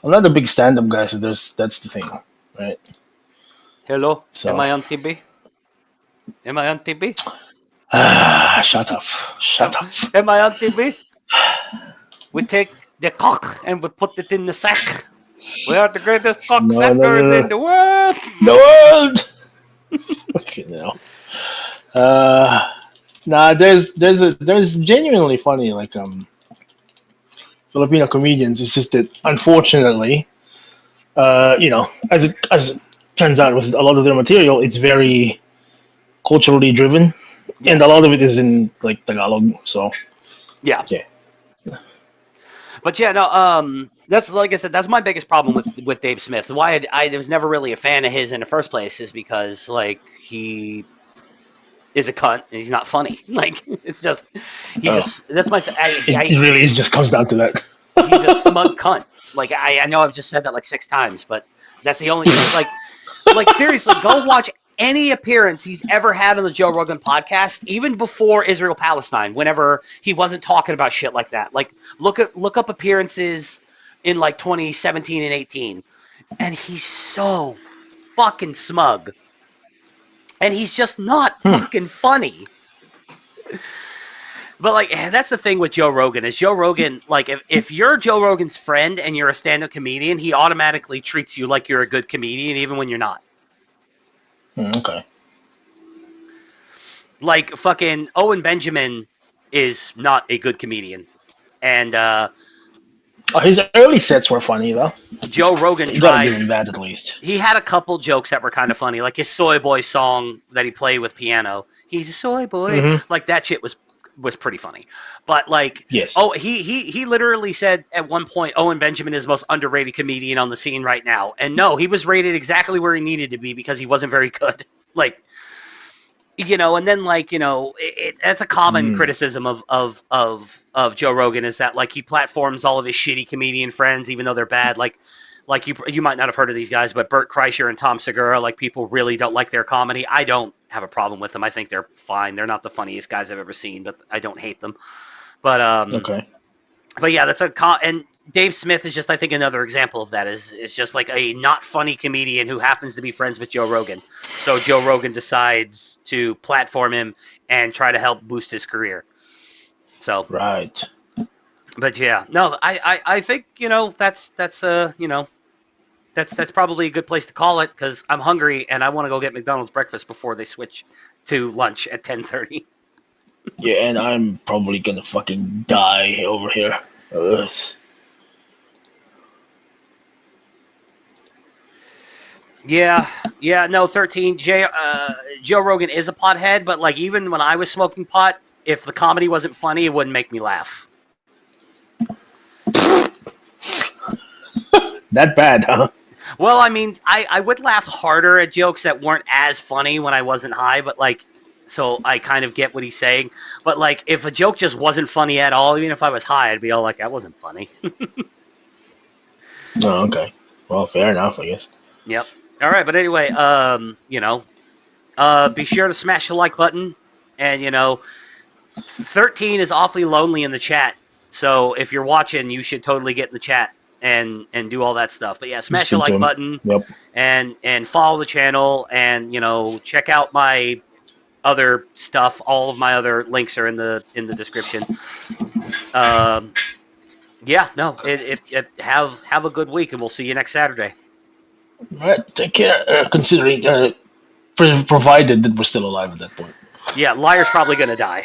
I'm not a big stand-up guy, so that's the thing, right? Hello, So. am I on TV? Am I on TV? Shut up. Am I on TV? We take the cock and we put it in the sack. We are the greatest cocksuckers in the world. The world. Okay, no. There's genuinely funny Filipino comedians. It's just that unfortunately, as it turns out with a lot of their material, it's very culturally driven, and a lot of it is in like Tagalog. So yeah. Yeah. But yeah, no, that's, like I said, that's my biggest problem with Dave Smith. Why I was never really a fan of his in the first place is because, like, he is a cunt and he's not funny. Like, it's just, that's my, it really just comes down to that. He's a smug cunt. Like, I know I've just said that like 6 times, but that's the only, like seriously, go watch any appearance he's ever had on the Joe Rogan podcast, even before Israel Palestine, whenever he wasn't talking about shit like that. Like, look up appearances in like 2017 and 18, and he's so fucking smug, and he's just not fucking funny. But like, that's the thing with Joe Rogan is Joe Rogan, like, if you're Joe Rogan's friend and you're a stand-up comedian, he automatically treats you like you're a good comedian even when you're not. Okay. Like, fucking Owen Benjamin is not a good comedian. And his early sets were funny, though. Joe Rogan You gotta tried. give him that at least. He had a couple jokes that were kind of funny, like his Soy Boy song that he played with piano. He's a soy boy. Mm-hmm. Like, that shit was pretty funny. But like, Yes. oh, he literally said at one point, Owen Benjamin is the most underrated comedian on the scene right now. And no, he was rated exactly where he needed to be because he wasn't very good. Like, And then that's a common criticism of Joe Rogan, is that like he platforms all of his shitty comedian friends, even though they're bad. Like you might not have heard of these guys, but Bert Kreischer and Tom Segura, like people really don't like their comedy. I don't have a problem with them. I think they're fine. They're not the funniest guys I've ever seen, but I don't hate them. But Okay. But yeah, that's and Dave Smith is just, I think, another example of that. Is just like a not funny comedian who happens to be friends with Joe Rogan. So Joe Rogan decides to platform him and try to help boost his career. So Right. But yeah, no, I think that's that's probably a good place to call it, because I'm hungry and I want to go get McDonald's breakfast before they switch to lunch at 10:30. Yeah, and I'm probably gonna fucking die over here. Ugh. Yeah, no, 13. Joe Rogan is a pothead, but like even when I was smoking pot, if the comedy wasn't funny, it wouldn't make me laugh. That bad, huh? Well, I mean, I would laugh harder at jokes that weren't as funny when I wasn't high, but like, so I kind of get what he's saying. But like, if a joke just wasn't funny at all, even if I was high, I'd be all like, that wasn't funny. Oh, okay. Well, fair enough, I guess. Yep. All right, but anyway, be sure to smash the like button, and 13 is awfully lonely in the chat. So if you're watching, you should totally get in the chat and do all that stuff. But yeah, smash the like button. Yep. And follow the channel, and check out my other stuff. All of my other links are in the description. Yeah, no, have a good week, and we'll see you next Saturday. All right, take care. Considering, provided that we're still alive at that point. Yeah, Liar's probably gonna die.